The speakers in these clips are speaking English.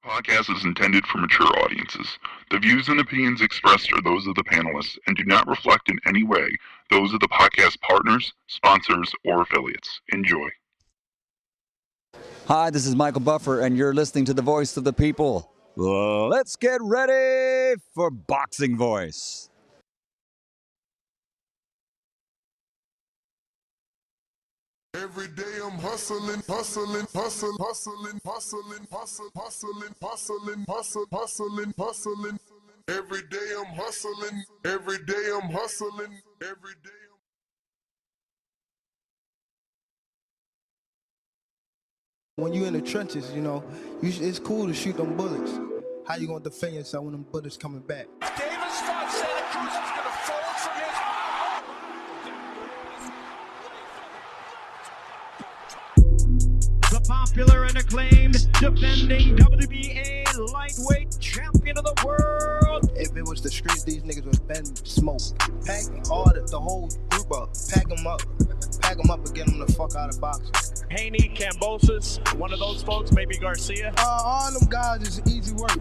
Podcast is intended for mature audiences. The views and opinions expressed are those of the panelists and do not reflect in any way those of the podcast partners, sponsors, or affiliates. Enjoy. Hi, this is Michael Buffer, and you're listening to the Voice of the People. Let's get ready for Boxing Voice. Every day I'm hustling, hustling, hustling, hustling, hustling, hustling, hustling, hustling, hustling, hustling, hustling. Every day I'm hustling, every day I'm hustling, every day I'm. When you in the trenches, you know, it's cool to shoot them bullets. How you gonna defend yourself when them bullets coming back? Davis thought Santa Cruz was gonna fold from his. The popular and acclaimed defending WBA lightweight champion of the world. If it was the streets, these niggas would been smoked. Pack all the whole group up. Pack them up and get them the fuck out of boxing. Haney, Cambosis, one of those folks, maybe Garcia. All them guys is easy work.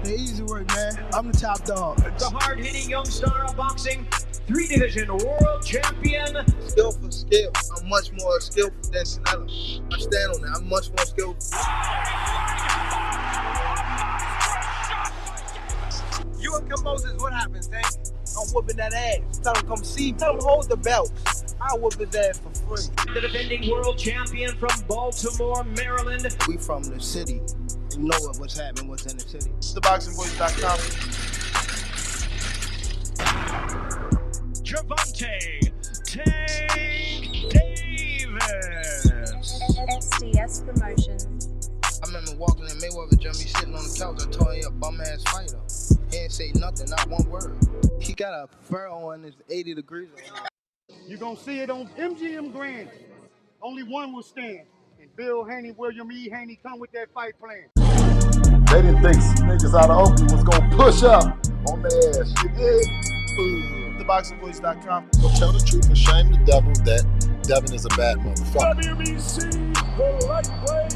They're easy work, man. I'm the top dog. The hard-hitting young star of boxing, 3-division world champion. Skill for skill. I'm much more skillful than Canelo. I stand on that. I'm much more skillful. You and Cambosis, what happens, Tank? I'm whooping that ass. Tell him come see me. Tell him hold the belt. I'll whoop his ass for free. The defending world champion from Baltimore, Maryland. We from the city. You know what's happening, what's in the city. TheBoxingVoice.com. Gervonta Tank Davis. SDS Promotions. I remember walking in Mayweather gym, he sitting on the couch. I told him he a bum-ass fighter. He ain't say nothing, not one word. He got a fur on, it's 80 degrees on. You're going to see it on MGM Grand. Only one will stand. And Bill Haney, William E. Haney, come with that fight plan. They didn't think niggas out of Oakland was gonna push up on their ass. You did? TheBoxingVoice.com. Well, tell the truth and shame the devil that Devin is a bad motherfucker. WBC, the lightweight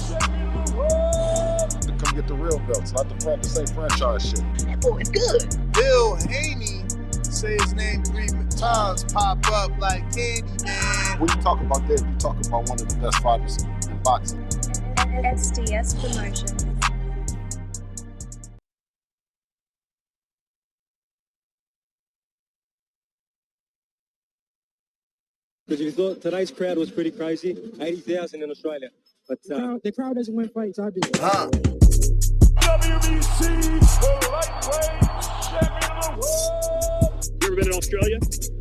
champion of the world. Come get the real belts, not the same franchise shit. That boy is good. Bill Haney, say his name 3 times, pop up like candy, man. When you talk about that, you talk about one of the best fighters in boxing. SDS Promotions. Because if you thought tonight's crowd was pretty crazy, 80,000 in Australia. But the crowd doesn't win fights, I do. WBC, the lightweight champion of the world. You ever been in Australia?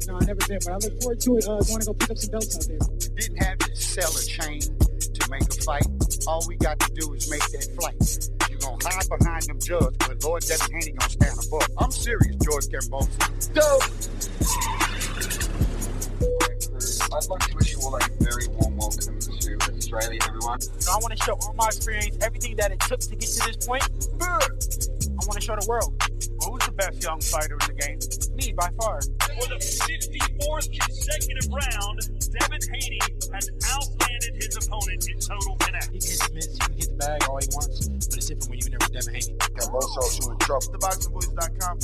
No, I never been, but I look forward to it. Going to go pick up some belts out there. Didn't have to sell a chain to make a fight. All we got to do is make that flight. You're going to hide behind them judges, but Lord Devin Haney going to stand above. I'm serious, George Cambosis. Dope! I'd like to wish you all a very warm welcome to Australia, everyone. I want to show all my experience, everything that it took to get to this point. I want to show the world. Who's the best young fighter in the game? Me, by far. For the 54th consecutive round, Devin Haney has outlanded his opponent in total connect. He can hit the mitts, he can hit the bag all he wants, but it's different when you're in there with Devin Haney. Cambosos, you in trouble. TheBoxingVoice.com.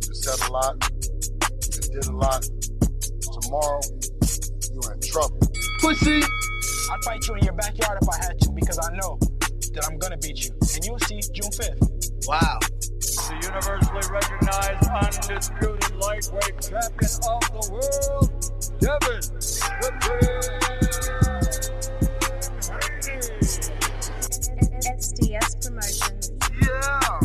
You said a lot. You did a lot. Tomorrow, you're in trouble. Pussy! I'd fight you in your backyard if I had to, because I know that I'm gonna beat you. And you'll see June 5th. Wow. The universally recognized, undisputed lightweight champion of the world, Devin Haney. SDS Promotions. Yeah.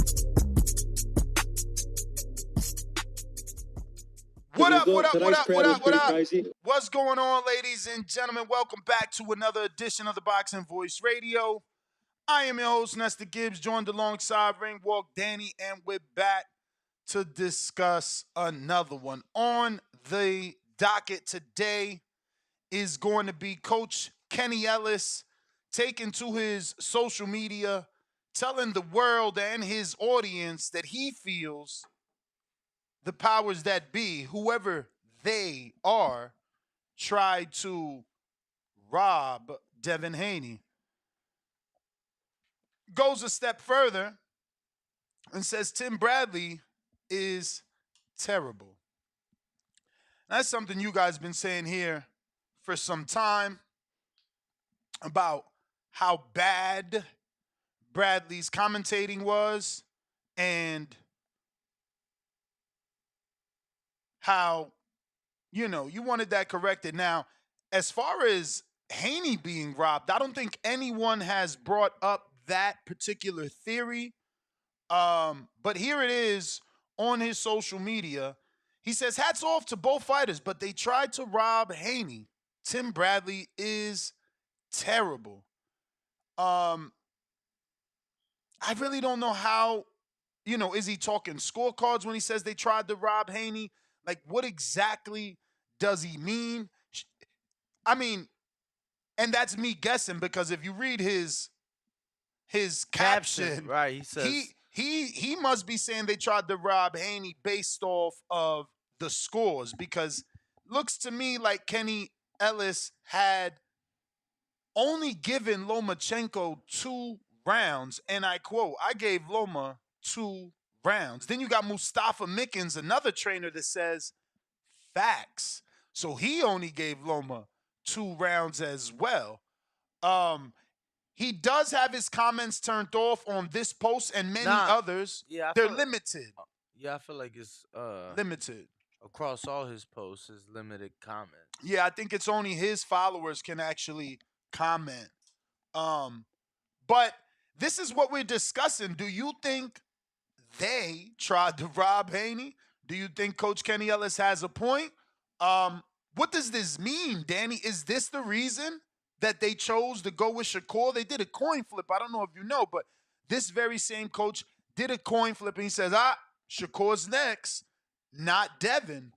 What up? What's going on, ladies and gentlemen? Welcome back to another edition of the Boxing Voice Radio. I am your host, Nestor Gibbs, joined alongside Ringwalk Danny, and we're back to discuss another one. On the docket today is going to be Coach Kenny Ellis taking to his social media, telling the world and his audience that he feels the powers that be, whoever they are, tried to rob Devin Haney. goes a step further and says Tim Bradley is terrible. That's something you guys been saying here for some time about how bad Bradley's commentating was and how, you wanted that corrected. Now, as far as Haney being robbed, I don't think anyone has brought up that particular theory. But here it is on his social media. He says, hats off to both fighters, but they tried to rob Haney. Tim Bradley is terrible. I really don't know how, is he talking scorecards when he says they tried to rob Haney? Like, what exactly does he mean? I mean, and that's me guessing because if you read his caption, right? He says he must be saying they tried to rob Haney based off of the scores because looks to me like Kenny Ellis had only given Lomachenko 2 rounds, and I quote, I gave Loma 2 rounds. Then you got Mustafa Mickens, another trainer that says facts. So he only gave Loma 2 rounds as well. He does have his comments turned off on this post and many others. Yeah, they're limited. Yeah, I feel like it's limited. Across all his posts, his limited comments. Yeah, I think it's only his followers can actually comment. But this is what we're discussing. Do you think they tried to rob Haney? Do you think Coach Kenny Ellis has a point? What does this mean, Danny? Is this the reason that they chose to go with Shakur? They did a coin flip. I don't know if you know, but this very same coach did a coin flip and he says, Shakur's next, not Devin.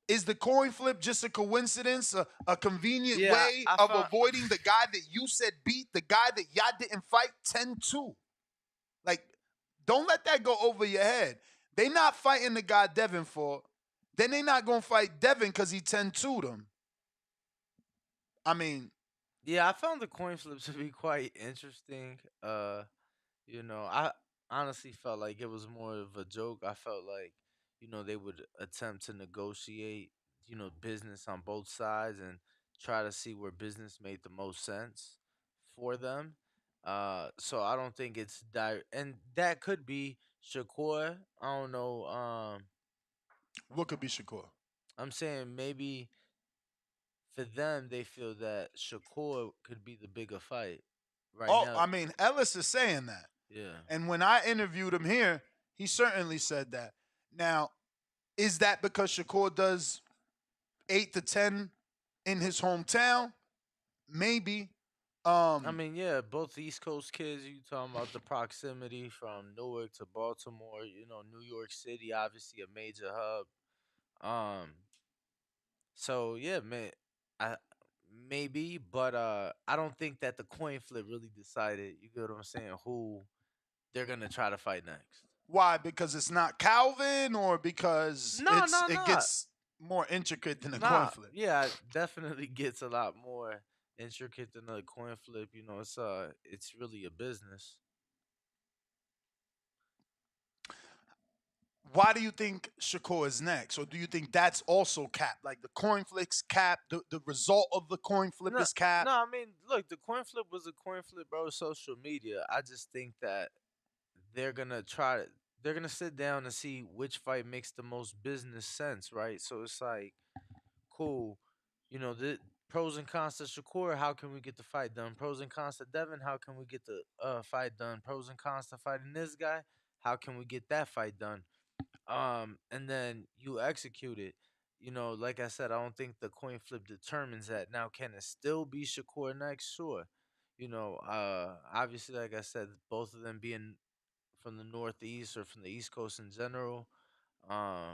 Is the coin flip just a coincidence, a convenient way of avoiding the guy that you said beat the guy that y'all didn't fight 10-2? Like, don't let that go over your head. They not fighting the guy Devin for. Then they not going to fight Devin because he 10-2'd them. I mean. Yeah, I found the coin flip to be quite interesting. I honestly felt like it was more of a joke. I felt like, they would attempt to negotiate, business on both sides and try to see where business made the most sense for them. So I don't think it's and that could be Shakur. I don't know. What could be Shakur? I'm saying maybe for them they feel that Shakur could be the bigger fight right now. I mean, Ellis is saying that. Yeah. And when I interviewed him here, he certainly said that. Now, is that because Shakur does 8 to 10 in his hometown? Maybe. I mean, yeah, both East Coast kids, you talking about the proximity from Newark to Baltimore, New York City, obviously a major hub. So yeah, man, I maybe, but I don't think that the coin flip really decided, you get what I'm saying, who they're gonna try to fight next. Why? Because it's not Calvin, or because it gets more intricate than a coin flip? Yeah, it definitely gets a lot more intricate than a coin flip. It's really a business. Why do you think Shakur is next? Or do you think that's also capped? Like the coin flip's capped, the result of the coin flip is capped? No, I mean, look, the coin flip was a coin flip, bro. Social media. I just think that they're gonna sit down and see which fight makes the most business sense, right? So it's like, cool, the pros and cons to Shakur. How can we get the fight done? Pros and cons to Devin. How can we get the fight done? Pros and cons to fighting this guy. How can we get that fight done? And then you execute it. Like I said, I don't think the coin flip determines that. Now, can it still be Shakur next? Sure. Obviously, like I said, both of them being from the Northeast or from the East Coast in general. I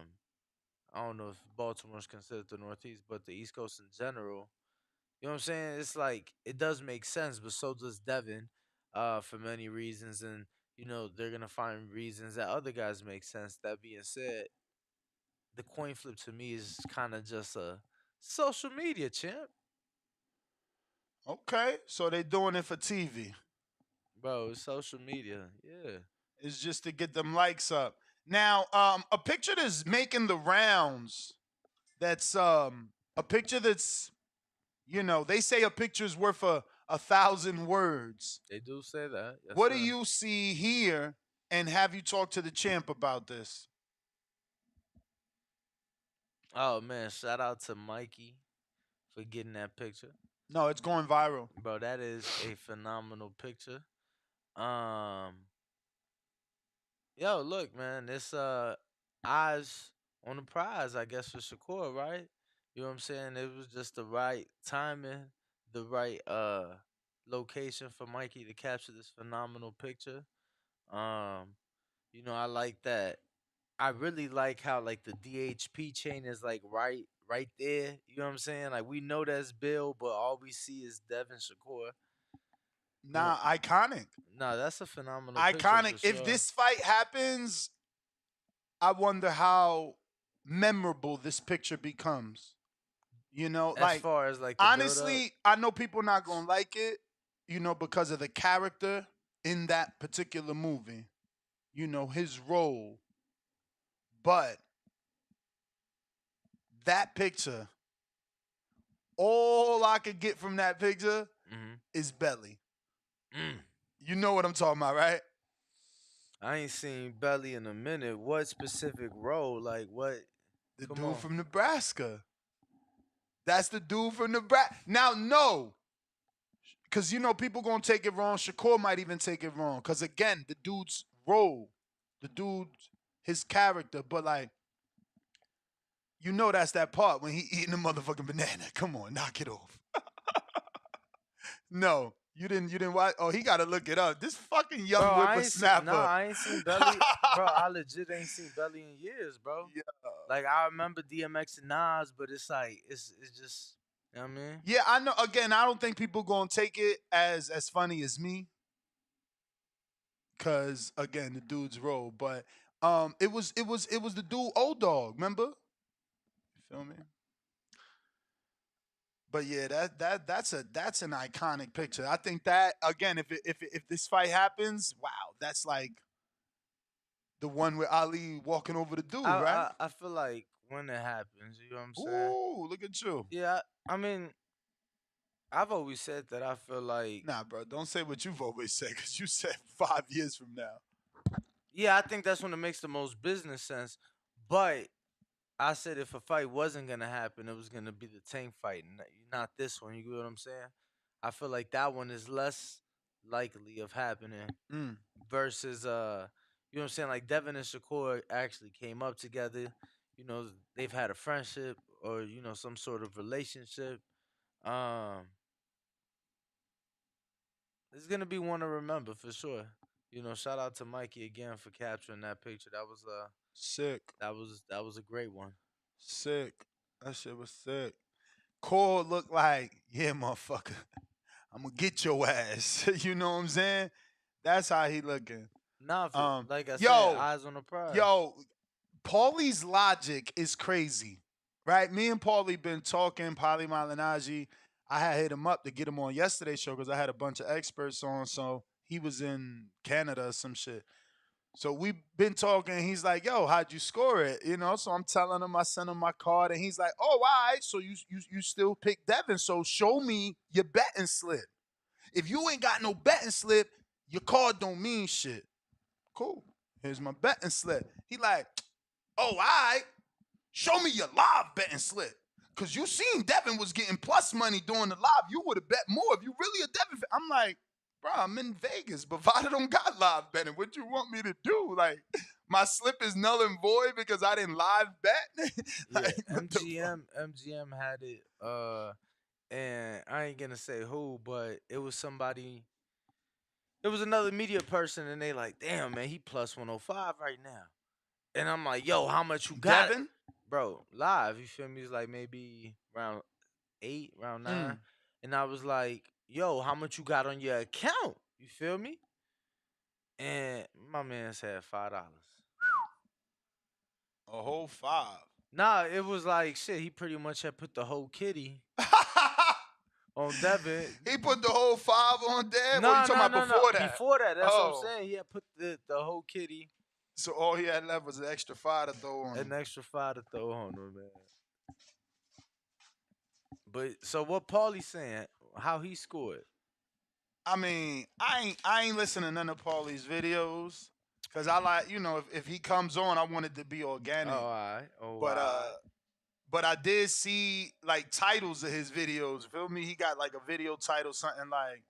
don't know if Baltimore's considered the Northeast, but the East Coast in general. You know what I'm saying? It's like it does make sense, but so does Devin, for many reasons, and they're gonna find reasons that other guys make sense. That being said, the coin flip to me is kind of just a social media champ. Okay, so they're doing it for TV. Bro, it's social media. Yeah. It's just to get them likes up. Now, a picture that's making the rounds. That's a picture that's they say a picture's worth a thousand words. They do say that. Yes, What do sir. you see here? And have you talked to the champ about this? Oh man, shout out to Mikey for getting that picture. No, it's going viral. Bro, that is a phenomenal picture. Um Yo, look, man, it's eyes on the prize, I guess, for Shakur, right? You know what I'm saying? It was just the right timing, the right location for Mikey to capture this phenomenal picture. Um, I like that. I really like how like the DHP chain is like right there. You know what I'm saying? Like we know that's Bill, but all we see is Devin Shakur. You know, Nah, iconic. no, that's a phenomenal picture Iconic. for If sure. this fight happens, I wonder how memorable this picture becomes. As Like far as like the build up. honestly, I know people not gonna like it, because of the character in that particular movie. His role. But that picture, all I could get from that picture is belly. Mm. You know what I'm talking about, right? I ain't seen Belly in a minute. What specific role? Like what? The Come dude on. from Nebraska. That's the dude from Nebraska. Now, no. Because, people going to take it wrong. Shakur might even take it wrong. Because, again, the dude's role, his character. But, like, that's that part when he eating a motherfucking banana. Come on, knock it off. No, you didn't watch. Oh, he got to look it up. This fucking young Bro, I ain't seen whippersnapper. I ain't seen Belly. Bro, I legit ain't seen Belly in years, bro. Yeah. Like I remember DMX and Nas, but it's like it's just you know what I mean? Yeah, I know. Again, I don't think people gonna take it as funny as me, cause again, the dude's role. But it was the dude Old Dog. Remember? You feel me? But yeah, that's an iconic picture. I think that again, if this fight happens, wow, that's like the one with Ali walking over the dude, right? I feel like when it happens, you know what I'm saying? Ooh, look at you. Yeah, I mean, I've always said that I feel like Nah, bro, don't say what you've always said, cause you said 5 years from now. yeah, I think that's when it makes the most business sense. But I said if a fight wasn't gonna happen, it was gonna be the Tank fight, not this one. You get what I'm saying? I feel like that one is less likely of happening Mm. versus you know what I'm saying? Like Devin and Shakur actually came up together. You know, they've had a friendship or some sort of relationship. Um, it's gonna be one to remember for sure. Shout out to Mikey again for capturing that picture. That was Sick. that was a great one. Sick. That shit was sick. Cole looked like, yeah, motherfucker. I'm gonna get your ass. You know what I'm saying? That's how he looking. Nah, like I said, Yo, eyes on the prize. yo, Paulie's logic is crazy, right? Me and Paulie been talking. Paulie Malignaggi. I had hit him up to get him on yesterday's show because I had a bunch of experts on. So he was in Canada or some shit. So we've been talking. He's like, "Yo, how'd you score it?" So I'm telling him I sent him my card, and he's like, "Oh, all right. So you still pick Devin? So show me your betting slip. If you ain't got no betting slip, your card don't mean shit." Cool. Here's my betting slip. He like, "Oh, all right. Show me your live betting slip. Cause you seen Devin was getting plus money during the live. You would have bet more if you really a Devin fan." I'm like, bro, I'm in Vegas, but Vada don't got live betting. What you want me to do? Like, my slip is null and void because I didn't live bet. Yeah, Like, what the fuck? MGM had it. And I ain't gonna say who, but it was somebody. It was another media person, and they like, damn man, he plus 105 right now. And I'm like, yo, how much you got? Devin? Bro, live. You feel me? It's like maybe round 8, round 9. And I was like, yo, how much you got on your account? You feel me? And my man said $5. A whole 5. Nah, it was like shit. He pretty much had put the whole kitty on Devin. He put the whole 5 on Dev, or you No, talking no, about no, no. before that? Before that, that's what I'm Oh, saying. He had put the whole kitty so all he had left was an extra 5 to throw on an him. extra 5 to throw on him, man. But so what Paulie saying? How he scored? I mean, I ain't listening to none of Paulie's videos because I like, if he comes on, I want it to be Oh, organic. all right. Oh, But all right. but I did see like titles of his videos. Feel me? He got like a video title, something like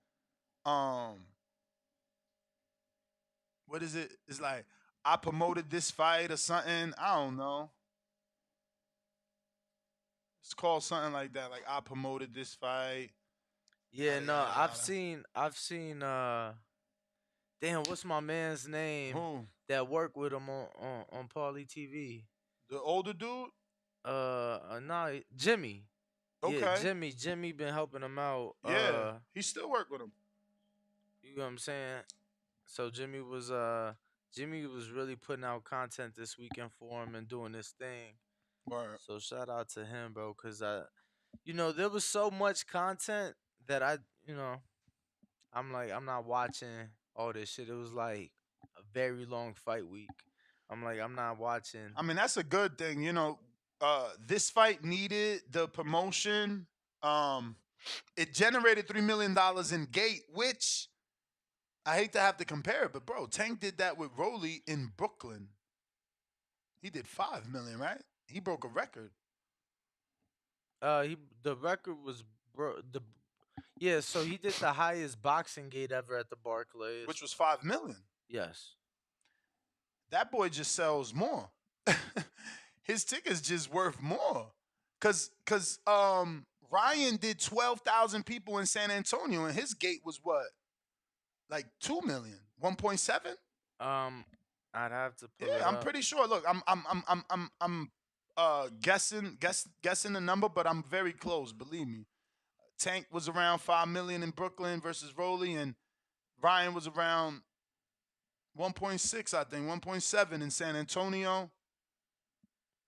what is it? It's like I promoted this fight or something. I don't know. It's called something like that. Like I promoted this fight. Yeah, Yada no, yada I've yada. seen damn, what's my man's name Who? that worked with him on Paulie TV? The older dude? No, Jimmy. Yeah, Okay. Jimmy been helping him out. Yeah. He still work with him. You know what I'm saying? So Jimmy was really putting out content this weekend for him and doing this thing. Word. So shout out to him, bro, cuz there was so much content that I'm like I'm not watching all this shit. It was like a very long fight week. I'm like I'm not watching. I mean, that's a good thing. This fight needed the promotion. Um, it generated $3 million in gate, which I hate to have to compare it, but bro, Tank did that with Rolly in Brooklyn. He did 5 million, right? He broke a record, The record was yeah, so he did the highest boxing gate ever at the Barclays. which was 5 million. Yes. That boy just sells more. His tickets just worth more. Cause Ryan did 12,000 people in San Antonio, and his gate was what? Like 2 million, 1.7? I'd have to pull Yeah, it I'm up. pretty sure. Look, I'm guessing the number, but I'm very close. Believe me. Tank was around 5 million in Brooklyn versus Rolly, and Ryan was around 1.6, I think, 1.7 in San Antonio.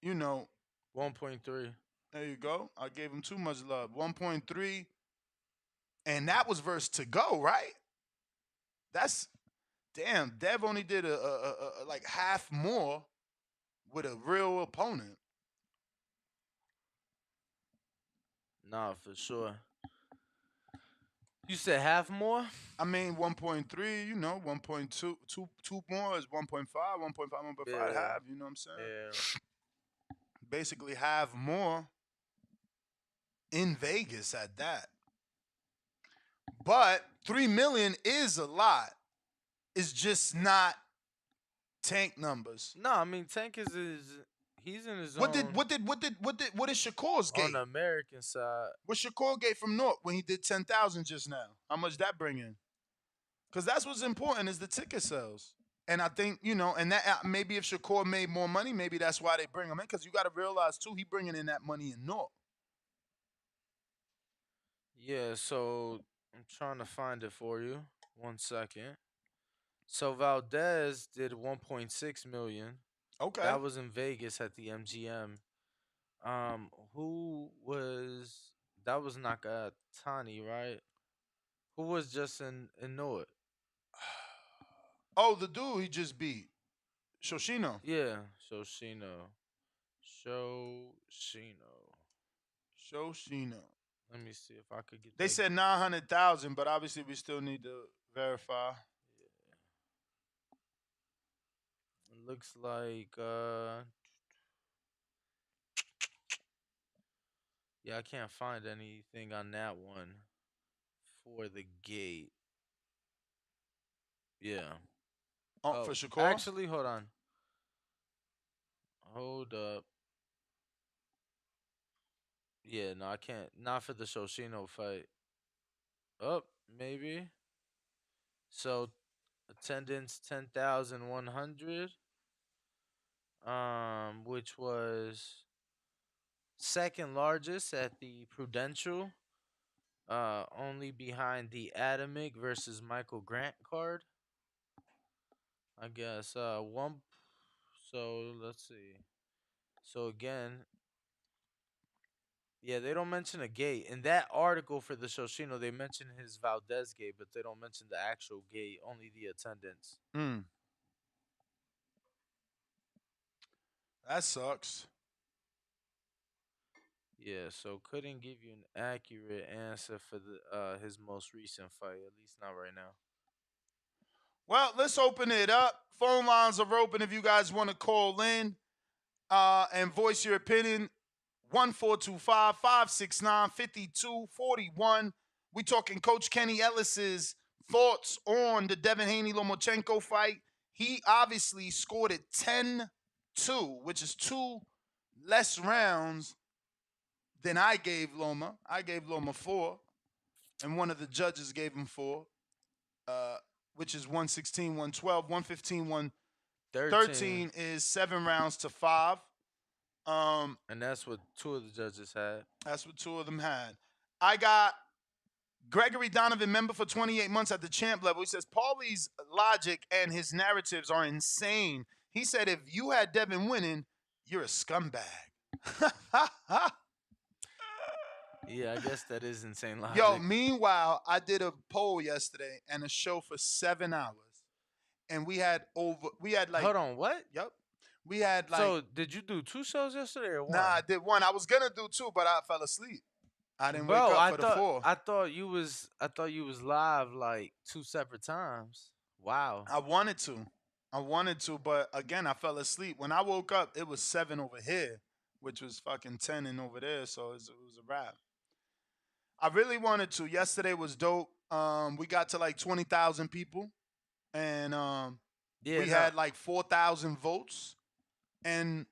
1.3. There you go. I gave him too much love. 1.3, and that was versus to go, right? That's damn. Dev only did a like half more with a real opponent. Nah, for sure. You said half more? I mean, 1.3, 1.2, two more is 1.5, 1.5, 1.5, Yeah. half, you know what I'm saying? Yeah. Basically, half more in Vegas at that. But 3 million is a lot. It's just not Tank numbers. No, I mean Tank he's in his What own. did what is Shakur's gate? On the American side? What's Shakur gate from North when he did 10,000 just now? How much that bring in? Because that's what's important is the ticket sales. And I think, and that maybe if Shakur made more money, maybe that's why they bring him in. Because you got to realize, too, he bringing in that money in North. Yeah, so I'm trying to find it for you. 1 second. So Valdez did 1.6 million. Okay. That was in Vegas at the MGM. Who was that? Was Nakatani, right? Who was just in North? Oh, the dude he just beat. Shoshino. Yeah, Shoshino. Shoshino. Shoshino. Let me see if I could get. They said 900,000, but obviously we still need to verify. It looks like yeah, I can't find anything on that one for the gate. Yeah. For Shakur? Actually, hold on. Hold up. Yeah, no, I can't. Not for the Shoshino fight. Up, maybe. So attendance 10,100. Which was second largest at the Prudential. Only behind the Atomic versus Michael Grant card. I guess one. So let's see. So again, Yeah, they don't mention a gate. In that article for the Shoshino, they mention his Valdez gate, but they don't mention the actual gate, only the attendance. That sucks. Yeah, so couldn't give you an accurate answer for the his most recent fight, at least not right now. Well, let's open it up. Phone lines are open if you guys want to call in and voice your opinion. 1425-569-5241. We talking Coach Kenny Ellis's thoughts on the Devin Haney-Lomachenko fight. He obviously scored it 10-2, which is 2 less rounds than I gave Loma. I gave Loma 4, and one of the judges gave him 4, which is 116, 112, 115, 113 is 7 rounds to 5. And that's what 2 of the judges had. That's what 2 of them had. I got Gregory Donovan, member for 28 months at the champ level. He says, Paulie's logic and his narratives are insane. He said, if you had Devin winning, you're a scumbag. Yeah, I guess that is insane logic. Yo, meanwhile, I did a poll yesterday and a show for 7 hours. And we had like... Hold on, what? Yep. We had like... So, did you do 2 shows yesterday or 1? Nah, I did 1. I was going to do 2, but I fell asleep. I didn't wake up for the 4. I thought you was live like 2 separate times. Wow. I wanted to, but again, I fell asleep. When I woke up, it was 7 over here, which was fucking 10 and over there, so it was a wrap. I really wanted to. Yesterday was dope. We got to like 20,000 people, and we had like 4,000 votes, and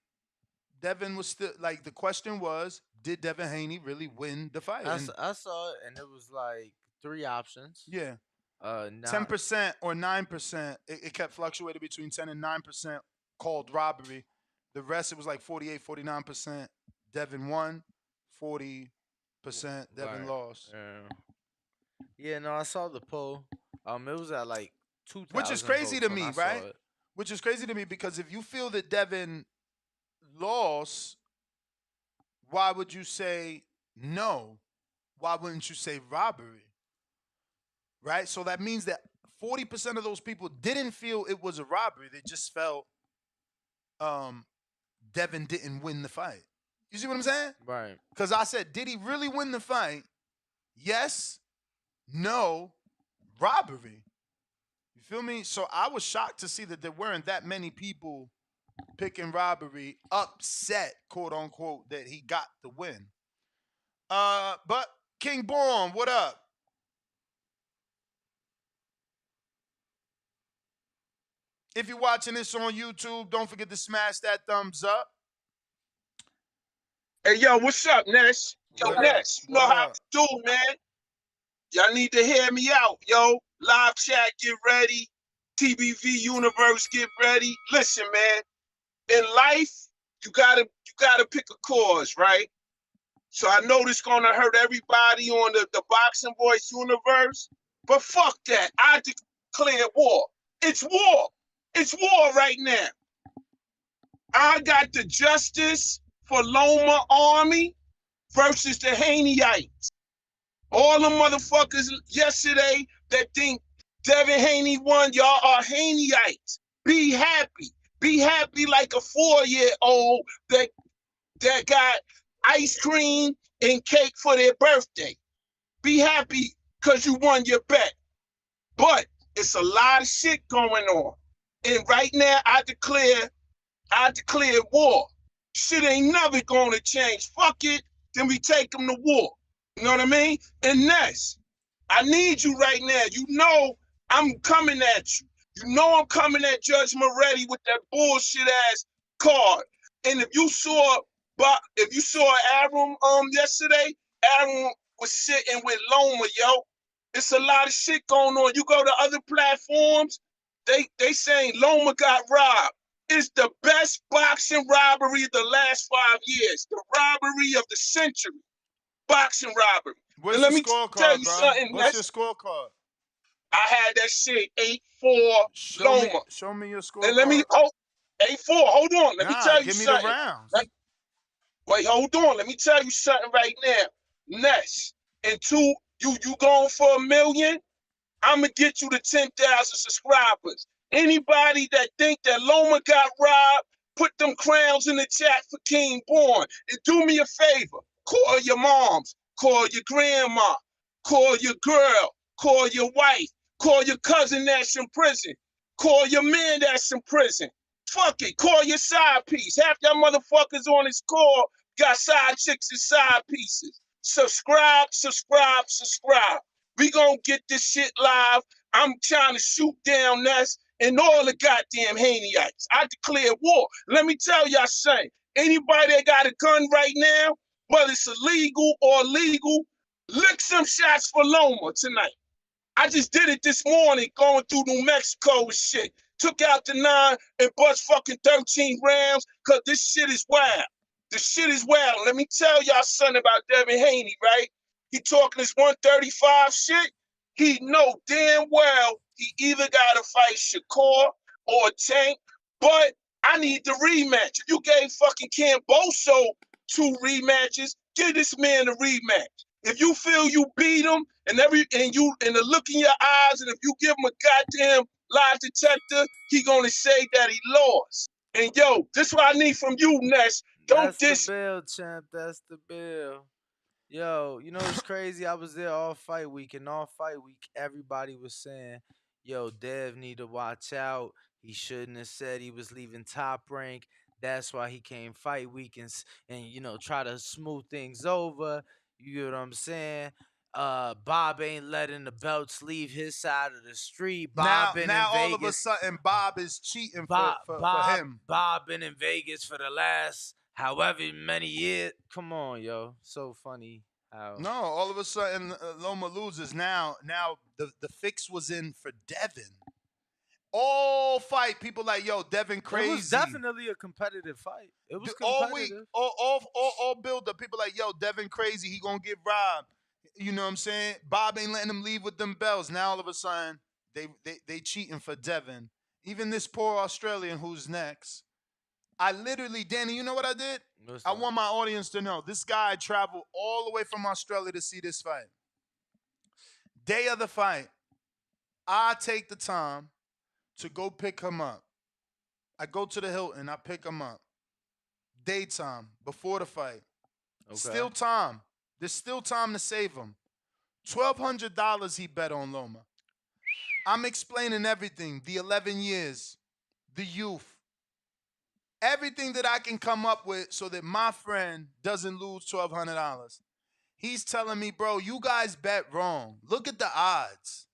Devin was still like, the question was, did Devin Haney really win the fight? I saw it, and it was like 3 options. Yeah. 10% or 9%. It kept fluctuating between 10 and 9% called robbery. The rest, it was like 48, 49%. Devin won. 40% Devin lost. Yeah, no, I saw the poll. It was at like 2,000. Which is crazy to me, right? Which is crazy to me because if you feel that Devin lost, why would you say no? Why wouldn't you say robbery? Right? So that means that 40% of those people didn't feel it was a robbery. They just felt Devin didn't win the fight. You see what I'm saying? Right. Because I said, did he really win the fight? Yes, no, robbery. You feel me? So I was shocked to see that there weren't that many people picking robbery, upset, quote unquote, that he got the win. But King Born, what up? If you're watching this on YouTube, don't forget to smash that thumbs up. Hey, yo, what's up, Ness? Yo, Ness, you know how to do, man. Y'all need to hear me out, yo. Live chat, get ready. TBV Universe, get ready. Listen, man. In life, you gotta pick a cause, right? So I know this gonna hurt everybody on the Boxing Voice universe, but fuck that. I declare war. It's war. It's war right now. I got the Justice for Loma Army versus the Haneyites. All the motherfuckers yesterday that think Devin Haney won, y'all are Haneyites. Be happy. Be happy like a 4-year-old that got ice cream and cake for their birthday. Be happy because you won your bet. But it's a lot of shit going on. And right now, I declare war. Shit ain't never going to change. Fuck it, then we take them to war. You know what I mean? And Ness, I need you right now. You know I'm coming at you. You know I'm coming at Judge Moretti with that bullshit ass card. And if you saw Aaron yesterday, Aaron was sitting with Loma, yo. It's a lot of shit going on. You go to other platforms, they saying Loma got robbed. It's the best boxing robbery of the last 5 years. The robbery of the century. Boxing robbery. What's let your me scorecard, tell you bro? something. What's your scorecard? I had that shit 8-4 Loma. Show me your scorecard. And let me 8-4. Hold on. Let me tell you give me something. the rounds. Wait, hold on. Let me tell you something right now. Ness, and two, you going for $1 million? I'm going to get you to 10,000 subscribers. Anybody that think that Loma got robbed, put them crowns in the chat for King Born. And do me a favor. Call your moms. Call your grandma. Call your girl. Call your wife. Call your cousin that's in prison. Call your man that's in prison. Fuck it. Call your side piece. Half y'all motherfuckers on this call got side chicks and side pieces. Subscribe, subscribe, subscribe. We gonna get this shit live. I'm trying to shoot down Ness and all the goddamn Haneyeites. I declare war. Let me tell y'all something. Anybody that got a gun right now, whether it's illegal or legal, lick some shots for Loma tonight. I just did it this morning going through New Mexico and shit. Took out the 9 and bust fucking 13 rounds because this shit is wild. The shit is wild. Let me tell y'all something about Devin Haney, right? He talking this 135 shit. He know damn well he either got to fight Shakur or Tank, but I need the rematch. If you gave fucking Camboso 2 rematches, give this man a rematch. If you feel you beat him and the look in your eyes, and if you give him a goddamn lie detector, he gonna say that he lost. And yo, this is what I need from you, Ness. That's the bill, champ. That's the bill. Yo, you know it's crazy? I was there all fight week, and all fight week, everybody was saying, yo, Dev need to watch out. He shouldn't have said he was leaving Top Rank. That's why he came fight week and you know, try to smooth things over. You know what I'm saying? Bob ain't letting the belts leave his side of the street. Bob been now in all Vegas. of a sudden Bob is cheating for him. Bob been in Vegas for the last however many years. Come on, yo. So funny how. No, all of a sudden Loma loses. Now the fix was in for Devin. All fight, people like, yo, Devin crazy. It was definitely a competitive fight. It was competitive. All week, all build up. People like, yo, Devin crazy. He gonna get robbed. You know what I'm saying? Bob ain't letting him leave with them bells. Now all of a sudden, they cheating for Devin. Even this poor Australian who's next. I literally, Danny, you know what I did? I want my audience to know. This guy traveled all the way from Australia to see this fight. Day of the fight, I take the time to go pick him up. I go to the Hilton. I pick him up. Daytime, before the fight. Okay. Still time. There's still time to save him. $1,200 he bet on Loma. I'm explaining everything. The 11 years. The youth. Everything that I can come up with so that my friend doesn't lose $1,200. He's telling me, bro, you guys bet wrong. Look at the odds.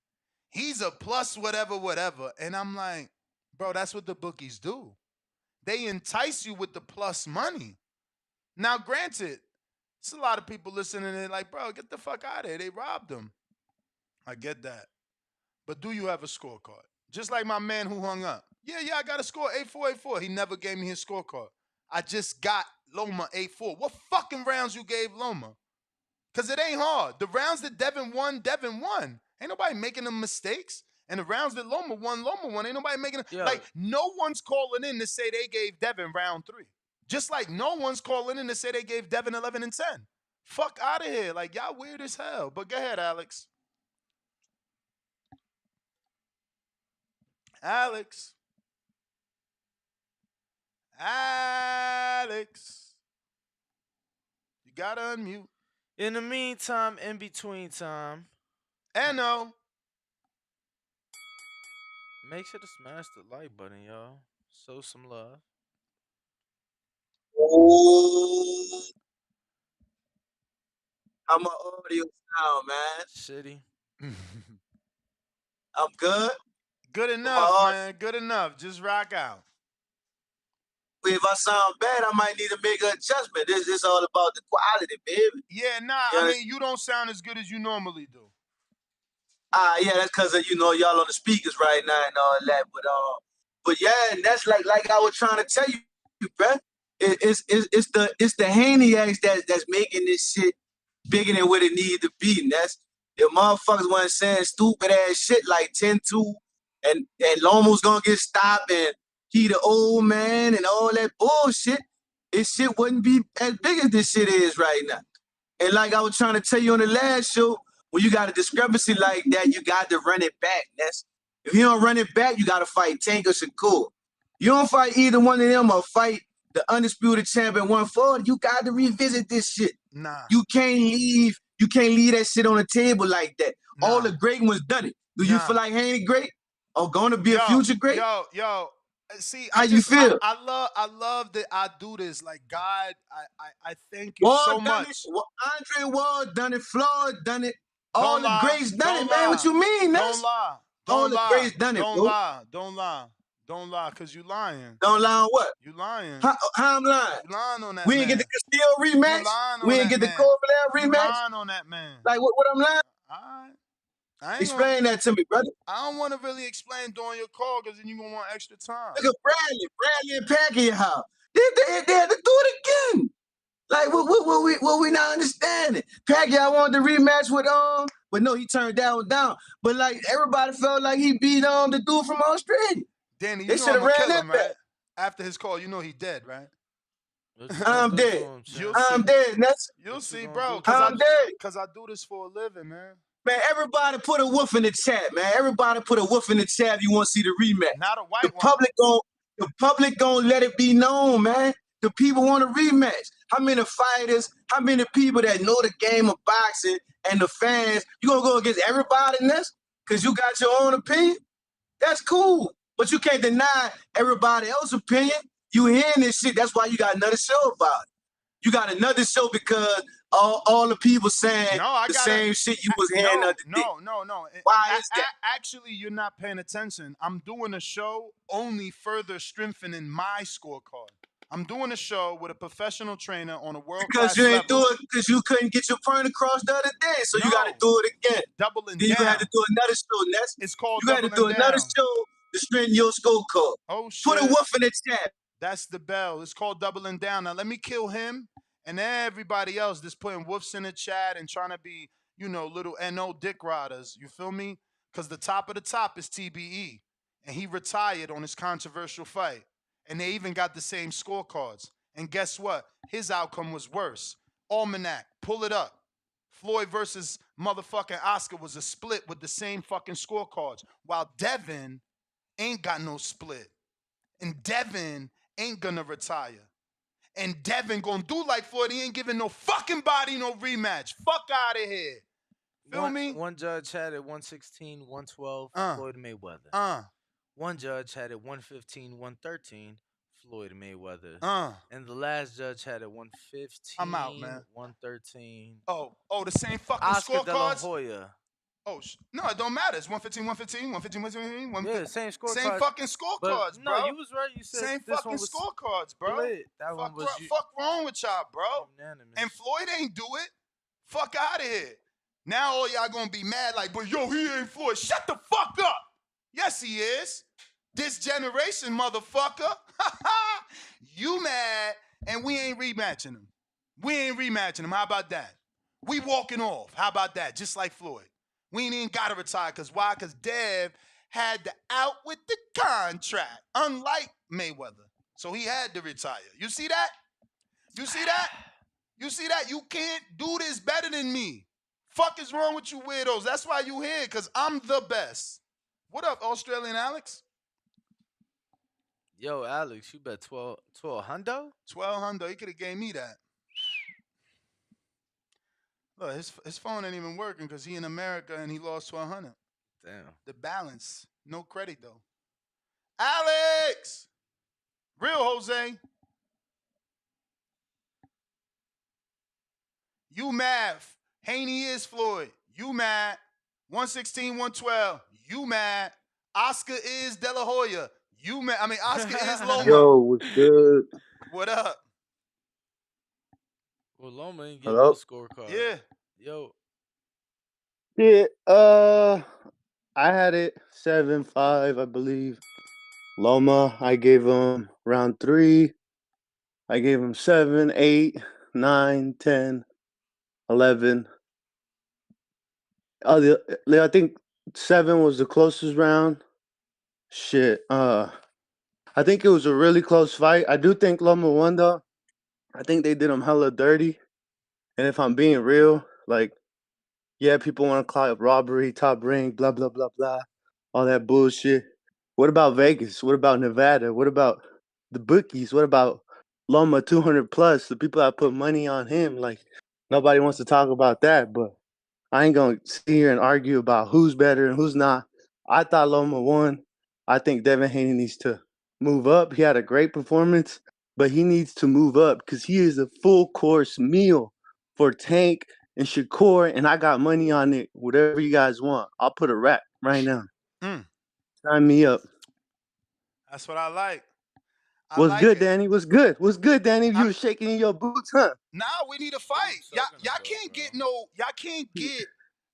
He's a plus whatever. And I'm like, bro, that's what the bookies do. They entice you with the plus money. Now, granted, there's a lot of people listening and they're like, bro, get the fuck out of here. They robbed him. I get that. But do you have a scorecard? Just like my man who hung up. Yeah, I got a score, 8-4. He never gave me his scorecard. I just got Loma 8-4. What fucking rounds you gave Loma? Because it ain't hard. The rounds that Devin won. Ain't nobody making them mistakes. And the rounds that Loma won. Ain't nobody making them. Yeah. Like, no one's calling in to say they gave Devin round 3. Just like no one's calling in to say they gave Devin 11 and 10. Fuck out of here. Like, y'all weird as hell. But go ahead, Alex. Alex. You gotta unmute. In the meantime, in between time. No. Make sure to smash the like button, y'all. Show some love. Ooh. How my audio sound, man? Shitty. I'm good. Good enough, man. Good enough. Just rock out. If I sound bad, I might need to make an adjustment. This is all about the quality, baby. Yeah, I mean, you don't sound as good as you normally do. Yeah, that's because of, y'all on the speakers right now and all that. But yeah, and that's like I was trying to tell you, bruh. It's the Haneyeites that's making this shit bigger than what it needs to be. And that's the motherfuckers wasn't saying stupid ass shit like 10-2 and Loma's gonna get stopped and he the old man and all that bullshit. his shit wouldn't be as big as this shit is right now. And like I was trying to tell you on the last show, when you got a discrepancy like that, you got to run it back. If you don't run it back, you got to fight Tank or Shakur. You don't fight either one of them or fight the undisputed champion 140. You got to revisit this shit. Nah. You can't leave that shit on the table like that. Nah. All the great ones done it. Do you feel like Haney great or gonna be a future great? Yo. See, how you feel? I love that I do this. Like God, I thank you so much. Andre Ward done it. Floyd done it. All the greats done it, man. What you mean? Don't lie. All the greats done it, bro. Don't lie, cause you lying. Don't lie on what? You lying. How I'm lying? You lying on that we man. We didn't get the Castillo rematch. We didn't get the Kovalev rematch. You lying on that man. Like what I'm lying? All right. Explain that to me, brother. I don't want to really explain during your call because then you're going to want extra time. Look at Bradley and Pacquiao. They had to do it again. Like, what we not understanding? Pacquiao wanted the rematch with, but no, he turned that one down. But, like, everybody felt like he beat the dude from Australia. Danny, you know I'm going to kill him, right? After his call, you know he dead, right? I'm dead. I'm dead. You'll see, bro. I'm dead. Because I do this for a living, man. Man, everybody put a woof in the chat, man. Everybody put a woof in the chat if you want to see the rematch. Not a white one. The public gonna let it be known, man. The people want a rematch. How many fighters, how many people that know the game of boxing and the fans, you gonna go against everybody in this? Because you got your own opinion? That's cool. But you can't deny everybody else's opinion. You hearing this shit, that's why you got another show about it. You got another show because all the people saying same shit you was hearing the other day. No. Why is that? Actually, you're not paying attention. I'm doing a show only further strengthening my scorecard. I'm doing a show with a professional trainer on a world-class level. Because you ain't do it because you couldn't get your point across the other day. So you got to do it again. Doubling then down. you had to do another show, Ness. It's called You got to do another show to strengthen your scorecard. Oh, shit. Put a woof in the chat. That's the bell. It's called doubling down. Now, let me kill him and everybody else that's putting woofs in the chat and trying to be, little NO dick riders. You feel me? Because the top of the top is TBE. And he retired on his controversial fight. And they even got the same scorecards. And guess what? His outcome was worse. Almanac, pull it up. Floyd versus motherfucking Oscar was a split with the same fucking scorecards. While Devin ain't got no split. And Devin ain't gonna retire. And Devin gonna do like Floyd. He ain't giving no fucking body no rematch. Fuck out of here. Feel me? One judge had it 116, 112, Floyd Mayweather. One judge had it 115, 113, Floyd Mayweather. And the last judge had it 115, I'm out, man. 113. Oh, the same fucking Oscar scorecards? De La Hoya. Oh, no, it don't matter. It's 115, 115, 115, 115, 115. Yeah, same scorecards. Same fucking scorecards, bro. No, you was right. You said same this fucking one was scorecards, bro. Split. That one was fuck wrong with y'all, bro. Unanimous. And Floyd ain't do it. Fuck out of here. Now all y'all gonna be mad like, but yo, he ain't Floyd. Shut the fuck up. Yes, he is. This generation, motherfucker. You mad, and we ain't rematching him. We ain't rematching him. How about that? We walking off. How about that? Just like Floyd. We ain't even got to retire. Because why? Because Dev had to out with the contract, unlike Mayweather. So he had to retire. You see that? You see that? You see that? You can't do this better than me. Fuck is wrong with you weirdos? That's why you here, because I'm the best. What up, Australian Alex? Yo, Alex, you bet 12 hundo? 12 hundo. He could have gave me that. Look, his phone ain't even working because he in America and he lost 1,200. Damn. The balance. No credit, though. Alex! Real Jose. You mad. Haney is Floyd. You mad. 116, 112. You mad. Oscar is De La Hoya. You mad. I mean, Oscar is Loma. Yo, what's good? What up? Well, Loma ain't get Hello? no scorecard. Yeah. Yo. Yeah, I had it 7-5, I believe. Loma, I gave him round 3. I gave him 7, 8, 9, 10, 11. I think 7 was the closest round. Shit. I think it was a really close fight. I do think Loma won though. I think they did him hella dirty. And if I'm being real, like, yeah, people want to call it robbery, top rank, blah, blah, blah, blah, all that bullshit. What about Vegas? What about Nevada? What about the bookies? What about Loma 200 plus, the people that put money on him? Like, nobody wants to talk about that, but I ain't going to sit here and argue about who's better and who's not. I thought Loma won. I think Devin Haney needs to move up. He had a great performance, but he needs to move up because he is a full course meal for Tank and Shakur, and I got money on it. Whatever you guys want, I'll put a rap right now. Sign me up. That's what I like. What's good, Danny? What's good? What's good, Danny? You was shaking in your boots, huh? Nah, we need a fight. Y'all can't get no. Y'all can't get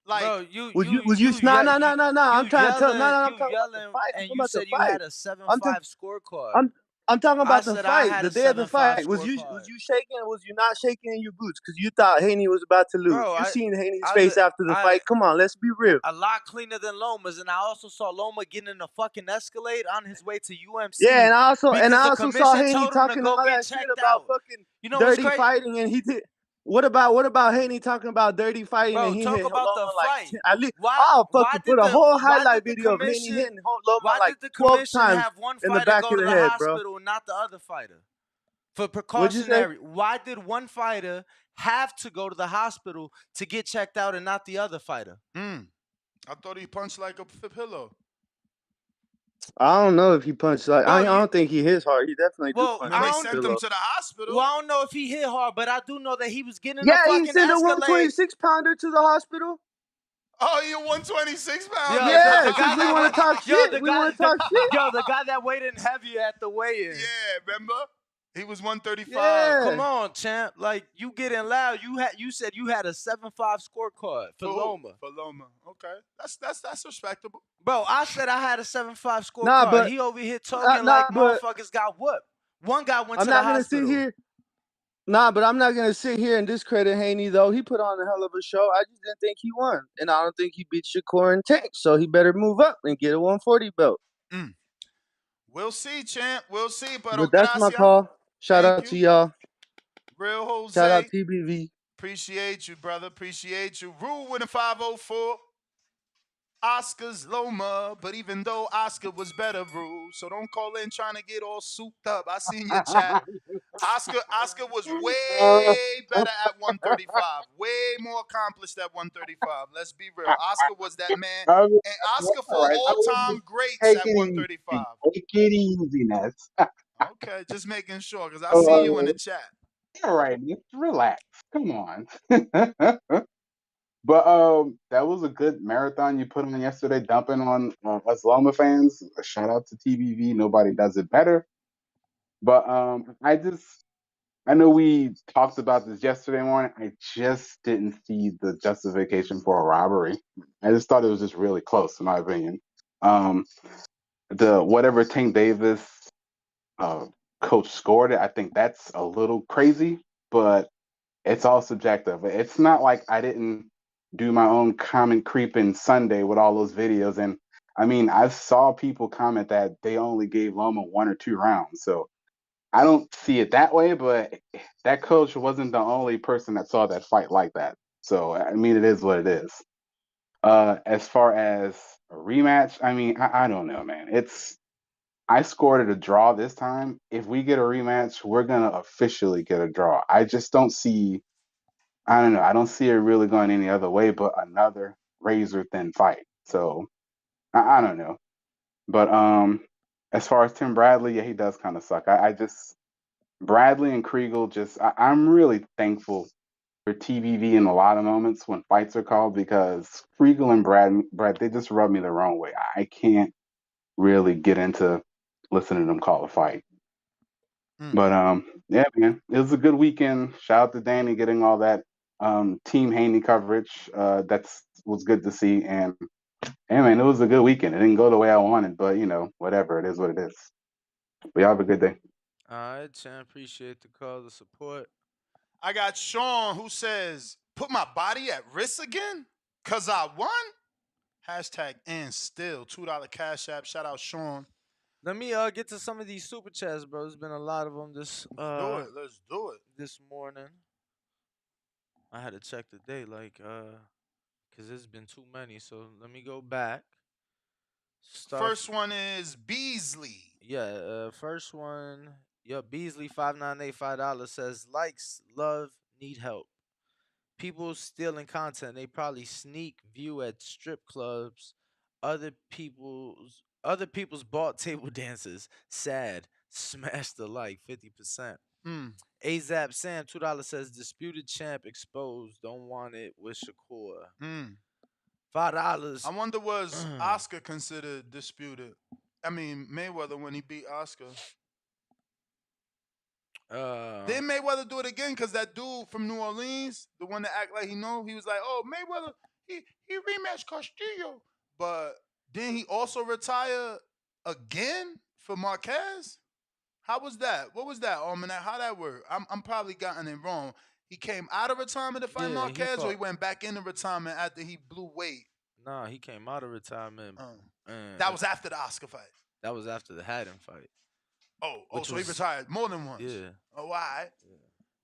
like. Bro, you Would you you? you No, ye- no, no, you no, no. you I'm trying to tell. No, yelling, no, I'm you talking about the yelling, fight. I'm and talking you about the said you fight. had a seven I'm five scorecard. I'm talking I about the said I fight, had the a day of the 7-5 fight. Was scorecard. you shaking or was you not shaking in your boots? Because you thought Haney was about to lose. Bro, You seen Haney's I face after the fight. Come on, let's be real. a lot cleaner than Loma's, and I also saw Loma getting in a fucking Escalade on his way to UMC. Yeah, and I because the also saw commission Haney told him to talking go all get that shit checked about out. fucking You know what's dirty crazy? fighting, and he did. What about Haney talking about dirty fighting Bro, and he talk hit about the Loma like fight. 10, at least? Why I'll fucking put a whole why highlight did the video of Haney commission hitting Loma why like did the 12 commission times have one in the fighter back go of to the the head, bro. hospital and not the other fighter? For What'd you say? precautionary. Why did one fighter have to go to the hospital to get checked out and not the other fighter? I thought he punched like a pillow. I don't know if he punched like Bro, I don't think he hits hard. He definitely do Well, punch Man, like they a sent him pillow. to the hospital. Well, I don't know if he hit hard, but I do know that he was getting in Yeah, a he fucking sent a Escalade. 126 pounder to the hospital. Oh, you 126 pounds. Yo, Yeah, the because guy we that want to talk yo, shit. the We guy, want to talk shit. yo, the guy that weighed in heavy at the weigh-in. Yeah, remember? He was 135. Yeah. Come on, champ. Like you getting loud. You said you had a 7-5 scorecard for Loma. For Loma. Okay. That's respectable. Bro, I said I had a 7-5 scorecard. Nah, but He over here talking like motherfuckers got whooped. One guy went I'm to not the gonna hospital. sit here. Nah, but I'm not gonna sit here and discredit Haney though. He put on a hell of a show. I just didn't think he won, and I don't think he beat Shakur and Tank. So he better move up and get a 140 belt. We'll see, champ. We'll see. But that's my gracias. call. Shout Thank out you. to y'all. Real Jose. Shout out TBV. Appreciate you, brother. Appreciate you. Rule with a 504. Oscar's Loma, but even though Oscar was better, Rule, so don't call in trying to get all souped up. I seen your chat. Oscar was way better at 135. Way more accomplished at 135. Let's be real. Oscar was that man. And Oscar for all-time greats at 135. Take it easy, Ness. Okay, just making sure, because I see you in the chat. All right, relax. Come on. But that was a good marathon you put on yesterday, dumping on us Loma fans. A shout out to TBV. Nobody does it better. But I know we talked about this yesterday morning. I just didn't see the justification for a robbery. I just thought it was just really close, in my opinion. The whatever Tank Davis coach scored it, I think that's a little crazy, but it's all subjective. It's not like I didn't do my own comment creeping Sunday with all those videos. And I mean, I saw people comment that they only gave Loma 1 or 2 rounds. So I don't see it that way, but that coach wasn't the only person that saw that fight like that. So, I mean, it is what it is. As far as a rematch, I mean, I don't know, man. I scored it a draw this time. If we get a rematch, we're going to officially get a draw. I just don't see, I don't know. I don't see it really going any other way but another razor thin fight. So I don't know. But as far as Tim Bradley, yeah, he does kind of suck. I just, Bradley and Kriegel, I'm really thankful for TBV in a lot of moments when fights are called because Kriegel and Brad, they just rub me the wrong way. I can't really get into listening to them call a fight. But yeah, man, it was a good weekend. Shout out to Danny getting all that Team Haney coverage. That's was good to see. And yeah, man, it was a good weekend. It didn't go the way I wanted, but whatever. It is what it is. But y'all have a good day. All right, champ. Appreciate the call, the support. I got Sean who says, put my body at risk again? Cause I won? Hashtag and still. $2 Cash App. Shout out Sean. Let me get to some of these super chats, bro. There's been a lot of them this Let's do it. This morning. I had to check the date, like cause there's been too many. So let me go back. First one is Beasley. Yeah, first one. Beasley 598 $5 says likes, love, need help. People stealing content. They probably sneak view at strip clubs. Other people's bought table dances. Sad. Smash the like 50%. AZAP Sam $2 says disputed champ exposed. Don't want it with Shakur. $5. I wonder was Oscar considered disputed? I mean Mayweather when he beat Oscar. Didn't Mayweather do it again? Cause that dude from New Orleans, the one that act like he know, he was like, "Oh, Mayweather, he rematched Castillo," but then he also retire again for Marquez. How was that? What was that, Almanac? How that work? I'm probably gotten it wrong. He came out of retirement to fight Marquez, or he went back into retirement after he blew weight. Nah, he came out of retirement. That was after the Oscar fight. That was after the Haddon fight. So he retired more than once. Yeah. Oh, all right. Yeah.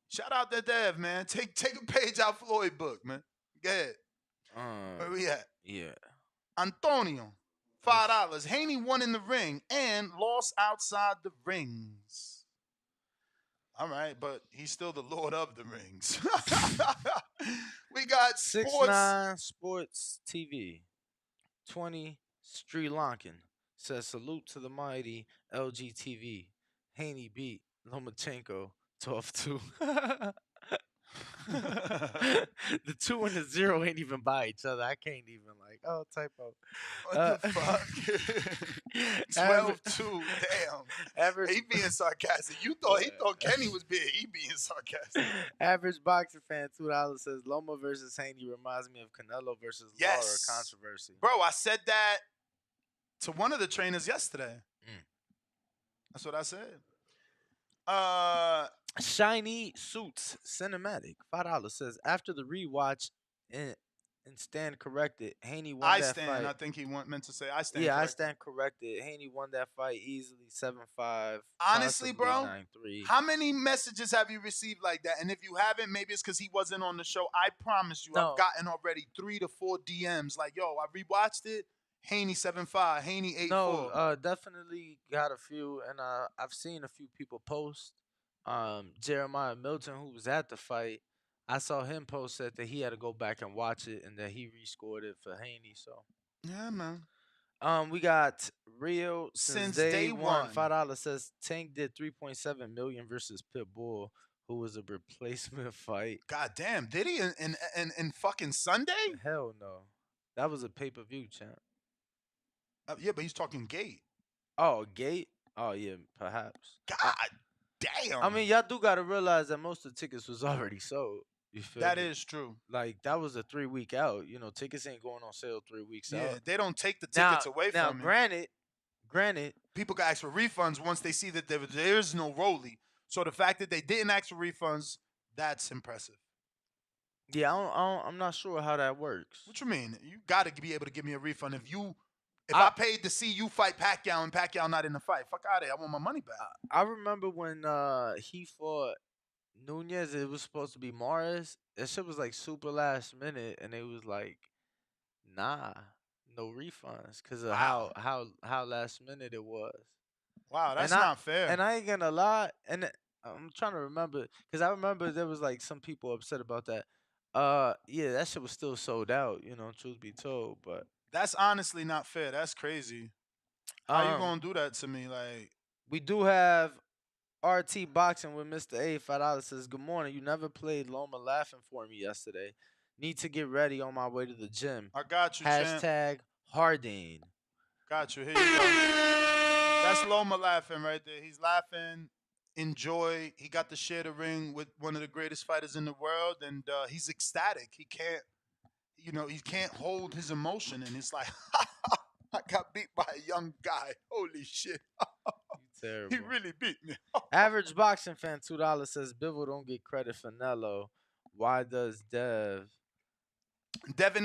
Shout out to Dev, man. Take a page out Floyd book, man. Go ahead. Where we at? Yeah. Antonio, $5. Haney won in the ring and lost outside the rings. All right, but he's still the Lord of the Rings. We got sports. 6ix9ine Sports TV. 20 Sri Lankan says salute to the mighty LGTV. Haney beat Lomachenko 12-2. The 2 and the 0 ain't even by each other. I can't even typo. What the fuck? 12-2. Damn. He being sarcastic. He thought Kenny was being sarcastic. Average boxing fan $2 says Loma versus Haney reminds me of Canelo versus Lara controversy. Bro, I said that to one of the trainers yesterday. That's what I said. Shiny Suits Cinematic $5 says after the rewatch and stand corrected, Haney won that fight. I think he meant to say I stand. Yeah, corrected. I stand corrected. Haney won that fight easily 7-5. Honestly, bro, 9-3. how many messages have you received like that? And if you haven't, maybe it's because he wasn't on the show. I promise you, I've gotten already 3 to 4 DMs like, yo, I rewatched it. Haney 7-5, Haney 8-4. No, definitely got a few, and I've seen a few people post. Jeremiah Milton, who was at the fight, I saw him post that he had to go back and watch it, and that he rescored it for Haney. So yeah, man. We got Rio since day one. $5 says Tank did 3.7 million versus Pitbull, who was a replacement fight. God damn, did he in fucking Sunday? Hell no, that was a pay-per-view, champ. Yeah, but he's talking gate. Oh, gate. Oh yeah, perhaps. God damn. I mean, y'all do gotta realize that most of the tickets was already sold. You feel that me? Is true. Like that was a 3-week out. You know, tickets ain't going on sale 3 weeks out. Yeah, they don't take the tickets away from you. Now, granted, people can ask for refunds once they see that there's no rollie. So the fact that they didn't ask for refunds, that's impressive. Yeah, I'm not sure how that works. What you mean? You got to be able to give me a refund if I paid to see you fight Pacquiao and Pacquiao not in the fight. Fuck out of here. I want my money back. I remember when he fought Nunez, it was supposed to be Morris. That shit was like super last minute, and it was like, nah, no refunds because of how last minute it was. Wow, that's not fair. And I ain't gonna lie, and I'm trying to remember because I remember there was like some people upset about that. Yeah, that shit was still sold out. You know, truth be told, but that's honestly not fair. That's crazy. How you gonna do that to me? Like, we do have RT Boxing with Mr. A. $5 says, good morning. You never played Loma laughing for me yesterday. Need to get ready on my way to the gym. I got you, Hashtag champ. Hardane. Got you. Here you go. That's Loma laughing right there. He's laughing. Enjoy. He got to share the ring with one of the greatest fighters in the world, and he's ecstatic. He can't hold his emotion, and it's like, I got beat by a young guy. Holy shit. Terrible. He really beat me. Average boxing fan $2 says Bivol don't get credit for Nello. Why does Devin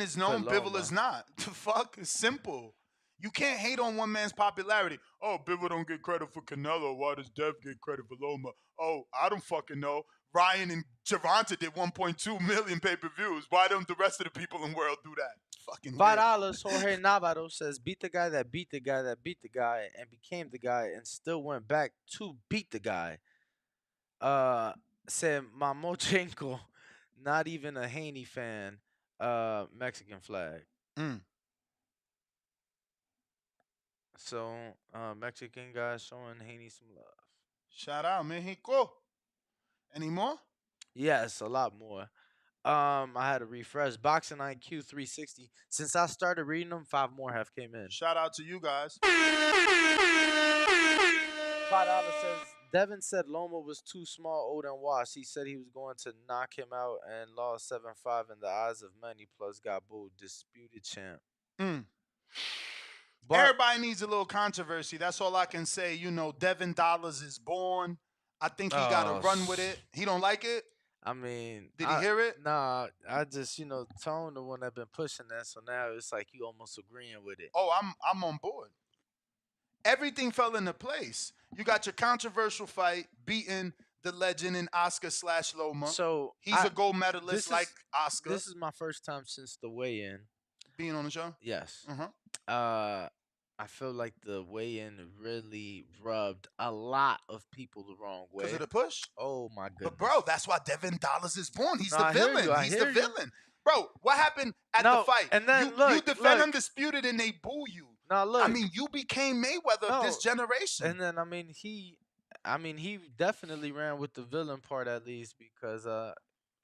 is known, Bivol is not. The fuck? It's simple. You can't hate on one man's popularity. Oh, Bivol don't get credit for Canelo. Why does Dev get credit for Loma? Oh, I don't fucking know. Ryan and Gervonta did 1.2 million pay-per-views. Why don't the rest of the people in the world do that? Fucking weird. $5. Jorge Navarro says, beat the guy that beat the guy that beat the guy and became the guy and still went back to beat the guy. Said Mamochenko, not even a Haney fan. Mexican flag. So, Mexican guy showing Haney some love. Shout out, Mexico. Any more? Yes, a lot more. I had to refresh. Boxing IQ 360. Since I started reading them, 5 more have came in. Shout out to you guys. $5 says Devin said Loma was too small, old, and washed. He said he was going to knock him out and lost 7-5 in the eyes of many, plus got booed. Disputed champ. But everybody needs a little controversy. That's all I can say. You know, Devin Dollars is born. I think he got to run with it. He don't like it? I mean, did he hear it? Nah, I just, Tone the one that been pushing that, so now it's like you almost agreeing with it. Oh, I'm on board. Everything fell into place. You got your controversial fight, beating the legend in Oscar/Loma. So he's a gold medalist like Oscar. This is my first time since the weigh-in. Being on the show? Yes. Uh-huh. I feel like the weigh-in really rubbed a lot of people the wrong way. Because of the push? Oh, my goodness. But, bro, that's why Devin Dollars is born. He's the villain. He's the villain. Bro, what happened at the fight? And then, you defend Undisputed and they boo you. Now, look. I mean, you became Mayweather of this generation. And then, he definitely ran with the villain part at least because I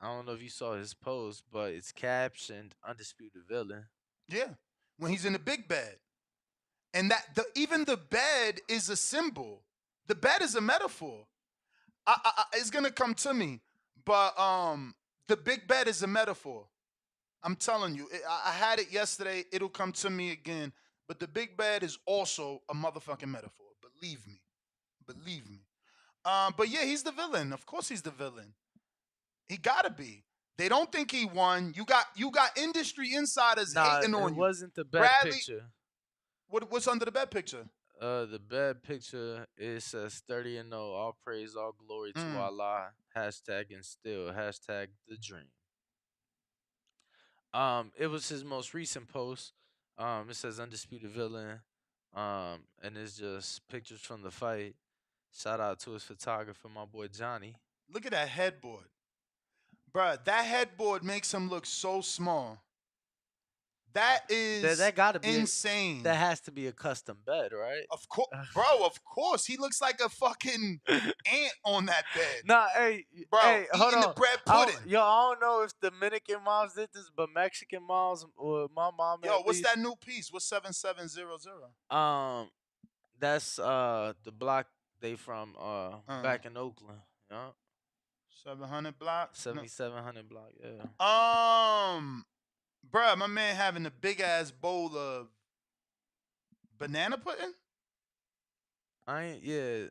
don't know if you saw his post, but it's captioned Undisputed Villain. Yeah, when he's in the big bed. And even the bed is a symbol. The bed is a metaphor. It's gonna come to me, but the big bed is a metaphor. I'm telling you, I had it yesterday. It'll come to me again. But the big bed is also a motherfucking metaphor. Believe me. But yeah, he's the villain. Of course, he's the villain. He gotta be. They don't think he won. You got industry insiders hating on you. It wasn't the bed picture. What's under the bed picture? The bed picture, it says 30-0, all praise, all glory to Allah, hashtag and still, hashtag the dream. It was his most recent post. It says Undisputed Villain, and it's just pictures from the fight. Shout out to his photographer, my boy Johnny. Look at that headboard. Bruh, that headboard makes him look so small. That is that gotta be insane. That has to be a custom bed, right? Of course, bro. Of course, he looks like a fucking ant on that bed. Nah, hey, bro, hold on. The bread pudding. I don't know if the Dominican moms did this, but Mexican moms or my mom. Yo, what's that new piece? What's 7700? That's the block they from back in Oakland. Yeah. 700 block. 7700 block. Yeah. Bruh, my man having a big ass bowl of banana pudding. Yeah.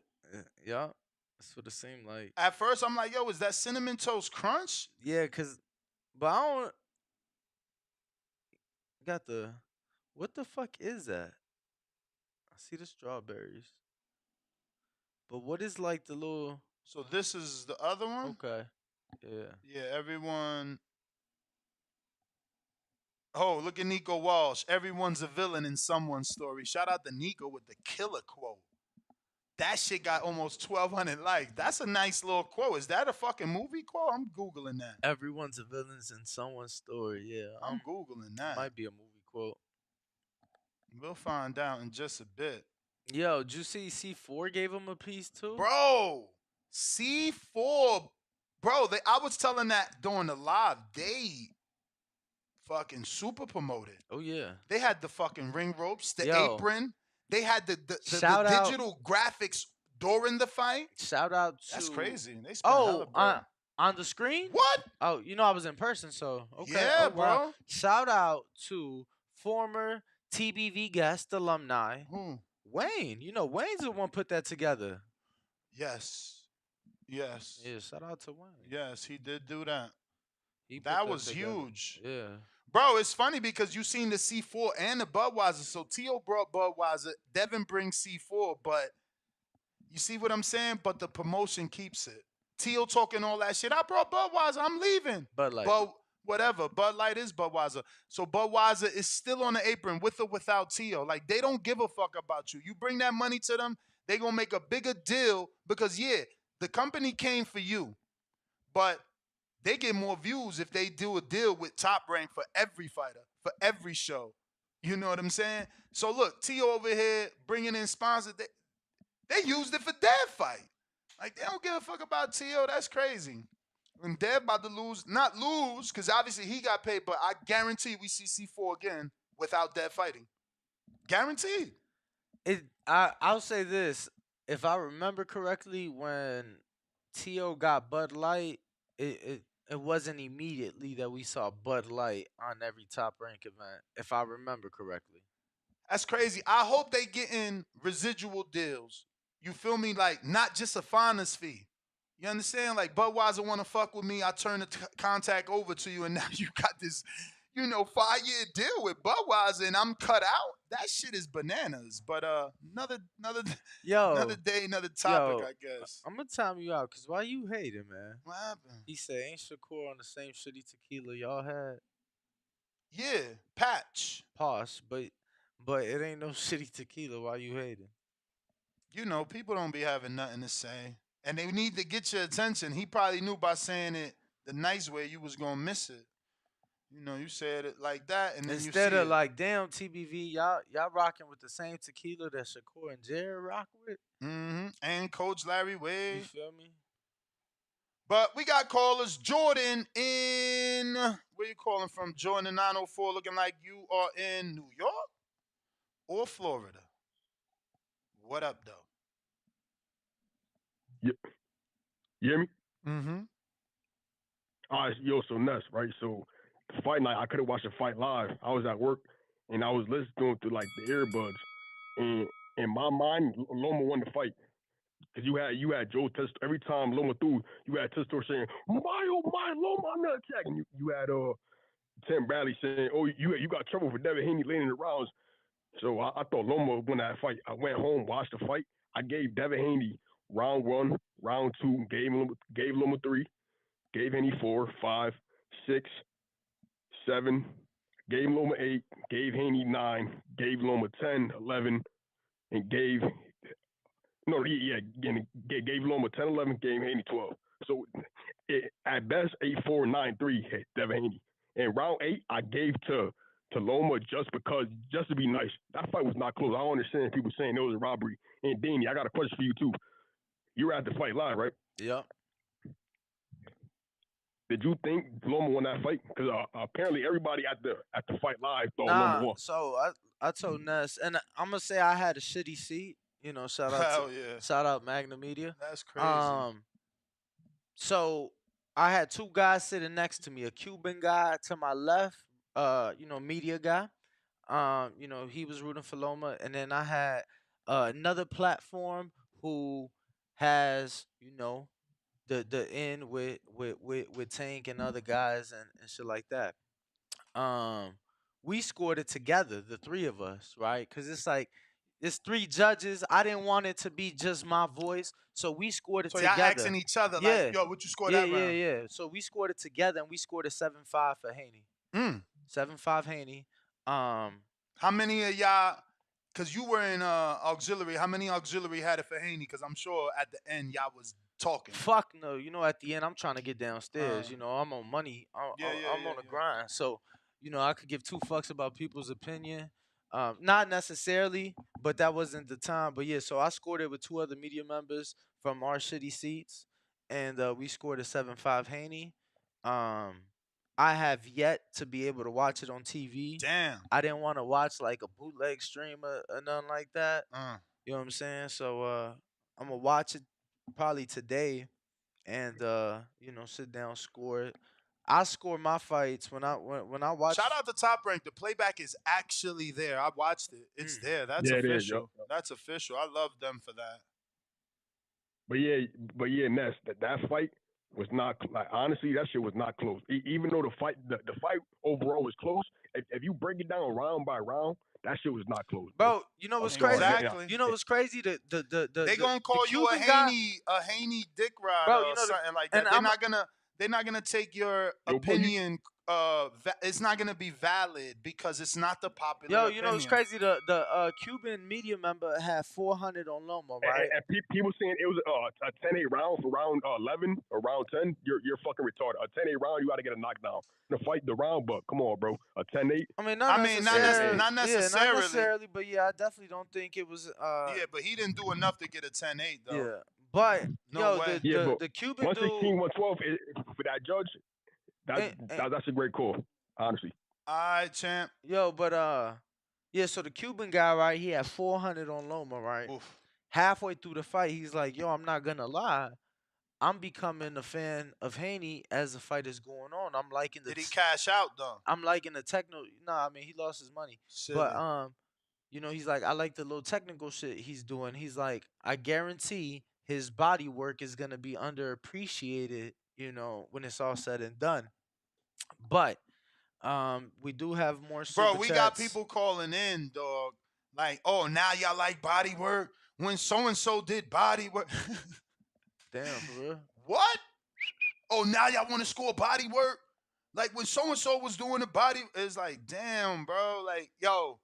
That's what it seemed like. At first, I'm like, yo, is that Cinnamon Toast Crunch? Yeah, but I don't got what the fuck is that? I see the strawberries. But what is like the little? So this is the other one? Okay. Yeah. Yeah, everyone. Oh, look at Nico Walsh. Everyone's a villain in someone's story. Shout out to Nico with the killer quote. That shit got almost 1,200 likes. That's a nice little quote. Is that a fucking movie quote? I'm Googling that. Everyone's a villain in someone's story. Yeah. I'm Googling that. Might be a movie quote. We'll find out in just a bit. Yo, did you see C4 gave him a piece too? Bro, C4. Bro, I was telling that during the live. They fucking super promoted. Oh, yeah. They had the fucking ring ropes, the apron. They had the digital graphics during the fight. Shout out to... That's crazy. They spent hella bread. On the screen? What? Oh, I was in person, so... Okay. Yeah, bro. Wow. Shout out to former TBV guest alumni. Wayne. Wayne's the one put that together. Yes. Yeah, shout out to Wayne. Yes, he did do that. That was together. huge. Yeah. Bro, it's funny because you seen the C4 and the Budweiser. So Tio brought Budweiser, Devin brings C4, but you see what I'm saying? But the promotion keeps it. Tio talking all that shit. I brought Budweiser. I'm leaving. Bud Light. But whatever. Bud Light is Budweiser. So Budweiser is still on the apron with or without Tio. Like, they don't give a fuck about you. You bring that money to them, they going to make a bigger deal because, yeah, the company came for you. But they get more views if they do a deal with Top Rank for every fighter, for every show. You know what I'm saying? So look, Tio over here bringing in sponsors. They used it for Dev fight. Like, they don't give a fuck about Tio. That's crazy. And Dev about to lose, not lose, because obviously he got paid, but I guarantee we see C4 again without Dev fighting. Guaranteed. I'll say this. If I remember correctly, when Tio got Bud Light, it wasn't immediately that we saw Bud Light on every Top Rank event, if I remember correctly. That's crazy. I hope they get in residual deals. You feel me? Like, not just a finder's fee. You understand? Like, Budweiser want to fuck with me. I turn the contact over to you, and now you got this, 5-year deal with Budweiser, and I'm cut out. That shit is bananas. But another day, another topic, I guess. I'm gonna time you out, cause why you hating, man? What happened? He said, "Ain't Shakur on the same shitty tequila y'all had?" Yeah, Patch. Pause, but it ain't no shitty tequila. Why you hating? People don't be having nothing to say. And they need to get your attention. He probably knew by saying it the nice way you was going to miss it. You said it like that, and then instead you see of like, damn, TBV, y'all rocking with the same tequila that Shakur and Jared rock with. Mm-hmm. And Coach Larry Wade. You feel me? But we got callers. Jordan in, where you calling from? Jordan in 904, looking like you are in New York or Florida. What up, though? Yep. You hear me? Mm-hmm. All right, so nuts, right? So the fight night, I couldn't watch the fight live. I was at work and I was listening to like the earbuds, and in my mind, Loma won the fight. Cause you had Joe Test every time Loma threw, you had Testor saying, "My oh my Loma, I'm not attacking." You had Tim Bradley saying, "Oh, you got trouble for Devin Haney late in the rounds." So I thought Loma won that fight. I went home, watched the fight. I gave Devin Haney round 1, round 2, gave Loma 3, gave Haney 4, 5, 6, 7, gave Loma 8, gave Haney 9, gave Loma 10, 11, and gave Loma 10, 11, gave Haney 12. So at best 8-4, 9-3 Devin Haney. And round 8 I gave to Loma just to be nice. That fight was not close. I don't understand people saying it was a robbery. And Danny, I got a question for you too. You were at the fight live, right? Yep. Did you think Loma won that fight? Because apparently everybody at the fight live thought Loma won. So I told Ness, and I'm gonna say I had a shitty seat. Shout out Magna Media. That's crazy. So I had two guys sitting next to me, a Cuban guy to my left, media guy. He was rooting for Loma, and then I had another platform who has, the end with Tank and other guys and shit like that. We scored it together, the three of us, right? Because it's like it's three judges. I didn't want it to be just my voice, so we scored it together. So y'all asking each other, like, yo, what you scored that round? Yeah. So we scored it together, and we scored a 7-5 for Haney. 7-5 Haney. How many of y'all? Because you were in auxiliary. How many auxiliary had it for Haney? Because I'm sure at the end y'all was talking. Fuck no. At the end I'm trying to get downstairs. I'm on money. I'm on the grind. So, I could give two fucks about people's opinion. Not necessarily, but that wasn't the time. But yeah, so I scored it with two other media members from our shitty seats, and we scored a 7-5 Haney. I have yet to be able to watch it on TV. Damn. I didn't want to watch like a bootleg stream or nothing like that. You know what I'm saying? So I'm gonna watch it probably today, and sit down, score it. I score my fights when I watch. Shout out to Top Rank. The playback is actually there. I watched it. It's there. That's official. It is, yep. That's official. I love them for that. But yeah, Ness, that fight was not like honestly that shit was not close. Even though the fight overall was close, if you break it down round by round, that shit was not close, bro. You know I'm what's sorry. crazy? Exactly. You know what's crazy? They gonna The call you Cuban guy, A Haney dick rider bro. You or know, something like and that. They're not gonna take your Yo, bro, you opinion. It's not gonna be valid because it's not the popular yo, you know what's opinion. crazy? The Cuban media member had 400 on Loma, right? and people saying it was a 10-8 round for round 11 or round 10. You're fucking retarded. A 10-8 round, you got to get a knockdown. The fight the round, but come on, bro. A 10-8. I mean, not I mean, not necessarily. not Yeah, not necessarily. necessarily. But yeah, I definitely don't think it was. Yeah, but he didn't do enough to get a 10-8 though. Yeah, but No yo, way. Yeah, but the Cuban dude. 116, 112 for that judge. That's a great call, honestly. All right, champ. Yo, but yeah. So the Cuban guy, right? He had 400 on Loma, right? Oof. Halfway through the fight, he's like, "Yo, I'm not gonna lie. I'm becoming a fan of Haney as the fight is going on. I'm liking the. Did he cash out though? I'm liking the techno. Nah, I mean he lost his money, Silly. but you know, he's like, I like the little technical shit he's doing. He's like, I guarantee his body work is gonna be underappreciated, you know, when it's all said and done. But we do have more Bro, super we got chats. people calling in, dog. Like, oh, now y'all like body work when so and so did body work. Damn, for real. What? Oh, now y'all want to score body work? Like when so and so was doing the body, it's like, damn, bro. Like, yo,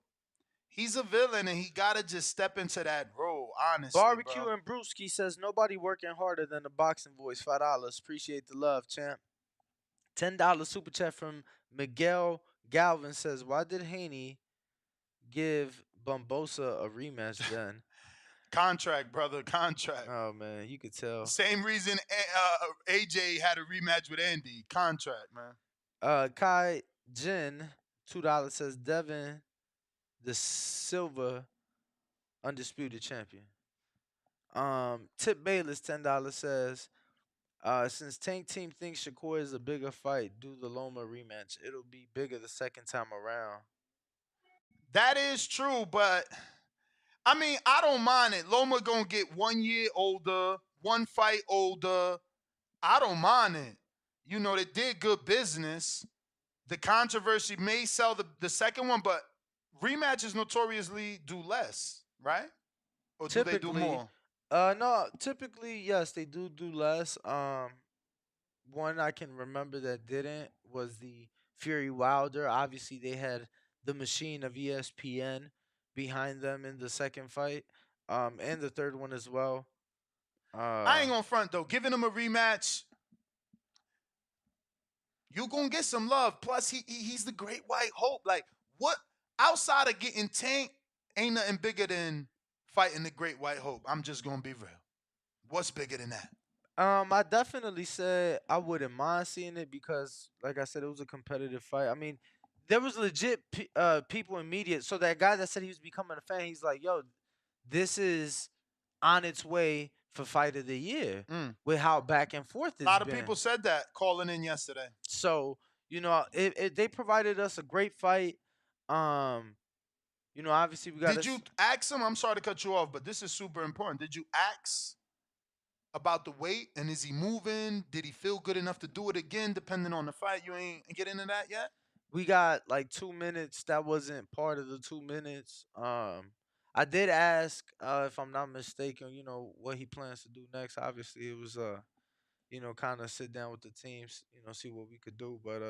he's a villain and he gotta just step into that role, honestly, Barbecue bro. and Brewski says nobody working harder than the boxing voice. $5. Appreciate the love, champ. $10 super chat from Miguel Galvin says, why did Haney give Bombosa a rematch then? Contract, brother, contract. Oh man, you could tell. Same reason AJ had a rematch with Andy. Contract, man. Kai Jin, $2 says Devin the Silva undisputed champion. Tip Bayless, $10 says, since Tank Team thinks Shakur is a bigger fight, do the Loma rematch. It'll be bigger the second time around. That is true, but I mean, I don't mind it. Loma gonna get 1 year older, one fight older. I don't mind it. You know, they did good business. The controversy may sell the second one, but rematches notoriously do less, right? Or do they do more? No, typically yes, they do less. One I can remember that didn't was the Fury Wilder. Obviously, they had the machine of ESPN behind them in the second fight, and the third one as well. I ain't gonna front though. Giving him a rematch, you gonna get some love. Plus, he's the great white hope. Like, what outside of getting Tank, ain't nothing bigger than fighting the great white hope. I'm just gonna be real. What's bigger than that? I definitely said I wouldn't mind seeing it because, like I said, it was a competitive fight. I mean, there was legit people in media. So that guy that said he was becoming a fan, he's like, "Yo, this is on its way for fight of the year with how back and forth it's A lot of been." people said that calling in yesterday. So you know, they provided us a great fight. You know, obviously we got. Did you ask him? I'm sorry to cut you off, but this is super important. Did you ask about the weight and is he moving? Did he feel good enough to do it again? Depending on the fight, you ain't get into that yet. We got like 2 minutes. That wasn't part of the 2 minutes. I did ask, if I'm not mistaken, you know, what he plans to do next. Obviously, it was you know, kind of sit down with the teams, you know, see what we could do. But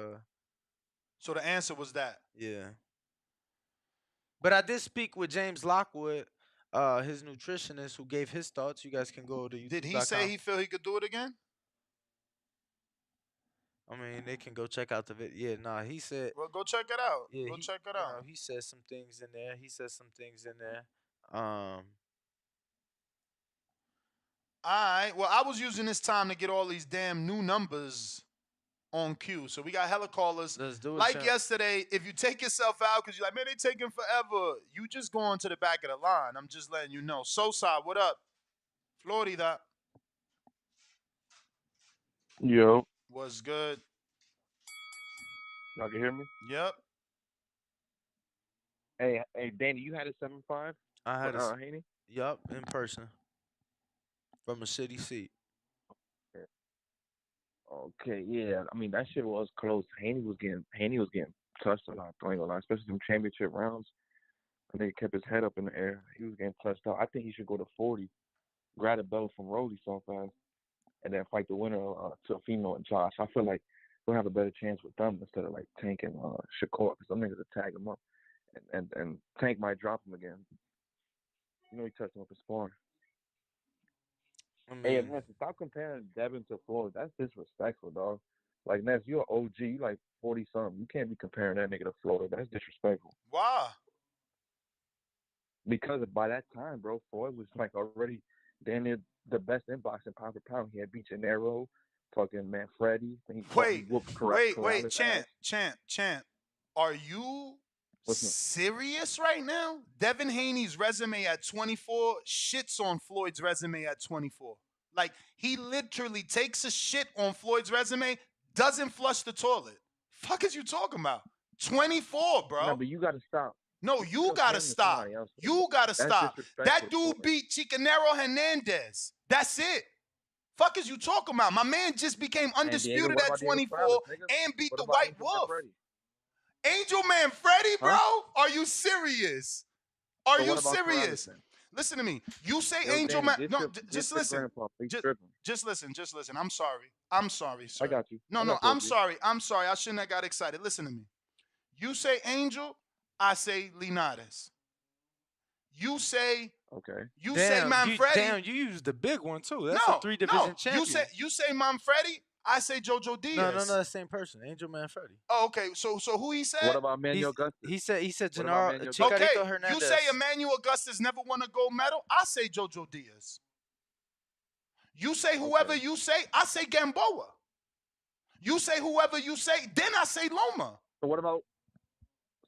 so the answer was that. Yeah. But I did speak with James Lockwood, his nutritionist, who gave his thoughts. You guys can go to YouTube. Did he say he feel he could do it again? I mean, they can go check out the video. Yeah, nah, he said. Well, go check it out. Yeah, go check it you out. know, he said some things in there. All right. Well, I was using this time to get all these damn new numbers on cue. So we got hella callers. Let's do it. Like champ. yesterday, if you take yourself out because you're like, man, they taking forever, you just going to the back of the line. I'm just letting you know. Sosa, what up? Florida. Yo. Was good. Y'all can hear me? Yep. Hey, Danny, you had a 7-5? I had a Haney? Yup, in person. From a city seat. Okay, yeah. I mean that shit was close. Haney was getting touched a lot. I ain't gonna lie, especially some championship rounds. I think he kept his head up in the air. He was getting touched out. I think he should go to 40, grab a belt from Rody so fast, and then fight the winner to Fino and Josh. I feel like we'll have a better chance with them instead of like Tank and Shakur, because some niggas will tag him up, and Tank might drop him again. You know he touched him up in sparring. I Hey, mean, Ness, stop comparing Devin to Floyd. That's disrespectful, dog. Like, Ness, you're an OG. You like 40 something. You can't be comparing that nigga to Floyd. That's disrespectful. Why? Because by that time, bro, Floyd was like already damn near the best in boxing pound for pound. He had beat Gennaro, fucking Manfredi. He whooped Wait, Corrales' ass. Champ. Are you What's up? serious right now? Devin Haney's resume at 24 shits on Floyd's resume at 24. Like, he literally takes a shit on Floyd's resume, doesn't flush the toilet. Fuck is you talking about? 24, No, bro. but you got to stop. No, You you gotta comparing to stop. somebody else. You gotta That's stop. disrespectful That to dude Floyd. beat Chicanero Hernandez. That's it. Fuck is you talking about? My man just became And Diego, undisputed what at about Diego 24 Corrales, nigga? and beat What the about White Angel Wolf. Manfredi? Angel Manfredi, bro? Huh? Are you serious? Are So you what about Corrales serious? then? Listen to me. You say Yo, Angel Danny, Man. get No, your just listen. grandpa. He's Just, tripping. just listen. Just listen. I'm sorry, I sir. got you. No, I no, mess with I'm you. sorry. I shouldn't have got excited. Listen to me. You say Angel, I say Linares. You say Okay. Manfredi. You used the big one too. That's a 3 division champion. You say Manfredi, I say Jojo Diaz. No, the same person, Angel Manfredi. Oh, okay. So who he said? What about Manuel Augustus? He said What about Gennaro Manuel Okay, Chicarito Hernandez. you say Emmanuel Augustus never won a gold medal. I say Jojo Diaz. You say whoever you say, I say Gamboa. You say whoever you say, then I say Loma. So what about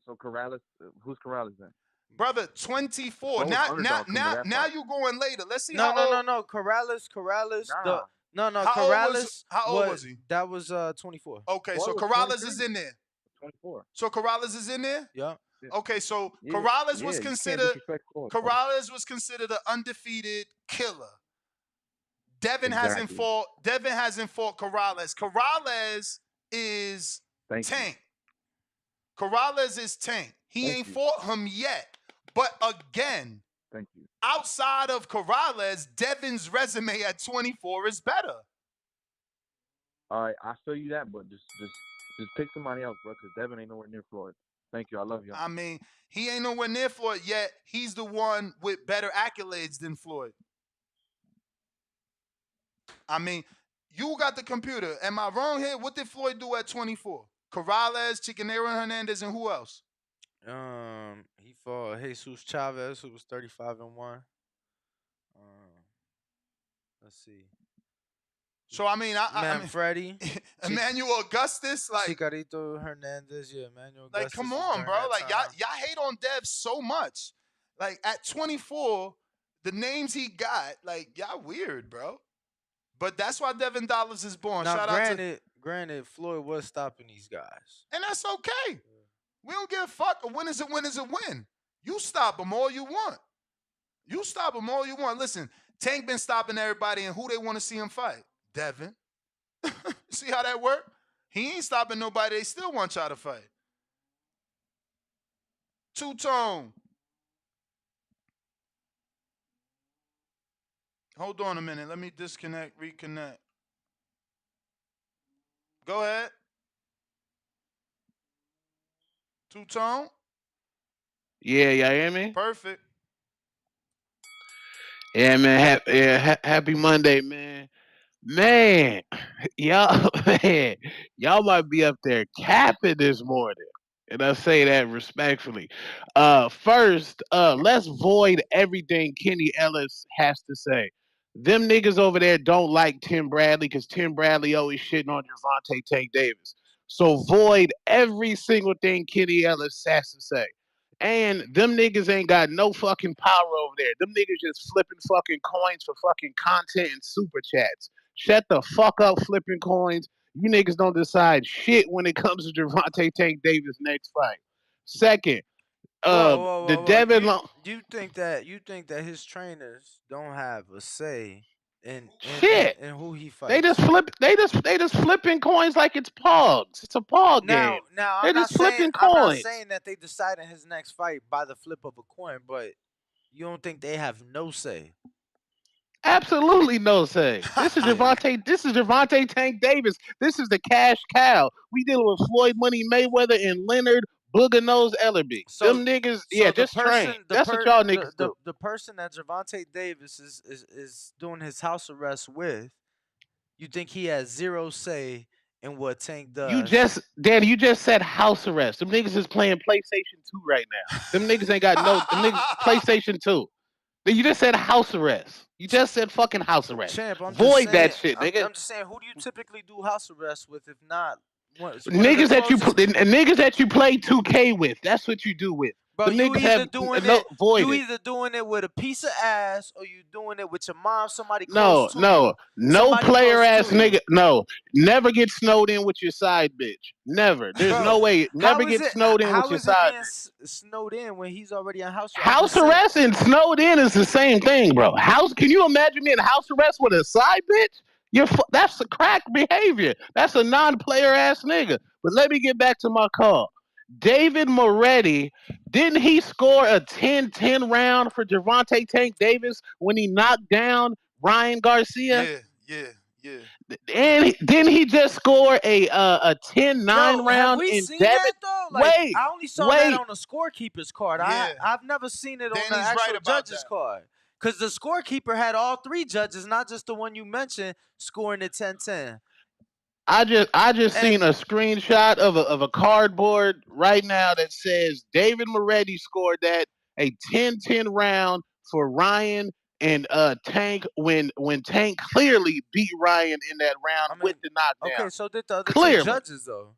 Corrales? Who's Corrales then? Brother, 24. Flo was underdog coming to that Now fight. you going later. Let's see No. how old. Corrales. Nah. How old was he? That was 24. Okay, Floyd so was Corrales 23. is in there. 24. So Corrales is in there? Yeah. Okay, so Yeah, Corrales was you can't considered disrespect Floyd, bro. Corrales was considered an undefeated killer. Devin hasn't Exactly. fought Corrales. Corrales is Thank you. Tank. Corrales is Tank. He Thank ain't you. fought him yet. But again, Thank you. outside of Corrales, Devin's resume at 24 is better. All right, I feel you that, but just pick somebody else, bro, because Devin ain't nowhere near Floyd. Thank you. I love you. I mean, he ain't nowhere near Floyd yet. He's the one with better accolades than Floyd. I mean, you got the computer. Am I wrong here? What did Floyd do at 24? Corrales, Chicanero Hernandez, and who else? He fought Jesus Chavez, who was 35-1. Let's see. So I mean, Manfredi, Emmanuel Augustus, like Chicarito Hernandez, yeah, Emmanuel Augustus. like come on, bro. Like y'all hate on Dev so much. Like at 24, the names he got, like y'all weird, bro. But that's why Devin Dollars is born. Now, Shout out to granted, Floyd was stopping these guys, and that's okay. We don't give a fuck. A win is a win is a win. You stop them all you want. You stop them all you want. Listen, Tank been stopping everybody, and who they want to see him fight? Devin. See how that work? He ain't stopping nobody. They still want y'all to fight. Two-tone. Hold on a minute. Let me disconnect, reconnect. Go ahead. Two-tone. Yeah, y'all hear me? Perfect. Yeah, man. Happy Monday, man. Man, y'all, man, y'all might be up there capping this morning. And I say that respectfully. First, let's void everything Kenny Ellis has to say. Them niggas over there don't like Tim Bradley because Tim Bradley always shitting on Gervonta Tank Davis. So void every single thing Kenny Ellis has to say. And them niggas ain't got no fucking power over there. Them niggas just flipping fucking coins for fucking content and super chats. Shut the fuck up flipping coins. You niggas don't decide shit when it comes to Gervonta Tank Davis' next fight. Second, the Devin Long. You think that his trainers don't have a say Shit. and who he They fights. just flip. They just flipping coins like it's Pogs. It's a Pog Now, game. now They're just flipping I'm not coins. saying that they decided his next fight by the flip of a coin, but you don't think they have no say? Absolutely no say. This is Gervonta. This is Gervonta Tank Davis. This is the cash cow. We dealing with Floyd Money Mayweather and Leonard Booger Nose Ellerby. So, Them niggas, so yeah, the just train. person, That's what y'all niggas do. the person that Gervonta Davis is doing his house arrest with, you think he has zero say in what Tank does? Danny, you just said house arrest. Them niggas is playing PlayStation 2 right now. Them niggas ain't got no. Them niggas PlayStation 2. You just said house arrest. You just said fucking house arrest. Champ, I'm just Void saying. that shit, nigga. I'm just saying. Who do you typically do house arrest with? If not, one of the Niggas closest. that you play 2K with. That's what you do with. Bro, Them you niggas either have doing no it, you voided. either doing it with a piece of ass, or you doing it with your mom, somebody close No, to no, you. no Somebody player close ass to you. nigga. No, never get snowed in with your side bitch. Never. There's Bro, no way. Never how is get it? snowed in with How your is it side getting bitch. snowed in when he's already on house arrest? I'm House just saying. arrest and snowed in is the same thing, bro. Can you imagine me in house arrest with a side bitch? That's a crack behavior. That's a non-player ass nigga. But let me get back to my call. David Moretti, didn't he score a 10-10 round for Gervonta Tank Davis when he knocked down Ryan Garcia? Yeah. And didn't he just score a 10-9 Yo, have round we in seen Devin? that though? Like, Wait, I only saw that wait. on the scorekeeper's card. Yeah. I've never seen it on the Danny's actual right about judge's that. card. Cause the scorekeeper had all three judges, not just the one you mentioned, scoring the 10-10. I just seen a screenshot of a cardboard right now that says David Moretti scored that a 10-10 round for Ryan and Tank when Tank clearly beat Ryan in that round I mean, with the knockdown. okay, so did the other two Clearly. judges though.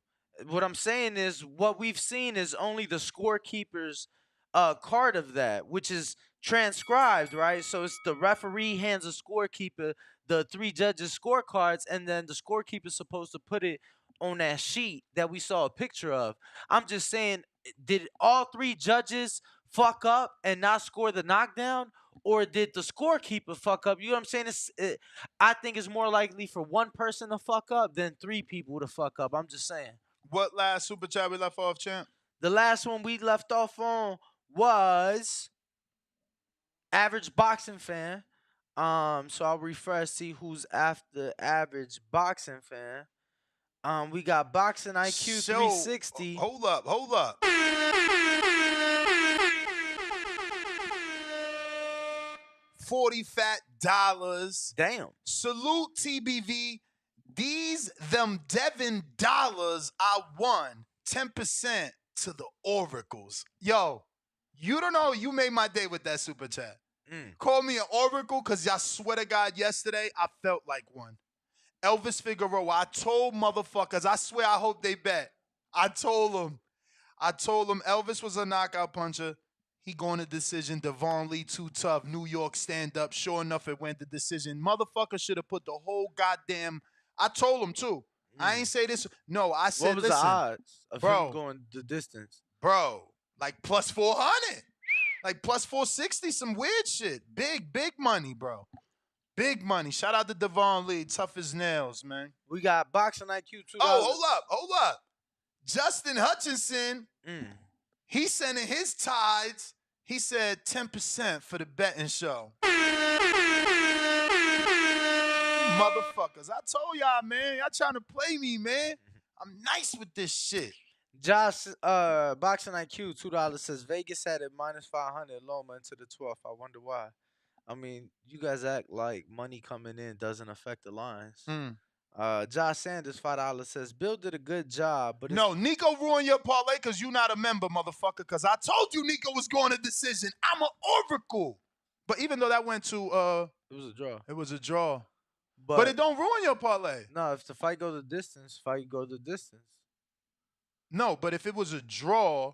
What I'm saying is what we've seen is only the scorekeeper's card of that, which is transcribed, right? So it's the referee hands a scorekeeper the three judges scorecards, and then the scorekeeper's supposed to put it on that sheet that we saw a picture of. I'm just saying, did all three judges fuck up and not score the knockdown? Or did the scorekeeper fuck up? You know what I'm saying? I think it's more likely for one person to fuck up than three people to fuck up. I'm just saying. What last super chat we left off, champ? The last one we left off on was Average Boxing Fan. So I'll refresh, see who's after Average Boxing Fan. We got Boxing IQ 360. Hold up. $40 fat. Damn. Salute TBV. These them Devin dollars I won 10% to the oracles. Yo, you don't know. You made my day with that super chat. Call me an oracle because I swear to God, yesterday I felt like one. Elvis Figueroa, I told motherfuckers, I swear I hope they bet. I told them Elvis was a knockout puncher. He going to decision. Devon Lee too tough. New York stand up. Sure enough, it went to decision. Motherfucker should have put the whole goddamn. I told him too. I ain't say this. No, I said, what was listen, the odds of bro, him going the distance? Bro, like plus 400. Like plus 460, some weird shit. Big money, bro. Big money. Shout out to Devon Lee, tough as nails, man. We got Boxing IQ $2. Oh, hold up. Justin Hutchinson, he sent in his tides. He said 10% for the betting show. Motherfuckers. I told y'all, man. Y'all trying to play me, man. I'm nice with this shit. Josh, Boxing IQ $2 says Vegas had it minus 500 Loma into the 12th. I wonder why. I mean, you guys act like money coming in doesn't affect the lines. Josh Sanders $5 says Bill did a good job, but no, Nico ruined your parlay because you not a member, motherfucker. Because I told you Nico was going to decision. I'm an oracle. But even though that went to it was a draw. It was a draw. But it don't ruin your parlay. No, if the fight goes the distance, fight go the distance. No, but if it was a draw,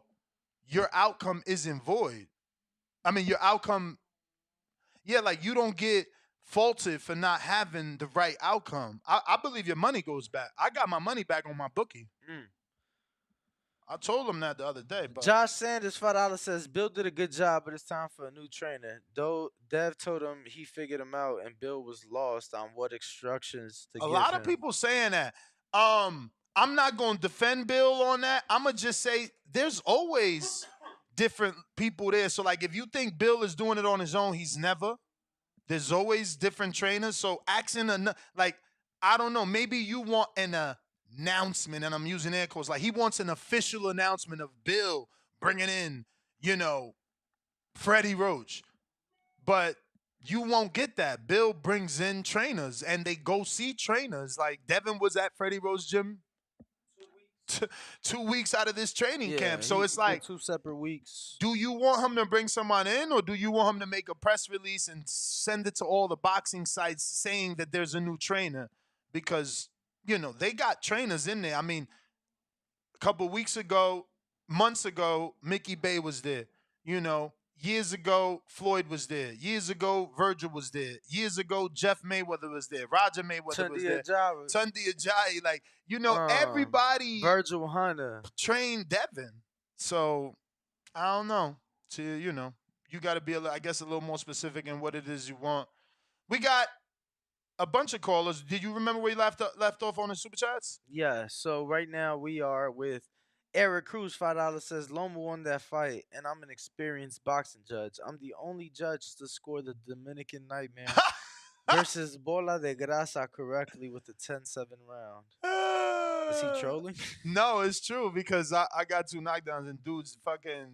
your outcome isn't void. I mean, your outcome, yeah, like you don't get faulted for not having the right outcome. I believe your money goes back. I got my money back on my bookie. I told him that the other day, but Josh Sanders $5 says Bill did a good job, but it's time for a new trainer. Though Dev told him he figured him out, and Bill was lost on what instructions to a give lot of him. people saying that. I'm not going to defend Bill on that. I'm gonna just say there's always different people there. So like, if you think Bill is doing it on his own, he's never. There's always different trainers. So asking like, I don't know. Maybe you want an announcement, and I'm using air quotes. Like he wants an official announcement of Bill bringing in, Freddie Roach. But you won't get that. Bill brings in trainers, and they go see trainers. Like Devin was at Freddie Roach gym 2 weeks out of this training camp. So it's He did like, 2 separate weeks. do you want him to bring someone in, or do you want him to make a press release and send it to all the boxing sites saying that there's a new trainer? Because, they got trainers in there. I mean, a couple weeks ago, months ago, Mickey Bay was there. Years ago, Floyd was there. Years ago, Virgil was there. Years ago, Jeff Mayweather was there. Roger Mayweather was there. Tundi Ajayi. Like, everybody Virgil Hunter trained Devin. So, I don't know. You got to be, I guess, a little more specific in what it is you want. We got a bunch of callers. Did you remember where you left off on the Super Chats? Yeah, so right now we are with Eric Cruz, $5 says Loma won that fight, and I'm an experienced boxing judge. I'm the only judge to score the Dominican Nightmare versus Bola de Grasa correctly with the 10-7 round. Is he trolling? No, it's true because I got 2 knockdowns and dudes fucking,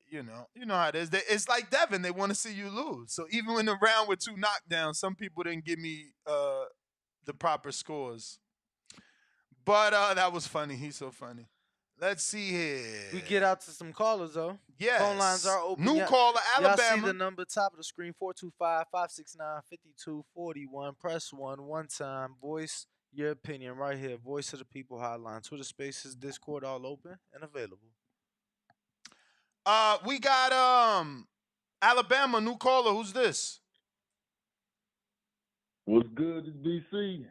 you know how it is. It's like Devin. They want to see you lose. So even in the round with 2 knockdowns, some people didn't give me the proper scores. But that was funny. He's so funny. Let's see here. We get out to some callers, though. Yes. Phone lines are open. New caller, Alabama. Y'all see the number top of the screen, 425-569-5241. Press 1 one time. Voice your opinion right here. Voice of the People hotline. Twitter Spaces, Discord, all open and available. We got Alabama, new caller. Who's this? What's good? It's BC.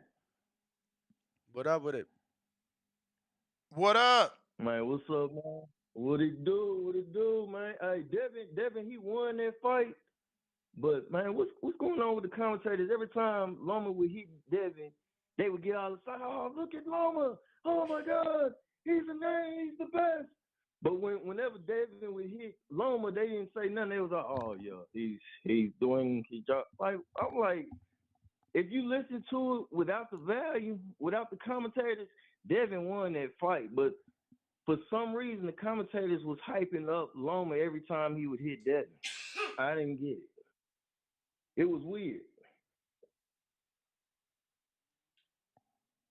What up with it? What up? Man, what's up, man? What it do, man? Hey, Devin, he won that fight. But man, what's going on with the commentators? Every time Loma would hit Devin, they would get all excited. Oh, look at Loma! Oh my God, he's the man, he's the best. But whenever Devin would hit Loma, they didn't say nothing. They was like, oh yeah, he's doing his job. Like I'm like, if you listen to it without the value, without the commentators, Devin won that fight. But for some reason, the commentators was hyping up Loma every time he would hit Devin. I didn't get it. It was weird.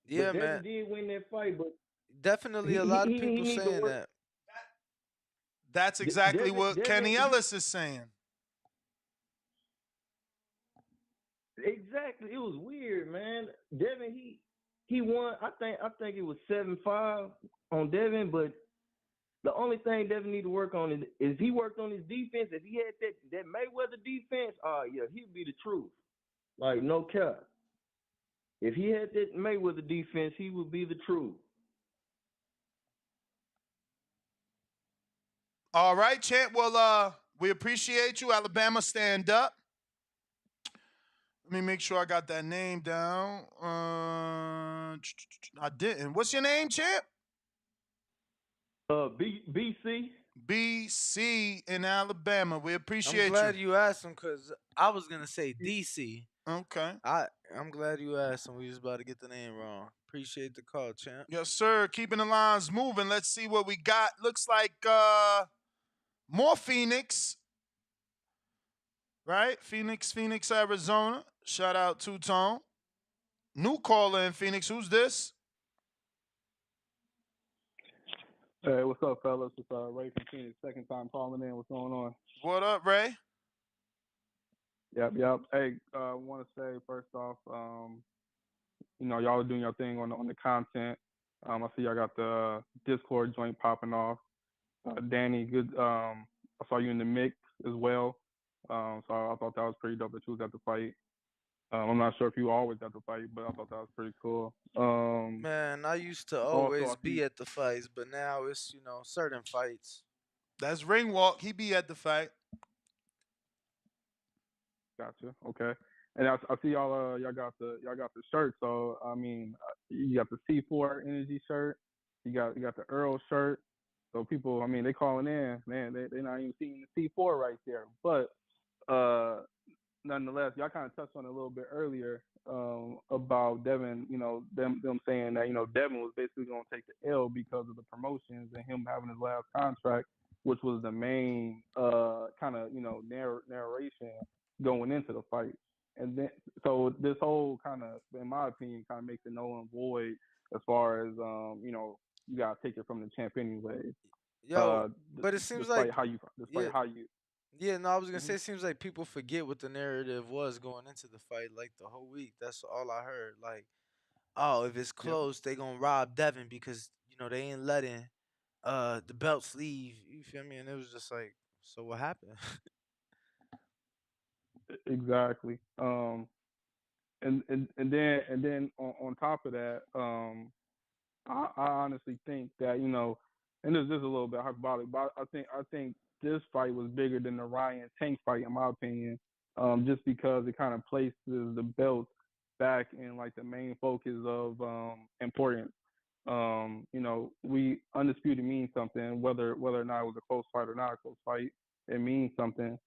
Yeah, but man. Devin did win that fight, but definitely a lot of people saying that. That's exactly what Kenny Ellis is saying. Exactly. It was weird, man. Devin, he won. I think it was 7-5 on Devin, but the only thing Devin need to work on is he worked on his defense. If he had that Mayweather defense, yeah, he'd be the truth. Like no cap. If he had that Mayweather defense, he would be the truth. All right, champ. Well, we appreciate you. Alabama, stand up. Let me make sure I got that name down. I didn't. What's your name, champ? BC. BC in Alabama. We appreciate you. I'm glad you asked him because I was gonna say DC. Okay. I'm glad you asked him. We was about to get the name wrong. Appreciate the call, champ. Yes, sir. Keeping the lines moving. Let's see what we got. Looks like more Phoenix. Right? Phoenix, Arizona. Shout out Two-Tone. New caller in Phoenix. Who's this? Hey, what's up, fellas? It's Ray from Phoenix. Second time calling in. What's going on? What up, Ray? Yep. Hey, I want to say first off, y'all are doing your thing on the content. I see y'all got the Discord joint popping off. Danny, good. I saw you in the mix as well. So I thought that was pretty dope that you was at the fight. I'm not sure if you always at the fight, but I thought that was pretty cool. Man, I used to Also, I always be see. at the fights, but now it's certain fights. That's ring walk. He be at the fight. Gotcha. Okay. And I see y'all got the shirt. So I mean, you got the C4 Energy shirt. You got the Earl shirt. So people, I mean, they calling in, man. They not even seeing the C4 right there. But nonetheless, y'all kind of touched on it a little bit earlier about Devin. Them saying that Devin was basically going to take the L because of the promotions and him having his last contract, which was the main kind of narration going into the fight. And then so this whole kind of, in my opinion, kind of makes it null and void as far as you gotta take it from the champ anyway. Yo, but it seems like Despite how you yeah, yeah. No, I was gonna Mhm. say it seems like people forget what the narrative was going into the fight. Like the whole week, that's all I heard. Like, oh, if it's Yep. close, they gonna rob Devin because they ain't letting the belts leave. You feel me? And it was just like, so what happened? Exactly. And then on top of that, I honestly think that and this is a little bit hyperbolic, but I think this fight was bigger than the Ryan Tank fight in my opinion, just because it kind of places the belt back in like the main focus of importance. We undisputed means something, whether or not it was a close fight or not a close fight, it means something.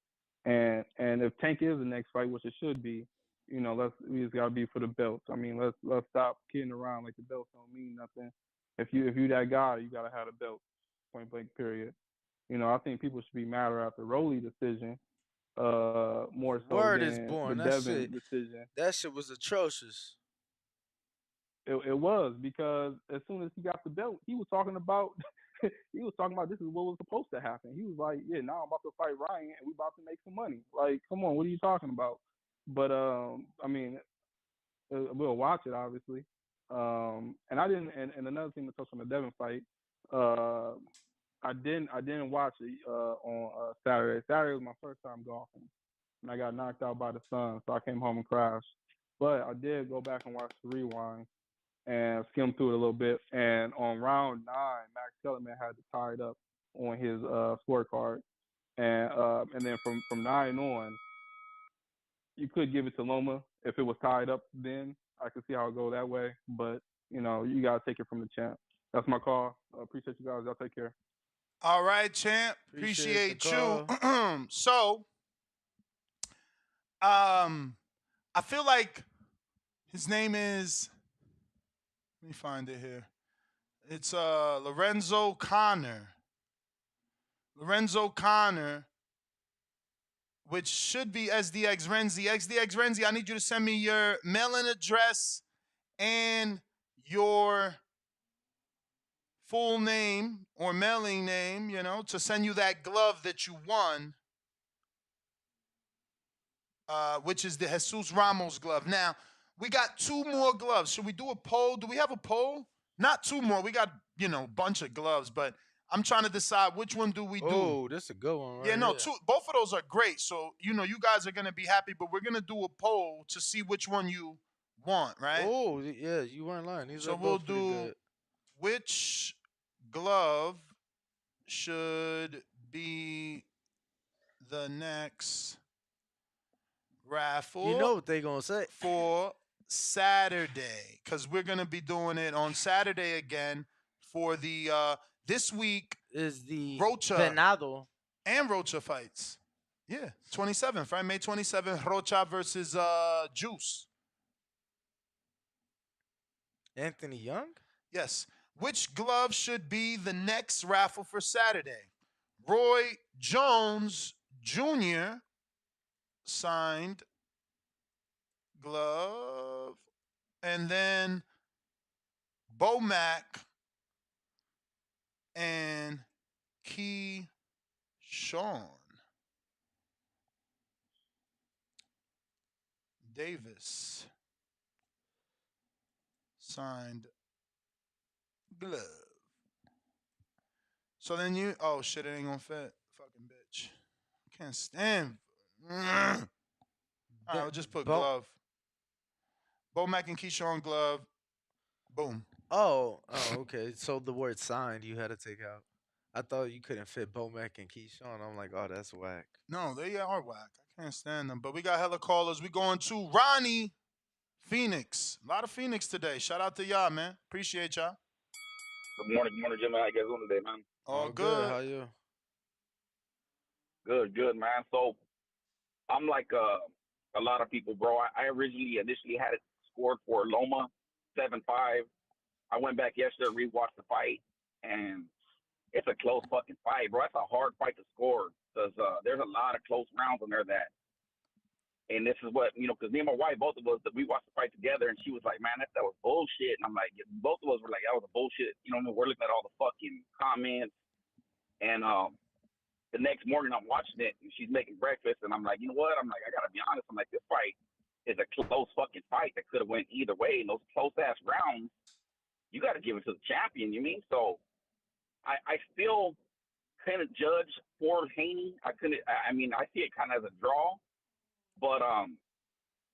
And if Tank is the next fight, which it should be, we just gotta be for the belts. I mean, let's stop kidding around like the belts don't mean nothing. If you that guy, you gotta have the belt. Point blank. Period. I think people should be madder at the Rolly decision, more so Word is than the born. Devin decision. That shit was atrocious. It was because as soon as he got the belt, he was talking about this is what was supposed to happen. He was like, yeah, now I'm about to fight Ryan and we about to make some money. Like, come on, what are you talking about? But I mean, we'll watch it obviously. And I didn't. And another thing to touch on the Devin fight, uh, I didn't watch it on Saturday. Saturday was my first time golfing, and I got knocked out by the sun, so I came home and crashed. But I did go back and watch the rewind and skimmed through it a little bit. And on round 9, Max Kellerman had it tied up on his scorecard, and then from 9 on, you could give it to Loma if it was tied up. Then I could see how it go that way, but you gotta take it from the champ. That's my call. Appreciate you guys. Y'all take care. All right, champ. Appreciate the Appreciate you. call. So, I feel like his name is. Let me find it here. It's Lorenzo Connor. Lorenzo Connor, which should be SDX Renzi. SDX Renzi, I need you to send me your mailing address and your full name or mailing name, to send you that glove that you won, which is the Jesus Ramos glove. Now, we got 2 more gloves. Should we do a poll? Do we have a poll? Not 2 more. We got, a bunch of gloves, but I'm trying to decide which one do we do. Oh, this is a good one, right? Yeah, no, here. both of those are great. So, you guys are going to be happy, but we're going to do a poll to see which one you want, right? Oh, yeah, you weren't lying. These So are we'll both pretty do good. which glove should be the next raffle. You know what they gonna say for Saturday, because we're gonna be doing it on Saturday again for the this week is the Rocha Venado and Rocha fights. Yeah, 27th, right? May 27th, Rocha versus Juice. Anthony Young? Yes. Which glove should be the next raffle for Saturday? Roy Jones Jr. signed glove. And then Bomac and Keyshawn Davis signed glove. So then oh shit, it ain't gonna fit. Fucking bitch. Can't stand. All right, we'll just put glove. Bo Mac and Keyshawn glove. Boom. Oh, okay. So the word signed you had to take out. I thought you couldn't fit Bo Mac and Keyshawn. I'm like, oh, that's whack. No, they are whack. I can't stand them. But we got hella callers. We going to Ronnie Phoenix. A lot of Phoenix today. Shout out to y'all, man. Appreciate y'all. Good morning, Jimmy. How you guys doing today, man? All good. good. How you? Good, man. So I'm like a lot of people, bro. I initially had it scored for Loma 7-5. I went back yesterday, rewatched the fight, and it's a close fucking fight, bro. That's a hard fight to score because there's a lot of close rounds in there and this is what, because me and my wife, both of us, we watched the fight together, and she was like, man, that was bullshit. And I'm like, both of us were like, that was a bullshit. We're looking at all the fucking comments. And the next morning I'm watching it, and she's making breakfast, and I'm like, you know what? I'm like, I got to be honest. I'm like, this fight is a close fucking fight that could have went either way. And those close-ass rounds, you got to give it to the champion, you mean? So I still kind of judge for Haney. I see it kind of as a draw. But,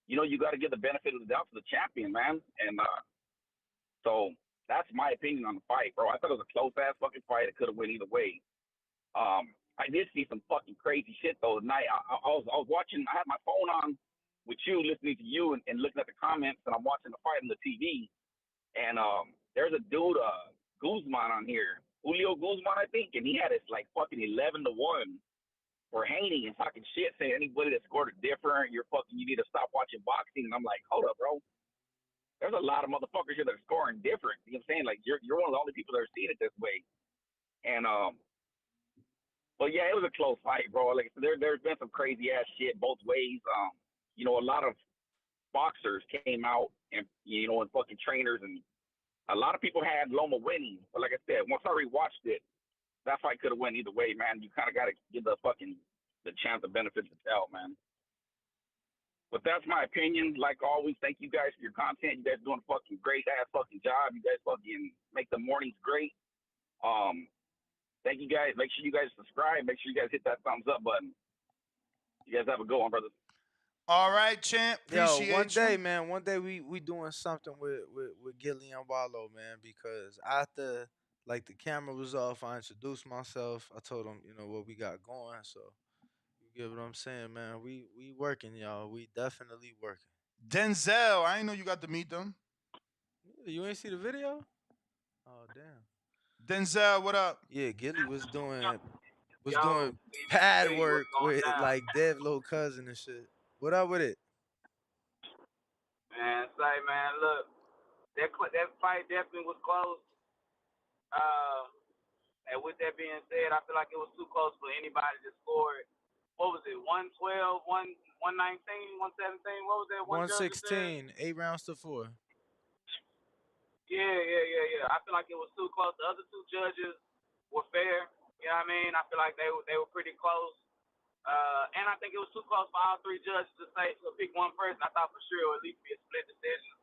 you got to give the benefit of the doubt to the champion, man. And so that's my opinion on the fight, bro. I thought it was a close-ass fucking fight. It could have went either way. I did see some fucking crazy shit, though, tonight. I was watching. I had my phone on with you, listening to you and looking at the comments, and I'm watching the fight on the TV. And there's a dude, Guzman on here. Julio Guzman, I think, and he had it like fucking 11-1. For Haney and talking shit, saying anybody that scored it different, you need to stop watching boxing. And I'm like, hold up, bro. There's a lot of motherfuckers here that are scoring different. You know what I'm saying? Like, you're one of the only people that are seeing it this way. And, but yeah, it was a close fight, bro. Like, there's been some crazy ass shit both ways. A lot of boxers came out and, and fucking trainers, and a lot of people had Loma winning. But like I said, once I rewatched it, that fight could have went either way, man. You kind of got to give the chance of benefit of the doubt, man. But that's my opinion. Like always, thank you guys for your content. You guys doing a fucking great ass fucking job. You guys fucking make the mornings great. Thank you guys. Make sure you guys subscribe. Make sure you guys hit that thumbs up button. You guys have a good one, brothers. All right, champ. Appreciate one day, you. man. One day we doing something with Gilly and Wallow, man. Because after like the camera was off, I introduced myself. I told them, what we got going. So you get what I'm saying, man. We working, y'all. We definitely working. Denzel, I ain't know you got to meet them. You ain't see the video? Oh damn. Denzel, what up? Yeah, Gilly was doing Yo, pad hey, work what's going with down? like Dev little cousin and shit. What up with it? Man, look, that fight definitely was close. And with that being said, I feel like it was too close for anybody to score it. What was it, 112, 119, 117? What was that one judge said? 116, 8 rounds to 4. Yeah. I feel like it was too close. The other two judges were fair. You know what I mean? I feel like they were pretty close. And I think it was too close for all three judges to pick one person. I thought for sure it would at least be a split decision.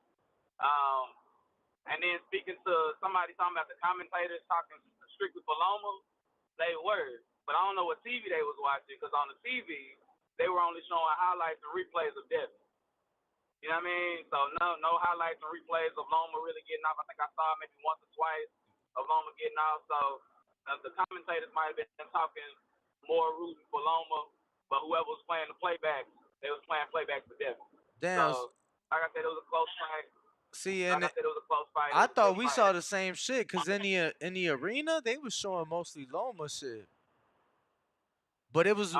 And then speaking to somebody talking about the commentators talking strictly for Loma, they were. But I don't know what TV they was watching, because on the TV, they were only showing highlights and replays of Devin. You know what I mean? So no highlights and replays of Loma really getting off. I think I saw maybe once or twice of Loma getting off. So the commentators might have been talking more rooting for Loma, but whoever was playing the playback, they was playing playback for Devin. Damn. So like I said, it was a close fight. See, Like I said, it was a close fight. I thought we saw the same shit, cause in the arena they was showing mostly Loma shit. But it was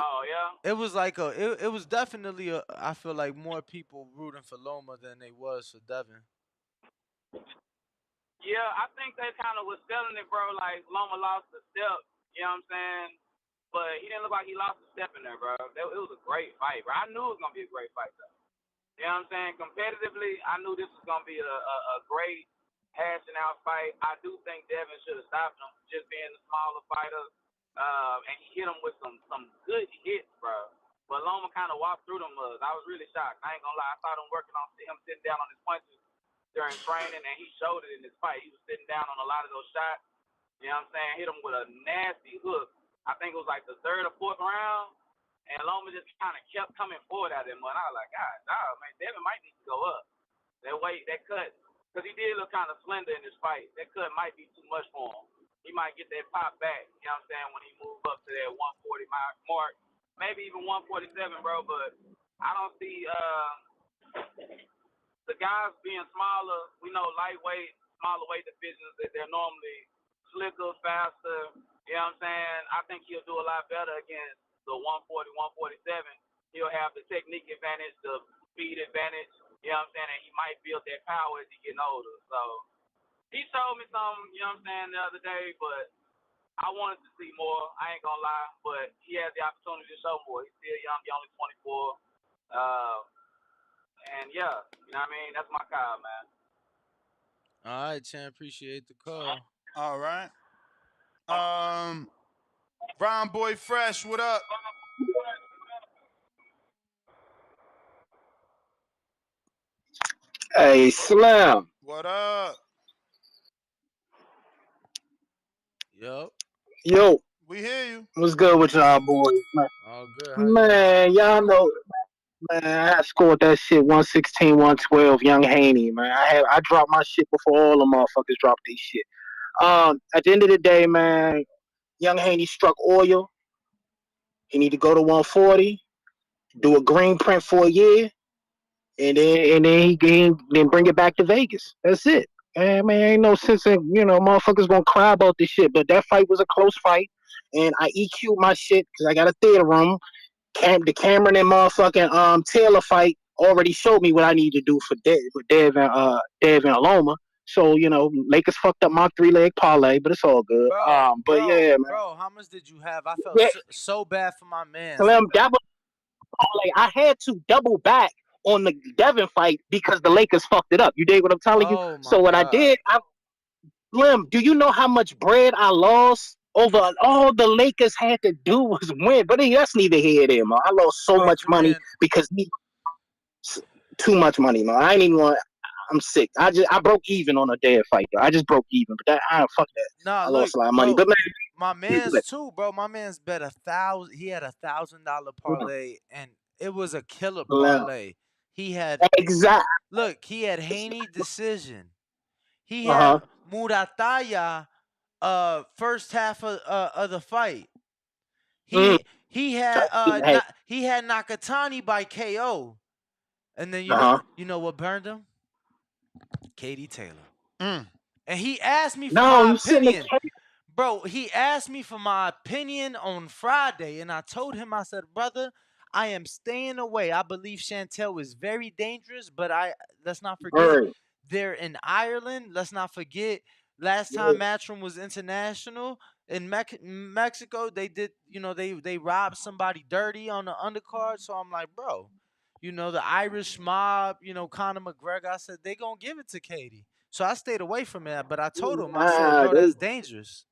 it was like it was definitely I feel like more people rooting for Loma than they was for Devin. Yeah, I think they kind of was selling it, bro. Like Loma lost a step, you know what I'm saying? But he didn't look like he lost a step in there, bro. It was a great fight, bro. I knew it was gonna be a great fight, though. You know what I'm saying? Competitively, I knew this was gonna be a great hashing out fight. I do think Devin should have stopped him, just being the smaller fighter. And he hit him with some good hits, bro. But Loma kind of walked through them mugs. I was really shocked. I ain't gonna lie. I saw him working on him sitting down on his punches during training, and he showed it in this fight. He was sitting down on a lot of those shots. You know what I'm saying? Hit him with a nasty hook. I think it was like the third or fourth round, and Loma just kind of kept coming forward at him. And I was like, God, dog, man, Devin might need to go up. That weight, that cut, because he did look kind of slender in this fight. That cut might be too much for him. He might get that pop back, you know what I'm saying, when he move up to that 140 mark, maybe even 147, bro. But I don't see the guys being smaller. We know lightweight, smaller weight divisions that they're normally slicker, faster. You know what I'm saying? I think he'll do a lot better against the 140, 147. He'll have the technique advantage, the speed advantage. You know what I'm saying? And he might build that power as he getting older. So he showed me something, you know what I'm saying, the other day, but I wanted to see more. I ain't gonna lie, but he has the opportunity to show more. He's still young, he's only 24. And yeah, you know what I mean? That's my call, man. All right, champ. Appreciate the call. All right. Brown Boy Fresh, what up? Hey, Slim. What up? Yup. Yo, We hear you. what's good with y'all boys, man? All good. How you? Man, y'all know, man, I scored that shit 116, 112, Young Haney, man. I dropped my shit before all the motherfuckers dropped their shit. At the end of the day, man, Young Haney struck oil. He need to go to 140, do a green print for a year, and then bring it back to Vegas. That's it. And man, ain't no sense in motherfuckers gonna cry about this shit. But that fight was a close fight, and I EQ'd my shit because I got a theater room. The Cameron and motherfucking Taylor fight already showed me what I need to do for Dev and Aloma. So Lakers fucked up my 3-leg parlay, but it's all good. But yeah, man, Bro, how much did you have? I felt yeah, so bad for my man's. Slim, that was parlay. I had to double back on the Devin fight because the Lakers fucked it up. You dig what I'm telling you? Oh So my what I god. did, Slim, do you know how much bread I lost over all the Lakers had to do was win? But that's neither here nor there, man. I lost so Bro, much money Corinne. because too much money, man. I ain't even want. I'm sick. I broke even on a dead fight, though. I just broke even, but fuck that. Nah, I look, lost a lot of money, bro. but man, My man's too, bro. My man's bet 1,000. He had $1,000 parlay, and it was a killer parlay. He had exact. look. He had Haney decision. He Uh had huh. Murataya first half of the fight. Mm. He had Nakatani by KO. And then Uh huh. you know what burned him? Katie Taylor. Mm. And he asked me for No, my you sitting opinion. there. Bro, he asked me for my opinion on Friday, and I told him, I said, brother, I am staying away. I believe Chantel is very dangerous, but let's not forget Right. they're in Ireland. Let's not forget last time Matchroom was international in Mexico. They did, they robbed somebody dirty on the undercard. So I'm like, bro, the Irish mob, Conor McGregor. I said they gonna give it to Katie. So I stayed away from that. But I told him, I said, Nah, bro, that's dangerous.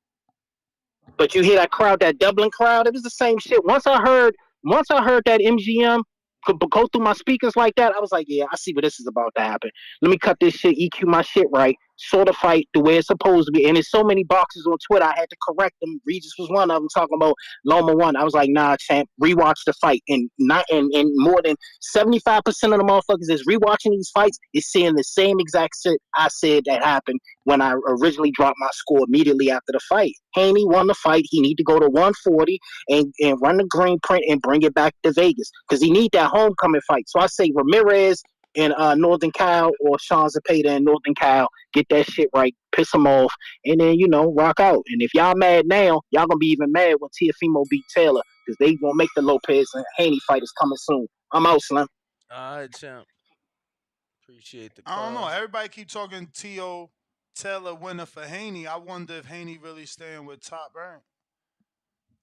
but you hear that crowd, that Dublin crowd? It was the same shit. Once I heard that MGM could go through my speakers like that, I was like, yeah, I see what this is about to happen. Let me cut this shit, EQ my shit right, sort of fight the way it's supposed to be. And there's so many boxes on Twitter, I had to correct them. Regis was one of them talking about Loma one. I was like, nah, champ, rewatch the fight. And not and more than 75% of the motherfuckers that's rewatching these fights is seeing the same exact shit I said that happened when I originally dropped my score immediately after the fight. Haney won the fight. He need to go to 140 and run the green print and bring it back to Vegas because he need that homecoming fight. So I say Ramirez in Northern Cal or Sean Zapata in Northern Cal, get that shit right, piss him off, and then rock out. And if y'all mad now, y'all gonna be even mad when Tiafimo beat Taylor because they gonna make the Lopez and Haney fight is coming soon. I'm out, Slim. All right, champ. Appreciate the I don't know. call. Everybody keep talking T.O. Taylor winner for Haney. I wonder if Haney really staying with Top Rank.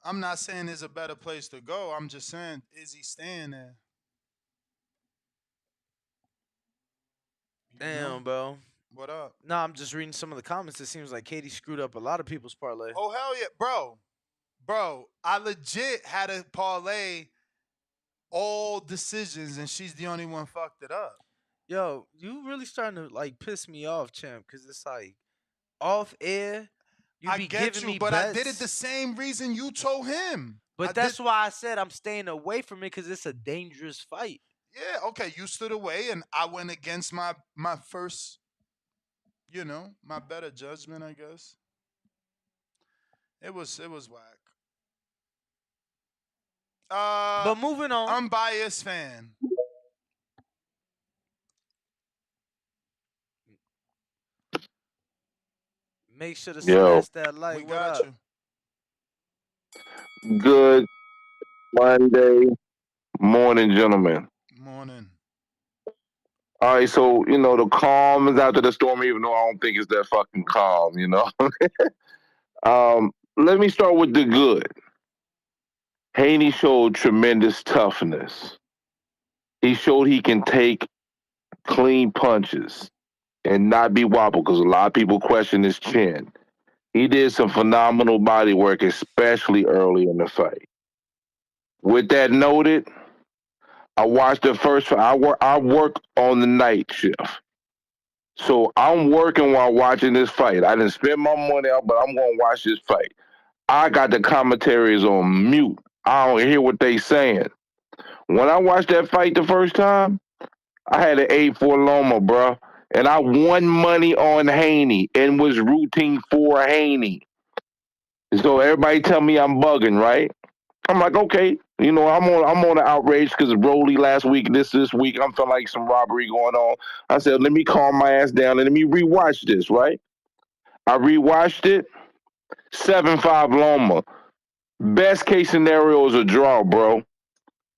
I'm not saying there's a better place to go. I'm just saying, is he staying there? You know? Damn, bro. What up? No, I'm just reading some of the comments. It seems like Katie screwed up a lot of people's parlay. Oh, hell yeah. Bro, I legit had a parlay all decisions, and she's the only one fucked it up. Yo, you really starting to like piss me off, champ, because it's like off air. You I be get giving you, me but bets. I did it the same reason you told him. But that's why I said I'm staying away from it because it's a dangerous fight. Yeah, okay, you stood away, and I went against my first, my better judgment, I guess. It was whack. Uh, But moving on, unbiased fan. make sure to Yo, smash that We like. What got up? you. good Monday morning, gentlemen. Morning. All right, so the calm is after the storm, even though I don't think it's that fucking calm. Let me start with the good. Haney showed tremendous toughness. He showed he can take clean punches and not be wobbled because a lot of people question his chin. He did some phenomenal body work, especially early in the fight. With that noted, I watched the first fight. I work on the night shift. So I'm working while watching this fight. I didn't spend my money out, but I'm going to watch this fight. I got the commentaries on mute. I don't hear what they saying. When I watched that fight the first time, I had an 8-4 Loma, bro. And I won money on Haney and was rooting for Haney. So everybody tell me I'm bugging, right? I'm like, okay, I'm on an outrage because of Broly last week. This week, I'm feeling like some robbery going on. I said, let me calm my ass down and let me rewatch this, right? I rewatched it. 7-5 Loma. Best case scenario is a draw, bro.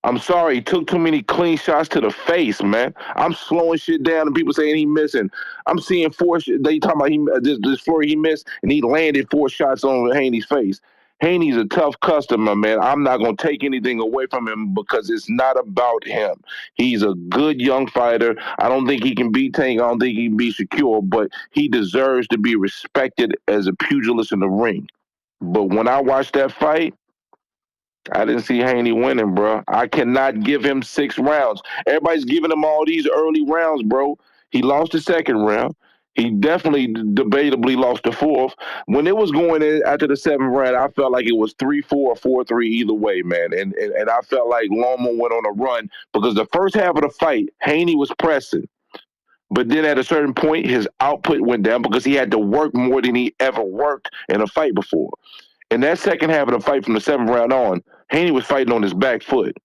I'm sorry, he took too many clean shots to the face, man. I'm slowing shit down, and people saying he missing. I'm seeing four. They talking about this Flurry he missed, and he landed 4 shots on Haney's face. Haney's a tough customer, man. I'm not gonna take anything away from him because it's not about him. He's a good young fighter. I don't think he can beat Tank. I don't think he can beat Shakur, but he deserves to be respected as a pugilist in the ring. But when I watched that fight, I didn't see Haney winning, bro. I cannot give him 6 rounds. Everybody's giving him all these early rounds, bro. He lost the second round. He definitely debatably lost the fourth. When it was going in after the 7th round, I felt like it was 3-4 or 4-3 either way, man. And I felt like Loma went on a run because the first half of the fight, Haney was pressing. But then at a certain point, his output went down because he had to work more than he ever worked in a fight before. In that second half of the fight from the 7th round on, Haney was fighting on his back foot.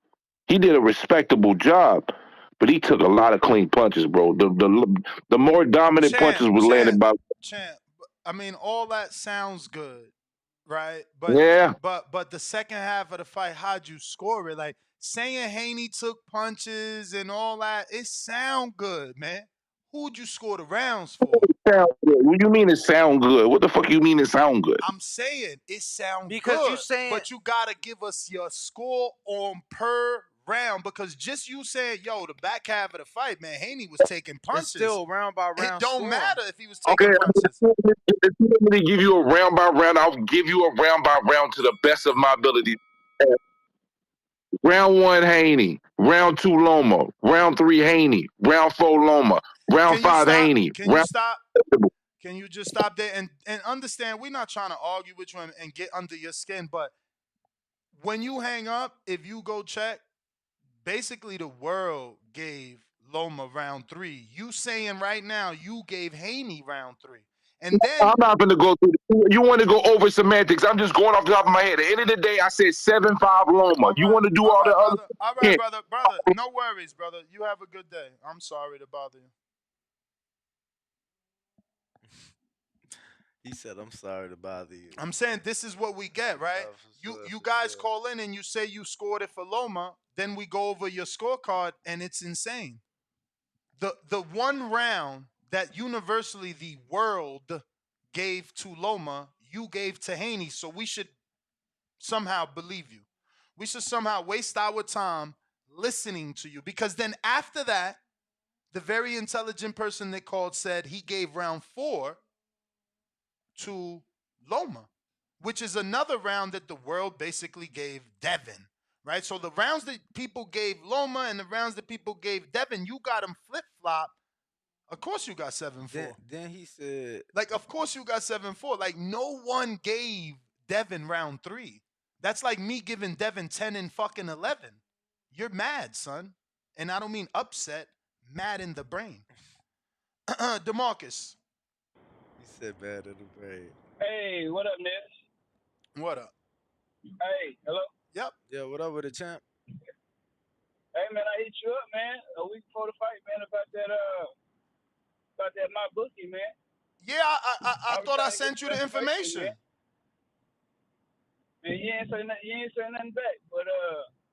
He did a respectable job, but he took a lot of clean punches, bro. The more dominant Champ, punches was champ, landed by. champ. I mean, all that sounds good, right? But Yeah, but the second half of the fight, how'd you score it? Like saying Haney took punches and all that, it sound good, man. Who'd you score the rounds for? sound good. What do you mean it sound good? What the fuck you mean it sound good? I'm saying it sound Because you good, saying but you gotta give us your score on per round because just you saying, yo, the back half of the fight, man, Haney was taking it's punches. still round by It round don't scoring. matter if he was Okay, taking punches. if you want me to give you a round by round, I'll give you a round by round to the best of my ability. Round 1, Haney. Round 2, Loma. Round 3, Haney. Round 4, Loma. Round Can you 5, stop? Haney. Can you Round stop? Can you just stop there and understand? We're not trying to argue with you and get under your skin, but when you hang up, if you go check, basically the world gave Loma round 3. You saying right now you gave Haney round 3, and I'm then not going to go through. You want to go over semantics? I'm just going off the top of my head. At the end of the day, I said 7-5 Loma. You want to do all all the right, other? brother. All right, Yeah. brother. No worries, brother. You have a good day. I'm sorry to bother you. He said, "I'm sorry to bother you." I'm saying this is what we get, right? You guys call in and you say you scored it for Loma, then we go over your scorecard and it's insane. The one round that universally the world gave to Loma, you gave to Haney, so we should somehow believe you. We should somehow waste our time listening to you because then after that, the very intelligent person that called said he gave round 4 to Loma, which is another round that the world basically gave Devin, right? So the rounds that people gave Loma and the rounds that people gave Devin, you got them flip flop. Of course you got 7-4. Then he said, Like, of course you got 7-4. Like, no one gave Devin round 3. That's like me giving Devin 10 and fucking 11. You're mad, son. And I don't mean upset, mad in the brain. DeMarcus. He said bad in the brain. Hey, what up, Ness? What up? Hey, hello. Yep. Yeah, what up with the champ? Hey, man, I hit you up, man, a week before the fight, man, about that my bookie, man. Yeah, I I was thought I trying to get sent you some the information, man. information. And you ain't say nothing back. But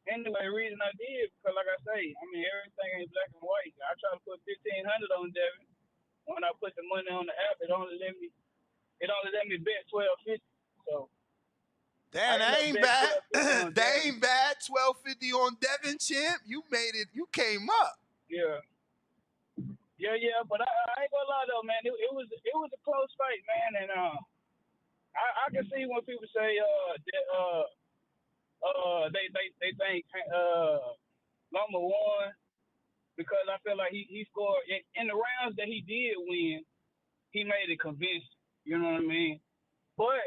anyway, the reason I did because, like I say, I mean everything ain't black and white. I try to put 1,500 on Devin. When I put the money on the app, it only let me bet 12.50. So Damn, I end that up ain't betting bad. 12.50 on That Devin. ain't bad. 12.50 on Devin, champ. You made it. You came up. Yeah. Yeah, but I ain't gonna lie though, man. It was a close fight, man, and I can see when people say they think Loma won because I feel like he scored in the rounds that he did win. He made it convincing. You know what I mean? But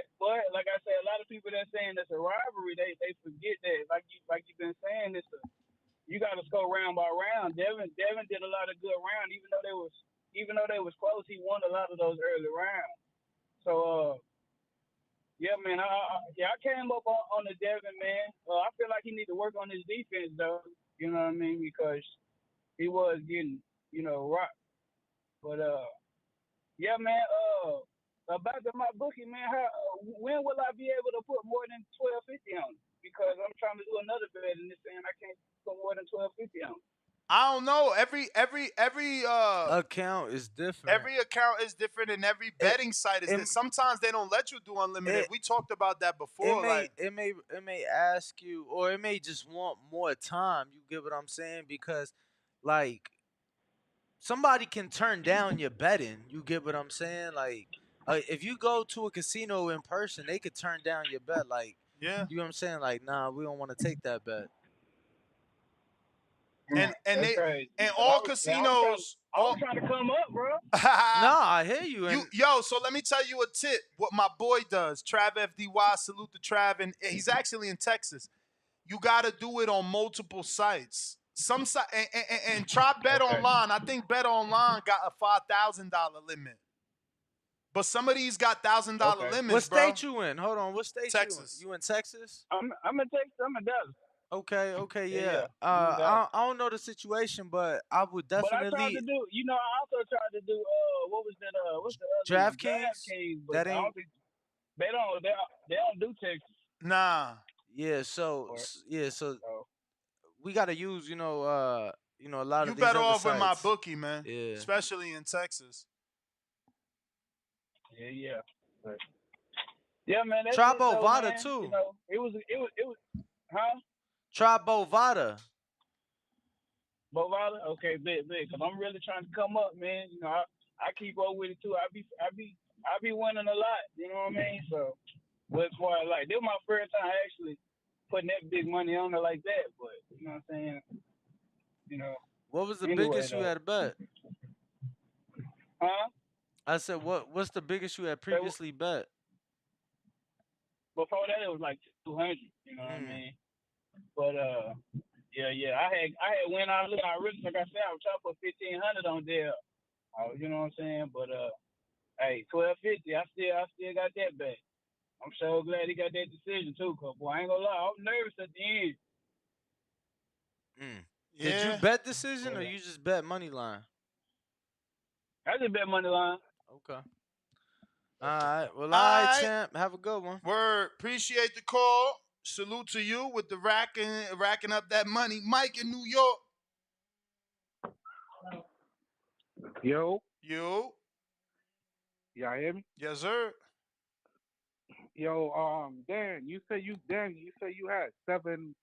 like I said, a lot of people that saying it's a rivalry, they forget that like you've been saying you got to score round by round. Devin did a lot of good rounds, even though they was close. He won a lot of those early rounds. So yeah, man, I came up on the Devin, man. I feel like he need to work on his defense though. You know what I mean? Because he was getting rocked. But yeah, man. About my bookie, man. When will I be able to put more than 12.50 on it? Because I'm trying to do another bet in this, and I can't put more than 12.50 on it. I don't know. Account is different. Every account is different, and every It betting site is it different. Sometimes they don't let you do unlimited. it, We talked about that it before. may Like, ask you, or it may just want more time. You get what I'm saying? Because like somebody can turn down your betting. You get what I'm saying? Like if you go to a casino in person, they could turn down your bet. Like yeah. you know what I'm saying? Like nah, we don't want to take that bet. And That's they crazy. and But I all was casinos all trying to come up, bro. Nah, I hear you. you And yo, so let me tell you a tip. What my boy does, Trav FDY, salute to Trav, and he's actually in Texas. You got to do it on multiple sites. Some site and try Bet Okay. Online. I think Bet Online got a $5,000 limit, but some of these got $1,000 Okay. what limits, bro. state you in? Hold on, what state you in? Texas. You in Texas? I'm in Texas. I'm in Dallas. Okay, yeah. Yeah. I'm in Dallas. I don't know the situation, but I would But I tried to definitely do, I also tried to do, what was that, what's the other one? DraftKings. DraftKings, but That I ain't don't think they don't do Texas. Nah, yeah. So Or, yeah, so so we gotta use a lot you of these better other off with my sites. bookie, man. Yeah. Especially in Texas. yeah. But, yeah, man, that's Try it though, Bovada man. too. It was, huh? Try Bovada. Bovada? Okay, big, cause I'm really trying to come up, man. I keep up with it too. I be winning a lot. You know what I mean? So, but for like, this was my first time actually putting that big money on it like that. But you know what I'm saying? You know. What was the Anyway biggest you though, had bet? huh? I said what's the biggest you had So previously bet? before that it was like 200. You know what I Mm. mean? But yeah. I had went out. Look, I really, like I said, I was trying to put 1,500 on there. You know what I'm saying? But hey, 12.50. I still got that back. I'm so glad he got that decision too, cause boy, I ain't gonna lie, I was nervous at the end. Mm. Did you Yeah. bet decision But or you just bet money line? I just bet money line. Okay. All right. Well, all right, All right. champ. Have a good one. Word. Appreciate the call. Salute to you with the racking up that money. Mike in New York. Yo, You. y'all hear me? Yes, sir. Yo, Dan, you say you had seven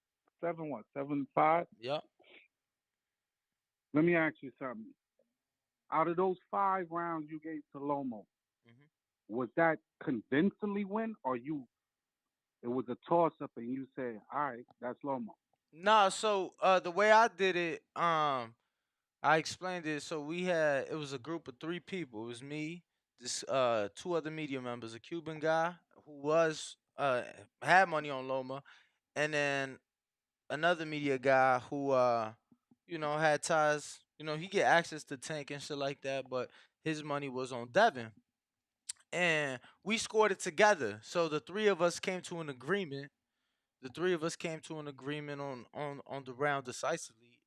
what, 7-5? Yep. Let me ask you something. Out of those 5 rounds you gave to Lomo, Mhm. was that convincingly win, or it was a toss up and you said, all right, that's Lomo? Nah, so the way I did it, I explained it. So it was a group of 3 people. It was me, this 2 other media members, a Cuban guy who was had money on Loma, and then another media guy who had ties. He get access to Tank and shit like that, but his money was on Devin, and we scored it together. So the three of us came to an agreement. The three of us came to an agreement on the round decisively.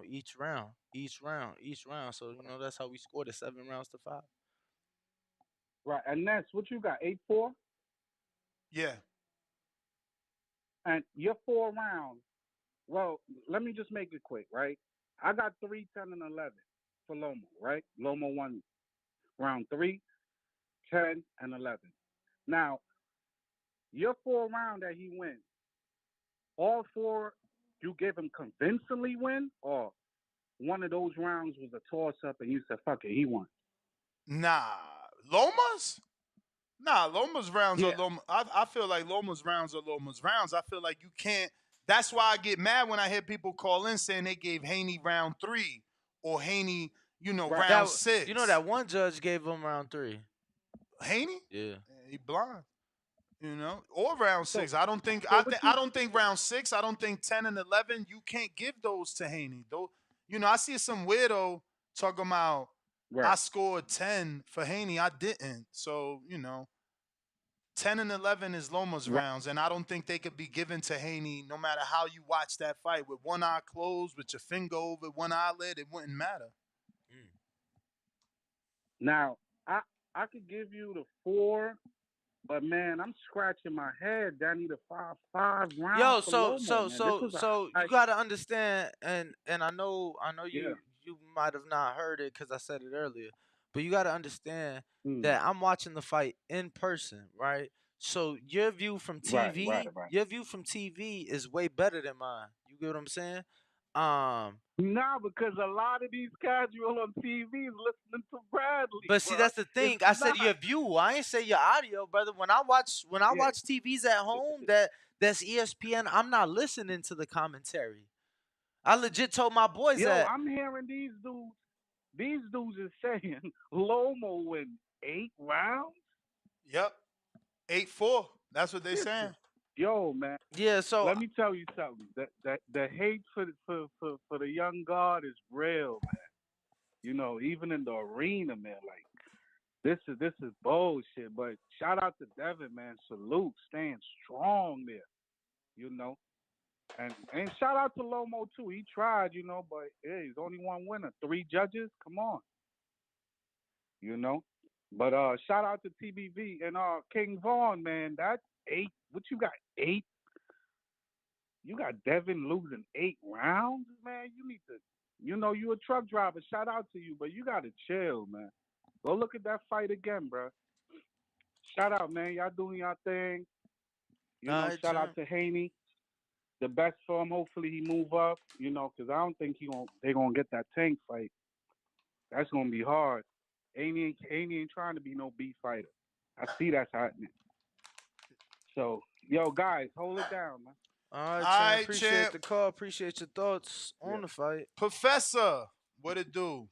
Each round, each round, each round. So that's how we scored it 7 rounds to 5. Right, and that's what you got, 8-4, Yeah. and your 4 rounds. Well, let me just make it quick, right? I got 3, 10, and 11 for Lomo, right? Lomo won round 3, 10, and 11. Now, your 4 round that he wins, all 4 you gave him convincingly win, or one of those rounds was a toss up and you said, fuck it, he won? Nah. Lomas? Nah, Loma's rounds are Yeah. Loma. I feel like Loma's rounds are Loma's rounds. I feel like you can't. That's why I get mad when I hear people call in saying they gave Haney round 3 or Haney, Right. round That 6. that one judge gave him round 3. Haney? Yeah. He blind. Or round So, 6. I don't think. so what I you, don't think round 6. I don't think 10 and 11. You can't give those to Haney. Though, I see some weirdo talking about I right. scored 10 for Haney. I didn't. So 10 and 11 is Loma's Right. rounds, and I don't think they could be given to Haney no matter how you watch that fight. With one eye closed, with your finger over one eyelid, it wouldn't matter. Mm. Now, I could give you the 4, but man, I'm scratching my head. That I need a 5 rounds Yo, for so Lomo, so man. This so was a so you high. gotta understand, and I know Yeah. you might have not heard it because I said it earlier, but you gotta understand Hmm. that I'm watching the fight in person, right? So your view from Right, right, TV, right. your view from TV is way better than mine. You get what I'm saying? Um, Nah, because a lot of these casual on TV is listening to Bradley, but see, bro. that's the It's thing. I said not. your view. I ain't say your audio, brother. When I Yeah. watch TVs at home, that's ESPN. I'm not listening to the commentary. I legit told my boys Yo, that. I'm hearing these dudes. These dudes is saying Lomo win 8 rounds. Yep, 8-4. That's what they This is saying. yo, man. Yeah, so Let me tell you something. The hate for the young guard is real, man. Even in the arena, man. Like this is bullshit. But shout out to Devin, man. Salute, staying strong there. You know, and shout out to Lomo too. He tried, but hey, he's only one winner. 3 judges. Come on, you know. But shout out to TBV and King Vaughn, man. That's 8. What you got? 8. You got Devin losing 8 rounds, man. You need to, you a truck driver. Shout out to you, but you got to chill, man. Go look at that fight again, bro. Shout out, man. Y'all doing y'all thing. all right, Shout out champ. to Haney. The best for him. Hopefully he move up, because I don't think they gonna get that Tank fight. That's gonna be hard. Haney ain't trying to be no beat fighter. I see that's happening. So, yo, guys, hold it down, man. All right, All champ. right, Appreciate champ. the call. Appreciate your thoughts on Yeah. the fight. Professor, what it do?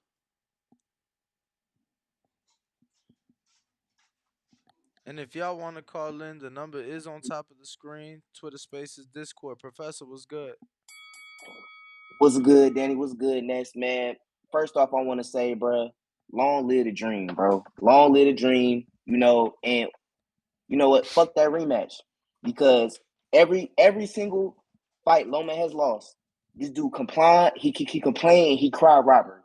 And if y'all want to call in, the number is on top of the screen. Twitter Spaces, Discord. Professor was good. What's good, Danny? What's good, Ness, man? First off, I want to say, bro, long live the dream, bro. Long live the dream, and you know what? Fuck that rematch. Because every single fight Loma has lost, this dude complained, he complained, he cried robbery.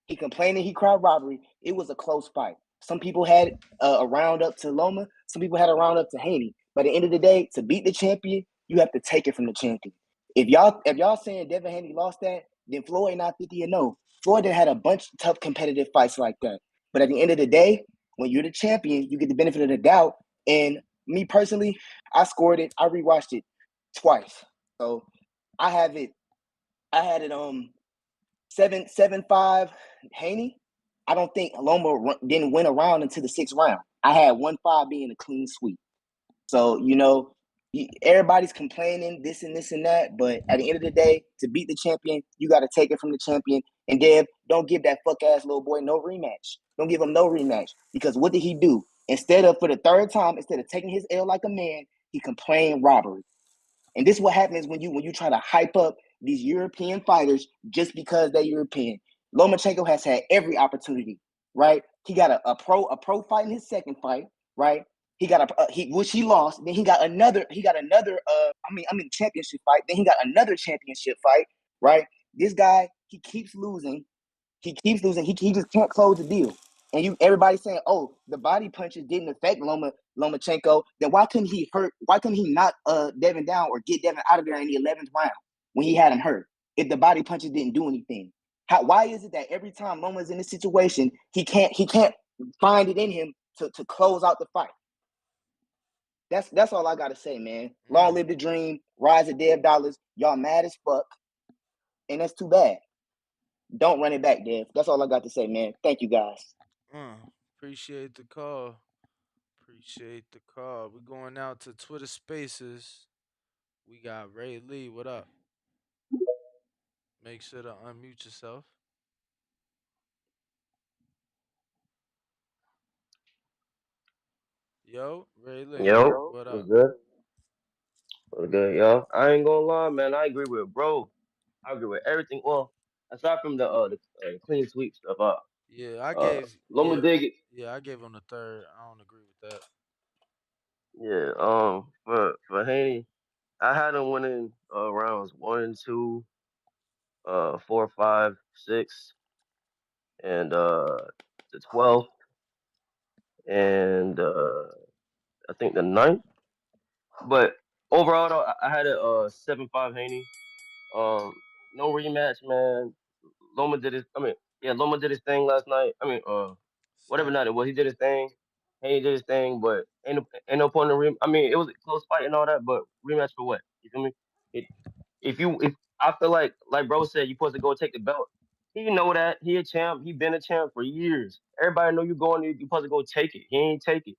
He complained and he cried robbery. It was a close fight. Some people had a round up to Loma. Some people had a round up to Haney. But at the end of the day, to beat the champion, you have to take it from the champion. If y'all saying Devin Haney lost that, then Floyd not 50-0. Floyd had a bunch of tough competitive fights like that. But at the end of the day, when you're the champion, you get the benefit of the doubt. And me personally, I scored it. I rewatched it twice. So I have it. I had it 7-5 Haney. I don't think Loma didn't win a round until the 6th round. I had 1-5 being a clean sweep. So, everybody's complaining this and this and that, but at the end of the day, to beat the champion, you got to take it from the champion. And Deb, don't give that fuck ass little boy no rematch. Don't give him no rematch, because what did he do? For the 3rd time, instead of taking his L like a man, he complained robbery. And this is what happens when you try to hype up these European fighters just because they're European. Lomachenko has had every opportunity, right? He got a pro fight in his second fight, right? He got which he lost. Then he got another championship fight. Then he got another championship fight, right? This guy, he keeps losing. He just can't close the deal. And everybody's saying, oh, the body punches didn't affect Lomachenko. Then why couldn't he knock Devin down or get Devin out of there in the 11th round when he had him hurt? If the body punches didn't do anything. Why is it that every time Loma's in this situation, he can't find it in him to close out the fight? That's all I gotta say, man. Long live the dream, rise of Dev Dollars. Y'all mad as fuck. And that's too bad. Don't run it back, Dev. That's all I got to say, man. Thank you, guys. Appreciate the call. Appreciate the call. We're going out to Twitter Spaces. We got Ray Lee. What up? Make sure to unmute yourself. Yo, Ray Lee. Yo, What what's up? good? What's good, yo? I ain't gonna lie, man. I agree with bro. I agree with everything. Well, aside from the clean sweep stuff, Yeah, I gave Loma dig it. yeah, I gave him the third. I don't agree with that. Yeah. For Haney, I had him winning rounds 1 and 2, 4, 5, 6, and the 12th, and I think the ninth. But overall, though, I had a 7-5 Haney. No rematch, man. Loma did his. I mean, yeah, Loma did his thing last night. I mean, whatever night it was, he did his thing. Haney did his thing, but ain't no point in I mean, it was a close fight and all that, but rematch for what? You feel me? It, if I feel like bro said, you supposed to go take the belt. He know that he a champ. He been a champ for years. Everybody know you going. You supposed to go take it. He ain't take it.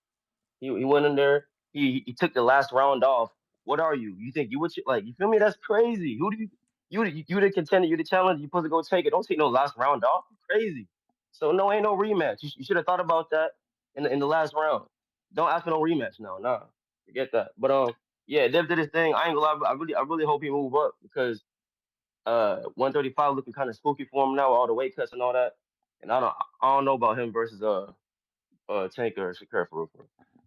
He went in there. He took the last round off. What are you? You think you would like? You feel me? That's crazy. Who do you the contender? You the challenger. You supposed to go take it. Don't take no last round off. You crazy. So no, ain't no rematch. You should have thought about that in the last round. Don't ask for no rematch now. Nah, forget that. But yeah, Dev did his thing. I ain't gonna lie. I really hope he move up because 135 looking kind of spooky for him now, with all the weight cuts and all that. And I don't know about him versus Tanker or Shakur for real.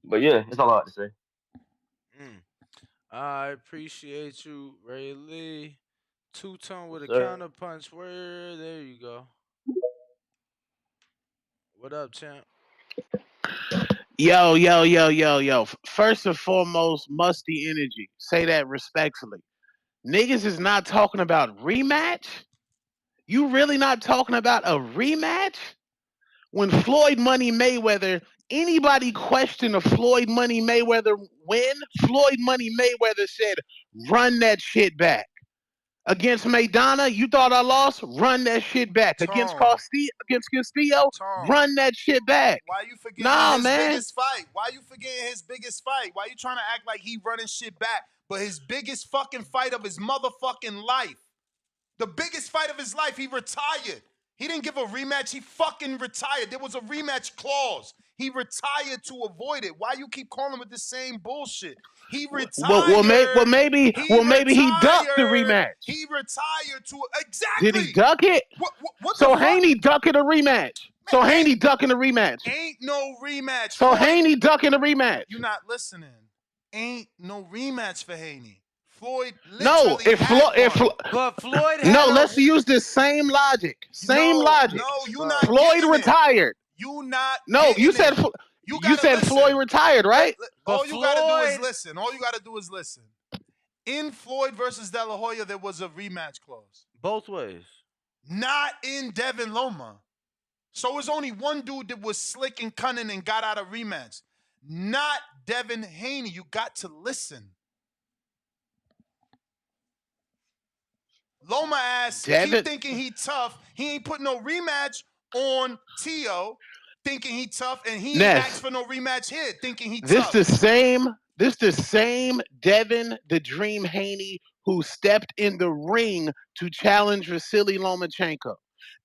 But yeah, that's all I have to say. I appreciate you, Ray Lee. Two-tone with Yes, a sir. counter punch. Where? There you go. What up, champ? Yo. First and foremost, musty energy. Say that respectfully. Niggas is not talking about rematch? You really not talking about a rematch? When Floyd Money Mayweather, anybody question a Floyd Money Mayweather win? Floyd Money Mayweather said, run that shit back. Against Maidana, you thought I lost? Run that shit back. Against Castillo, run that shit back. Why you forgetting Nah, his man. biggest fight? Why you forgetting his biggest fight? Why you trying to act like he running shit back? But his biggest fucking fight of his motherfucking life, the biggest fight of his life, he retired. He didn't give a rematch. He fucking retired. There was a rematch clause. He retired to avoid it. Why you keep calling with the same bullshit? He retired. Maybe he ducked the rematch. He retired to Did he exactly. duck it? What the So fuck? Haney ducking a rematch. So Haney ducking a rematch. Ain't no rematch. So Haney ducking a rematch. You not listening. Ain't no rematch for Haney. Floyd No, literally But Floyd no, had let's use the same logic. Logic. No, you not Floyd getting retired. it. You not No, getting it. You said Floyd retired, right? All you gotta do is listen. All you gotta do is listen. In Floyd versus De La Hoya, there was a rematch clause. Both ways. Not in Devin Loma. So it's only one dude that was slick and cunning and got out a rematch. Not Devin Haney. You got to listen. Loma ass keep thinking he tough. He ain't put no rematch on Tio, thinking he tough, and he ain't asked for no rematch here, thinking he tough. This the same Devin the Dream Haney who stepped in the ring to challenge Vasily Lomachenko.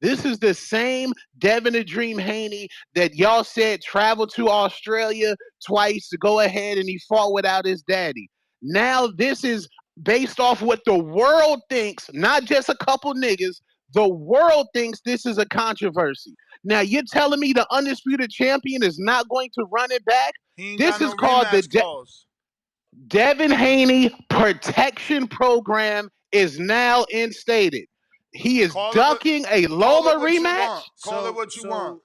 This is the same Devin the Dream Haney that y'all said traveled to Australia twice to go ahead and he fought without his daddy. Now this is based off what the world thinks, not just a couple niggas. The world thinks this is a controversy. Now you're telling me the undisputed champion is not going to run it back? He ain't This got is no called the rematch clause. Devin Haney protection program is now instated. He is ducking a Loma rematch. Call it what you want.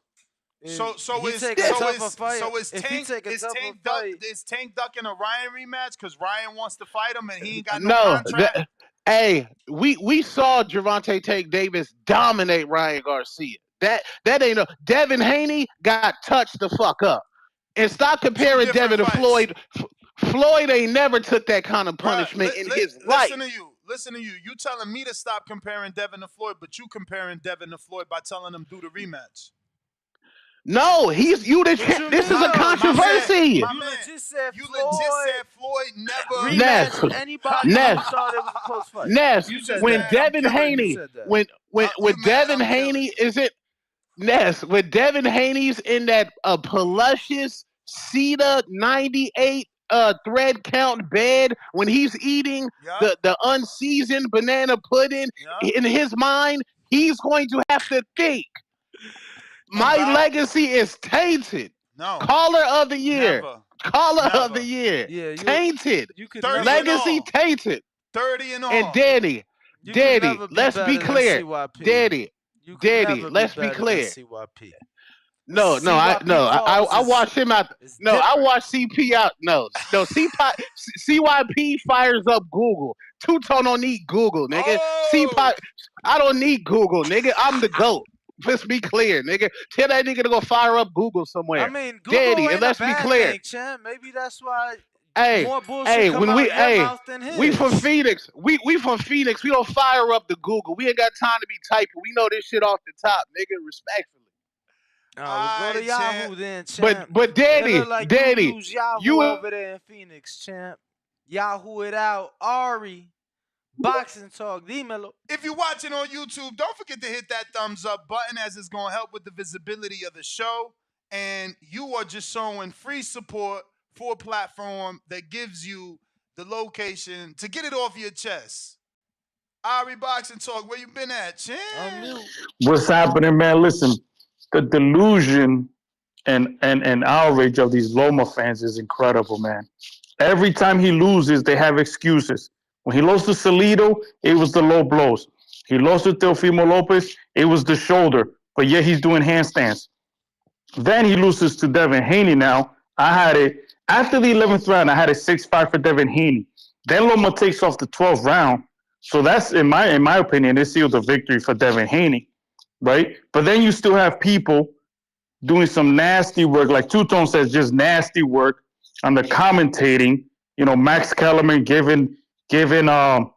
So he take a tougher fight, if he Tank take a tougher fight, is Tank ducking a Ryan rematch because Ryan wants to fight him and he ain't got no No, contract? hey, we saw Gervonta Tank Davis dominate Ryan Garcia. That ain't no Devin Haney got touched the fuck up. And stop comparing Devin to Floyd. Floyd ain't never took that kind of punishment in his life. Listen to you. You telling me to stop comparing Devin to Floyd, but you comparing Devin to Floyd by telling him do the rematch. No, he's you the champ. This is a controversy. My man, legit said you Floyd legit said Floyd never rematch anybody who thought it was a close fight. Ness, You said when that. Devin You Haney, said that. when Devin Haney is it Ness, when Devin Haney's in that Paluscious Cedar 98 thread count bed when he's eating the unseasoned banana pudding, in his mind, he's going to have to think my legacy is tainted. No. Caller of the year. Never. Caller of the year. Yeah, tainted. You could legacy tainted. 30 and all. And Daddy, you could never be let's be better clear. than CYP. Daddy, You could never let's be be better than clear. CYP. No, I watched him out. No, I watched CP out. No, CYP fires up Google. Two-Tone don't need Google, nigga. I don't need Google, nigga. I'm the GOAT. Let's be clear, nigga. Tell that nigga to go fire up Google somewhere. I mean, Google Daddy, ain't and let's a be bad clear. thing, champ. Maybe that's why Hey, more bullshit come out your mouth than his. we from Phoenix. We from Phoenix. We don't fire up the Google. We ain't got time to be typing. We know this shit off the top, nigga. Respectfully. Well, go to Yahoo then, champ. But It look like Daddy, you use Yahoo over there in Phoenix, champ. Yahoo it out. Ari, Boxing Talk, dímelo. If you're watching on YouTube, don't forget to hit that thumbs up button as it's going to help with the visibility of the show. And you are just showing free support for a platform that gives you the location to get it off your chest. Ari Boxing Talk, where you been at, champ? What's happening, man? Listen, the delusion and outrage of these Loma fans is incredible, man. Every time he loses, they have excuses. When he lost to Salido, it was the low blows. He lost to Teofimo Lopez, it was the shoulder. But yet he's doing handstands. Then he loses to Devin Haney now. I had it after the 11th round, I had a 6-5 for Devin Haney. Then Loma takes off the 12th round. So that's in my opinion, it sealed the victory for Devin Haney. Right? But then you still have people doing some nasty work, like Two Tone says, just nasty work on the commentating. You know, Max Kellerman giving Lomachenko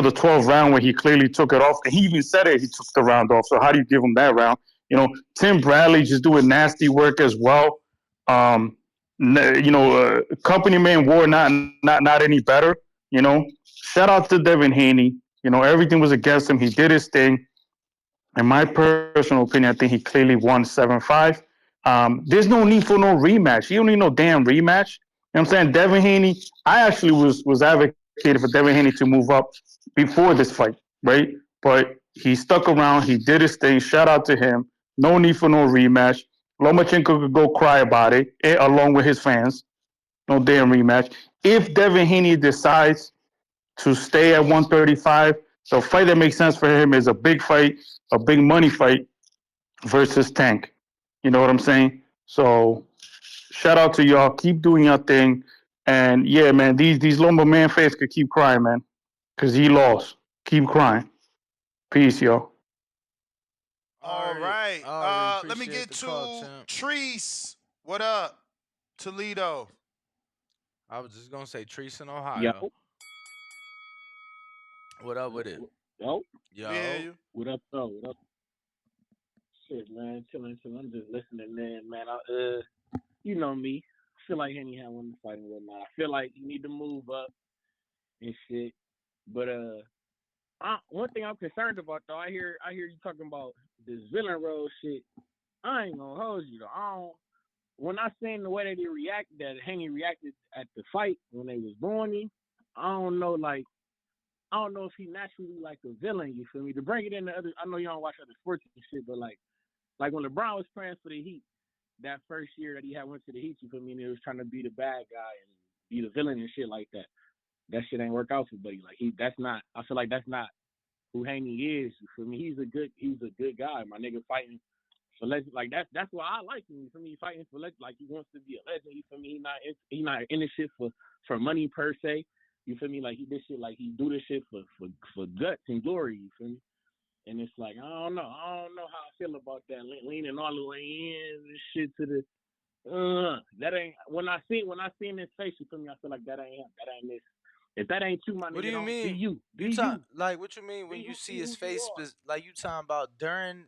the 12th round where he clearly took it off. He even said it, he took the round off. So how do you give him that round? You know, Tim Bradley just doing nasty work as well. Company man War not any better. You know, shout out to Devin Haney. You know, everything was against him. He did his thing. In my personal opinion, I think he clearly won 7-5. There's no need for no rematch. You don't need no damn rematch. You know what I'm saying? Devin Haney, I actually was advocating for Devin Haney to move up before this fight, right? But he stuck around. He did his thing. Shout out to him. No need for no rematch. Lomachenko could go cry about it along with his fans. No damn rematch. If Devin Haney decides to stay at 135, the fight that makes sense for him is a big fight, a big money fight versus Tank. You know what I'm saying? So shout out to y'all. Keep doing your thing. And yeah, man, these Loma man fans could keep crying, man, because he lost. Keep crying. Peace, y'all. All right. Let me get to Treese. What up? Toledo. I was just gonna say Treese in Ohio. Yo. What up with it? Yo. Yeah. What up, though? What up? Shit, man. Chilling. I'm just listening, man. You know me. I feel like Henny had one to fight and whatnot. I feel like you need to move up and shit. But one thing I'm concerned about though, I hear you talking about this villain role shit. I ain't gonna hold you though. When I seen the way that Haney reacted at the fight when they was booing him, I don't know, like I don't know if he naturally like a villain. You feel me? To bring it into other, I know you don't watch other sports and shit, but like when LeBron was playing for the Heat, that first year that he had went to the Heat, you feel me? And he was trying to be the bad guy and be the villain and shit like that. That shit ain't work out for Buddy. Like that's not. I feel like that's not who Haney is. You feel me? He's a good guy. My nigga fighting for legend. Like that's why I like him. You feel me? He fighting for legend. Like he wants to be a legend. You feel me? He not in this shit for money per se. You feel me? Like he this shit. Like he do this shit for guts and glory. You feel me? And it's like I don't know how I feel about that. Leaning all the way in this shit to the. That ain't when I see his face. You feel me? I feel like that ain't him. That ain't this. If that ain't you, my What do nigga, you don't be mean? you. You Be talk you. like what you mean when you see his face? Like you talking about during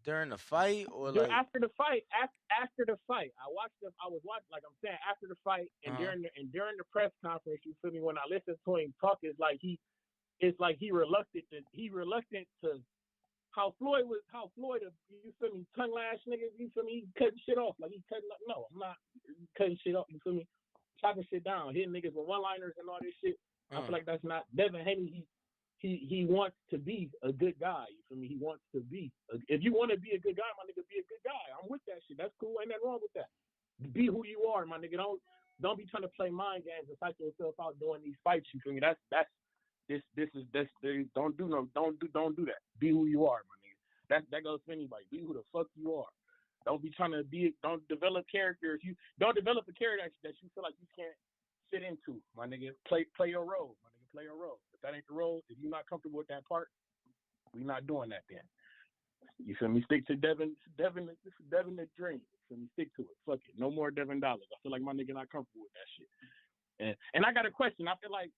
the fight or like? After the fight, after the fight, I was watching, like I'm saying, after the fight and Uh-huh. during the press conference, you feel me? When I listen to him talk, it's like he reluctant to how Floyd, you feel me, tongue lash niggas, you feel me, he cutting shit off, like he cutting up. No, I'm not cutting shit off, you feel me? Chopping shit down, hitting niggas with one-liners and all this shit. I feel like that's not Devin Haney. He wants to be a good guy. You feel me? He wants to be. If you want to be a good guy, my nigga, be a good guy. I'm with that shit. That's cool. Ain't nothing wrong with that. Be who you are, my nigga. Don't be trying to play mind games and psych yourself out doing these fights. You feel me? That's don't do that. Be who you are, my nigga. That goes for anybody. Be who the fuck you are. Don't be trying to be. Don't develop characters. You don't develop a character that you feel like you can't fit into, my nigga. Play your role, my nigga. Play your role. If that ain't the role, if you're not comfortable with that part, we not doing that then. You feel me? Stick to Devin the dream. You feel me? Stick to it. Fuck it. No more Devin dollars. I feel like my nigga not comfortable with that shit. And I got a question. I feel like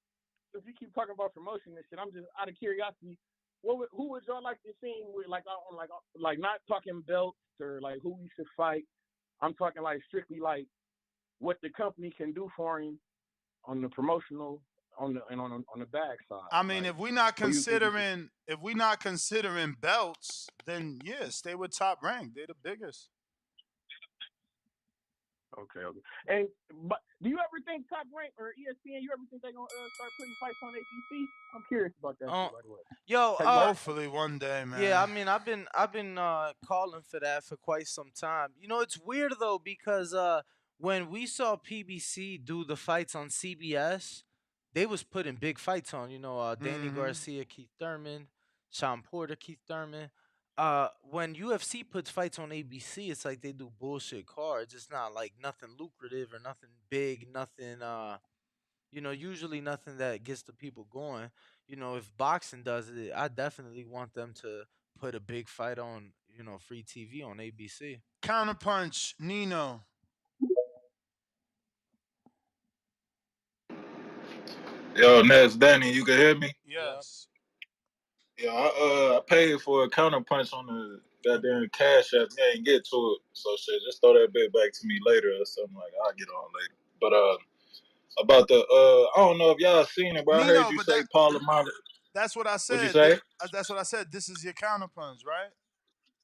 if you keep talking about promotion and shit, I'm just out of curiosity. Who would y'all like to see with like not talking belts or like who we should fight? I'm talking like strictly like what the company can do for him on the promotional on the bag side. I mean, Like, if we not who you think we should? considering belts, then yeah, stay with Top Rank. They're the biggest. Okay. And but do you ever think Top Rank or ESPN? You ever think they gonna start putting fights on ABC? I'm curious about that shit. Oh, By the way, yo, have you heard? Hopefully one day, yeah. I man. mean, I've been calling for that for quite some time. You know, it's weird though because when we saw PBC do the fights on CBS, they was putting big fights on. You know, Danny Mm-hmm. Garcia, Keith Thurman, Sean Porter, Keith Thurman. When UFC puts fights on ABC, it's like they do bullshit cards. It's not like nothing lucrative or nothing big, nothing usually nothing that gets the people going. You know, if boxing does it, I definitely want them to put a big fight on, free TV on ABC. Counterpunch, Nino. Yo, Ness, Danny, you can hear me? Yeah. Yes. Yeah, I paid for a counterpunch on the goddamn cash app. I ain't get to it, so shit. Just throw that bit back to me later or something like. I'll get on later. But about the I don't know if y'all seen it, but I heard Nino, you but say Paulie Malignaggi. that's what I What'd you said. say? That's what I said. This is your counterpunch, right?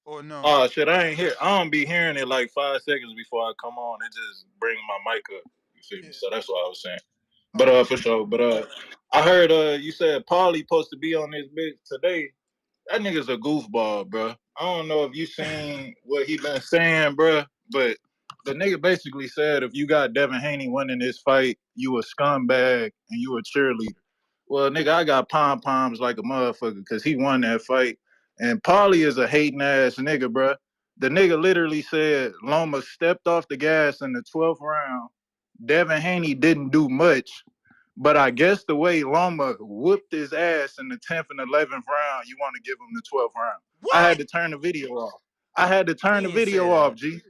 Or no? Oh shit, I ain't hear. I don't be hearing it like 5 seconds before I come on. It just bring my mic up. You feel me? Yeah. So that's what I was saying. But Okay. for sure. But I heard you said Paulie supposed to be on this bitch today. That nigga's a goofball, bro. I don't know if you seen what he been saying, bro, but the nigga basically said if you got Devin Haney winning this fight, you a scumbag and you a cheerleader. Well, nigga, I got pom poms like a motherfucker because he won that fight. And Paulie is a hating ass nigga, bro. The nigga literally said Loma stepped off the gas in the 12th round. Devin Haney didn't do much. But I guess the way Loma whooped his ass in the 10th and 11th round, you want to give him the 12th round. I What? had to turn the video off. I had to turn the He ain't say video off, that. G.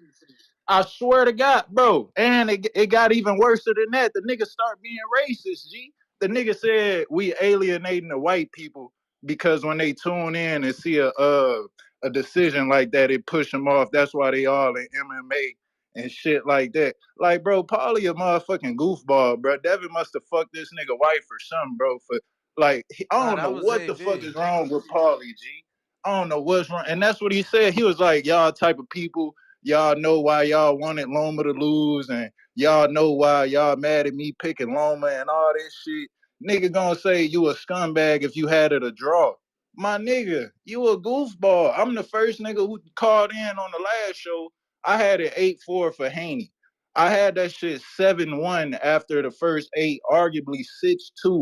I swear to God, bro. And it got even worse than that. The nigga start being racist, G. The nigga said we alienating the white people because when they tune in and see a decision like that, it push them off. That's why they all in MMA and shit like that. Like, bro, Paulie a motherfucking goofball, bro. Devin must have fucked this nigga wife or something, bro. For like, I Nah, don't know that was what the fuck AB. is wrong with Paulie, G. I don't know what's wrong. And that's what he said. He was like, y'all type of people, y'all know why y'all wanted Loma to lose, and y'all know why y'all mad at me picking Loma and all this shit. Nigga gonna say you a scumbag if you had it a draw. My nigga, you a goofball. I'm the first nigga who called in on the last show. I had it 8-4 for Haney. I had that shit 7-1 after the first 8, arguably 6-2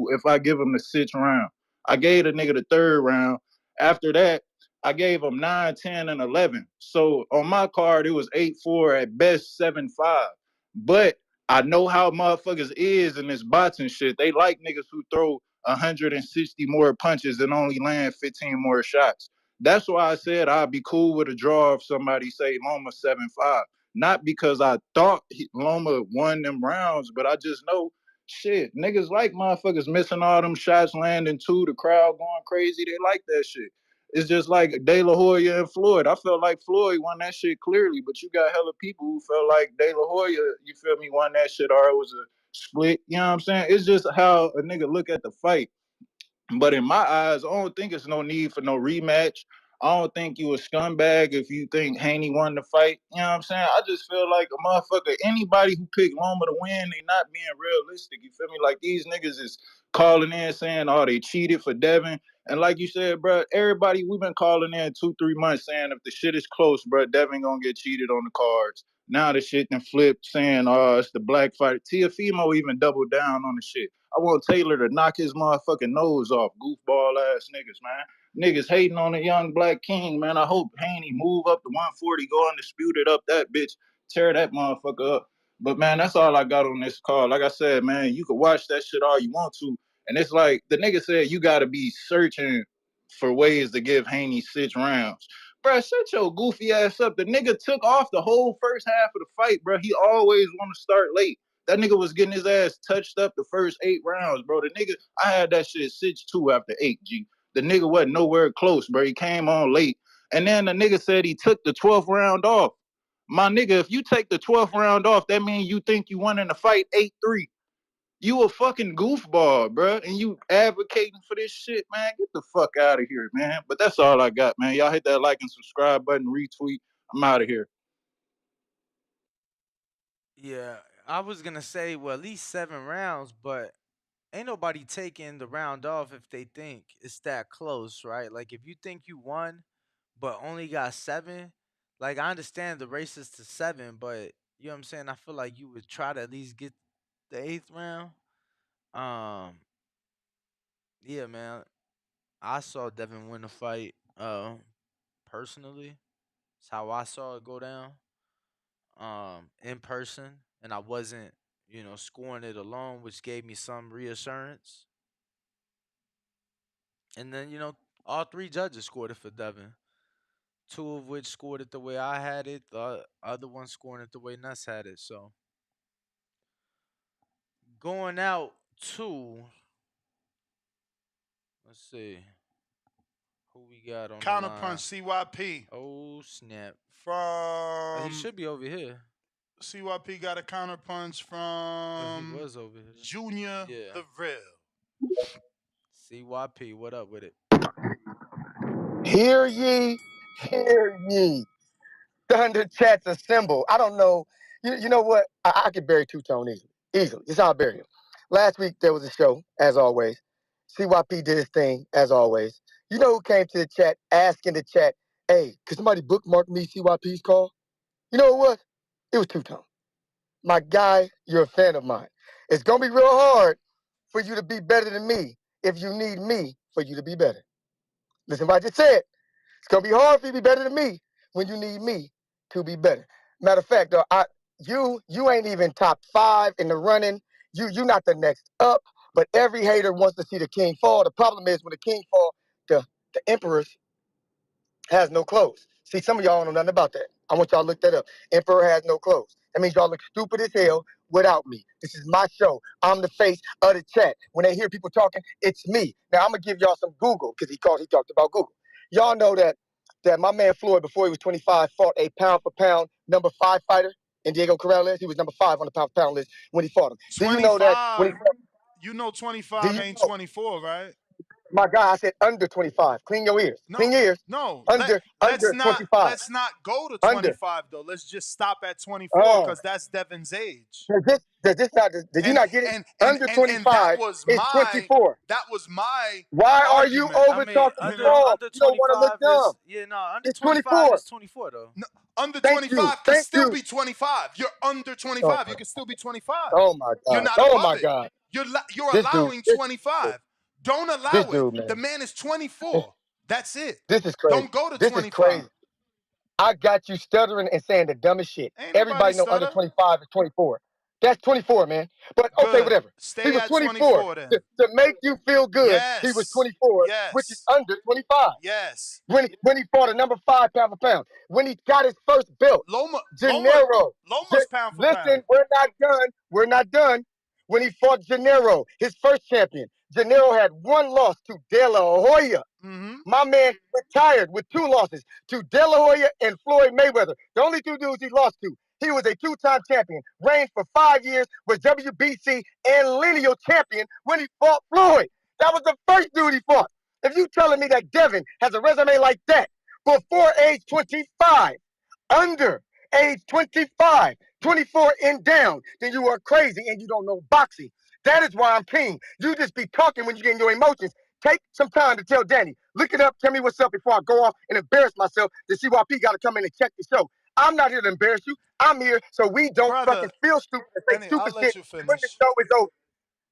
if I give him the 6th round. I gave the nigga the 3rd round. After that, I gave him 9, 10, and 11. So on my card, it was 8-4 at best, 7-5. But I know how motherfuckers is in this boxing shit. They like niggas who throw 160 more punches and only land 15 more shots. That's why I said I'd be cool with a draw if somebody say Loma 7-5. Not because I thought Loma won them rounds, but I just know shit. Niggas like motherfuckers missing all them shots, landing 2, the crowd going crazy. They like that shit. It's just like De La Hoya and Floyd. I felt like Floyd won that shit clearly, but you got hella people who felt like De La Hoya, you feel me, won that shit or it was a split. You know what I'm saying? It's just how a nigga look at the fight. But in my eyes, I don't think it's no need for no rematch. I don't think you a scumbag if you think Haney won the fight. You know what I'm saying? I just feel like a motherfucker, anybody who picked Loma to win, they not being realistic. You feel me? Like these niggas is calling in saying, oh, they cheated for Devin. And like you said, bro, everybody, we've been calling in 2-3 months saying if the shit is close, bro, Devin gonna get cheated on the cards. Now the shit done flipped saying, oh, it's the black fight. Tiafimo even doubled down on the shit. I want Taylor to knock his motherfucking nose off, goofball ass niggas, man. Niggas hating on the young black king, man. I hope Haney move up to 140, go undisputed up that bitch, tear that motherfucker up. But man, that's all I got on this call. Like I said, man, you can watch that shit all you want to. And it's like the nigga said you gotta be searching for ways to give Haney 6 rounds. Bruh, shut your goofy ass up. The nigga took off the whole first half of the fight, bro. He always want to start late. That nigga was getting his ass touched up the first 8 rounds, bro. The nigga, I had that shit 6-2 after 8, G. The nigga wasn't nowhere close, bro. He came on late. And then the nigga said he took the 12th round off. My nigga, if you take the 12th round off, that means you think you won in the fight 8-3. You a fucking goofball, bro. And you advocating for this shit, man. Get the fuck out of here, man. But that's all I got, man. Y'all hit that like and subscribe button, retweet. I'm out of here. Yeah, I was gonna say well at least 7 rounds, but ain't nobody taking the round off if they think it's that close, right? Like if you think you won, but only got 7, like I understand the race is to 7, but you know what I'm saying. I feel like you would try to at least get the 8th round. Um, yeah, man. I saw Devin win the fight. Personally, it's how I saw it go down. In person, and I wasn't, scoring it alone, which gave me some reassurance. And then, all 3 judges scored it for Devin. 2 of which scored it the way I had it. The other one scoring it the way Nuss had it. So going out to, let's see who we got on the line. Counterpunch CYP Oh snap! He from should be over here. CYP got a counterpunch He from was over here. Junior Yeah. the Real. CYP, what up with it? Hear ye, hear ye. Thunder chats assemble. I don't know. You know what? I could bury Two-Tone easily. Easily. It's how I bury him. Last week there was a show, as always. CYP did his thing, as always. You know who came to the chat asking the chat, hey, could somebody bookmark me CYP's call? You know who it was? It was Two-Tone. My guy, you're a fan of mine. It's going to be real hard for you to be better than me if you need me for you to be better. Listen what I just said. It's gonna be hard for you to be better than me when you need me to be better. Matter of fact, though, you ain't even top 5 in the running. You not the next up. But every hater wants to see the king fall. The problem is when the king fall, the emperor has no clothes. See, some of y'all don't know nothing about that. I want y'all to look that up. Emperor has no clothes. That means y'all look stupid as hell without me. This is my show. I'm the face of the chat. When they hear people talking, it's me. Now I'm gonna give y'all some Google because he talked about Google. Y'all know that my man Floyd, before he was 25, fought a pound for pound number 5 fighter in Diego Corrales. He was number 5 on the pound for pound list when he fought him. Do you know that when he 25, fought, you know do 25 you ain't know? 24, right? My guy, I said under 25. Clean your ears. Clean No, your ears. no. Let's Under not 25. go to Under. 25 though. Let's just stop at 24 because that's Devin's age. Did you And not get it? and and Under and and that 25 was is my 24. that was my Why are you argument. I over mean, talking You me, know, Paul? under You don't want to look 25 dumb. is under It's 25 24. is 24 though. no, under Thank you. 25 could Thank still you. be 25. You're under Oh 25. my, You can still be 25. oh my You're God. not Oh above my it. God. You're This dude. allowing 25. Don't This allow it. dude, The man. man is 24. That's it. This is crazy. Don't go to This is 25. crazy. I got you stuttering and saying the dumbest shit. Ain't nobody Everybody know under stutter. 25 is 24. That's 24, man. But okay, Good. whatever. He Stay was at 24. 24 then. To make you feel good, he was Yes. 24, which is Yes. under 25. Yes. When he fought a number 5 pound for pound. When he got his first belt, Gennaro. Loma's pound for pound. Listen, we're not done. We're not done. When he fought Gennaro, his first champion, Gennaro had one loss to De La Hoya. Mm-hmm. My man retired with 2 losses to De La Hoya and Floyd Mayweather. The only 2 dudes he lost to. He was a 2-time champion, reigned for 5 years, was WBC and lineal champion when he fought Floyd. That was the first dude he fought. If you telling me that Devin has a resume like that before age 25, under age 25, 24 and down, then you are crazy and you don't know boxing. That is why I'm king. You just be talking when you get in your emotions. Take some time to tell Danny. Look it up. Tell me what's up before I go off and embarrass myself. The CYP got to come in and check the show. I'm not here to embarrass you. I'm here so we don't Brother, fucking feel stupid and say Danny, stupid I'll let shit you when the finish. show is over.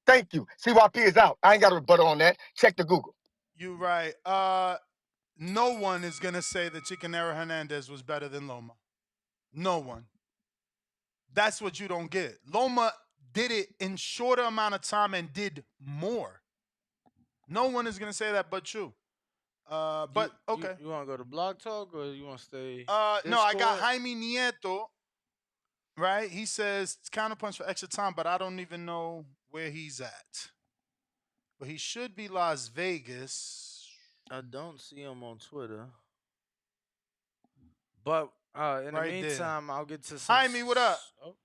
Thank you. CYP is out. I ain't got a rebuttal on that. Check the Google. You right. No one is gonna say that Chicanero Hernandez was better than Loma. No one. That's what you don't get. Loma did it in shorter amount of time and did more. No one is gonna say that but you. But okay. You want to go to Blog Talk or you want to stay No, I got Discord? Jaime Nieto. Right? He says counterpunch for extra time, but I don't even know where he's at. But he should be Las Vegas. I don't see him on Twitter. But in the Right there. meantime, I'll get to some. Jaime, what up? Oh.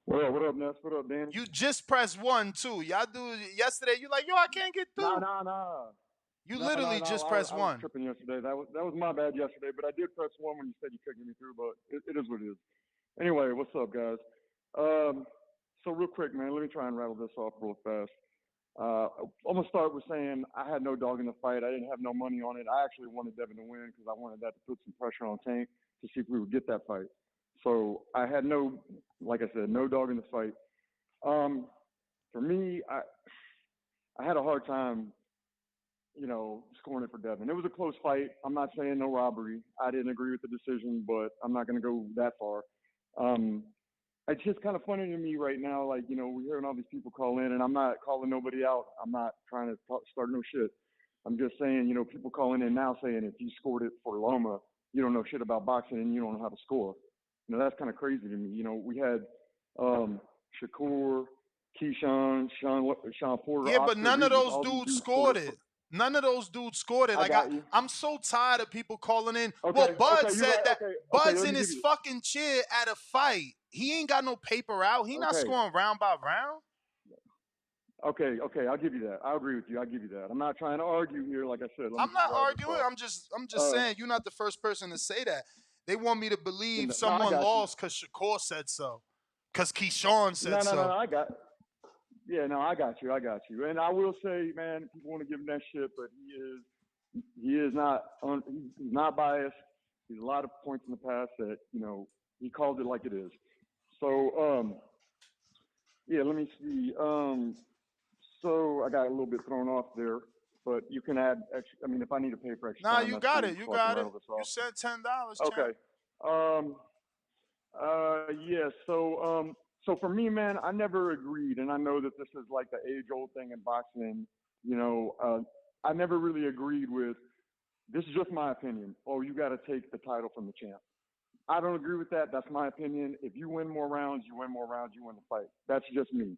What up, Ness? What up, Danny? You just pressed 1 too. Y'all do yesterday. You like, yo, I can't get through. Nah. You literally just pressed I was 1. tripping yesterday. That was my bad yesterday, but I did press 1 when you said you couldn't get me through. But it is what it is. Anyway, what's up, guys? So real quick, man, let me try and rattle this off real fast. I'm gonna start with saying I had no dog in the fight. I didn't have no money on it. I actually wanted Devin to win because I wanted that to put some pressure on Tank to see if we would get that fight. So I had no, like I said, no dog in the fight. For me, I had a hard time, scoring it for Devin. It was a close fight. I'm not saying no robbery. I didn't agree with the decision, but I'm not going to go that far. It's just kind of funny to me right now. Like, we're hearing all these people call in, and I'm not calling nobody out. I'm not trying to start no shit. I'm just saying, people calling in now saying if you scored it for Loma, you don't know shit about boxing and you don't know how to score. That's kind of crazy to me. We had Shakur, Keyshawn, Sean Porter, Yeah, but Oscar none of Regis, those all these dudes dudes scored scored it. it. None of those dudes scored it. I Like got you. I'm so tired of people calling in. Okay, Well, Bud you're said right. that Okay, Bud's let in me give his you. fucking chair at a fight. He ain't got no paper out. He not Okay. scoring round by round. Okay, I'll give you that. I agree with you. I'll give you that. I'm not trying to argue here. Like I said, let me I'm just not rattle this arguing. off. I'm just saying you're not the first person to say that. They want me to believe No, I someone got you. lost because Shakur said so, because Keyshawn said No, so. I got. Yeah, no, I got you. And I will say, man, people want to give him that shit, but he is not he's not biased. He's a lot of points in the past that he called it like it is. So yeah, let me see. So I got a little bit thrown off there, but you can add extra. I mean, if I need to pay for extra Nah, time, you that's got cool. it. You So I can got it. rattle this You off. said $10, champ. Okay. Yeah. So for me, man, I never agreed, and I know that this is like the age-old thing in boxing. I never really agreed with. This is just my opinion. Oh, you got to take the title from the champ. I don't agree with that. That's my opinion. If you win more rounds, you win more rounds, you win the fight. That's just me.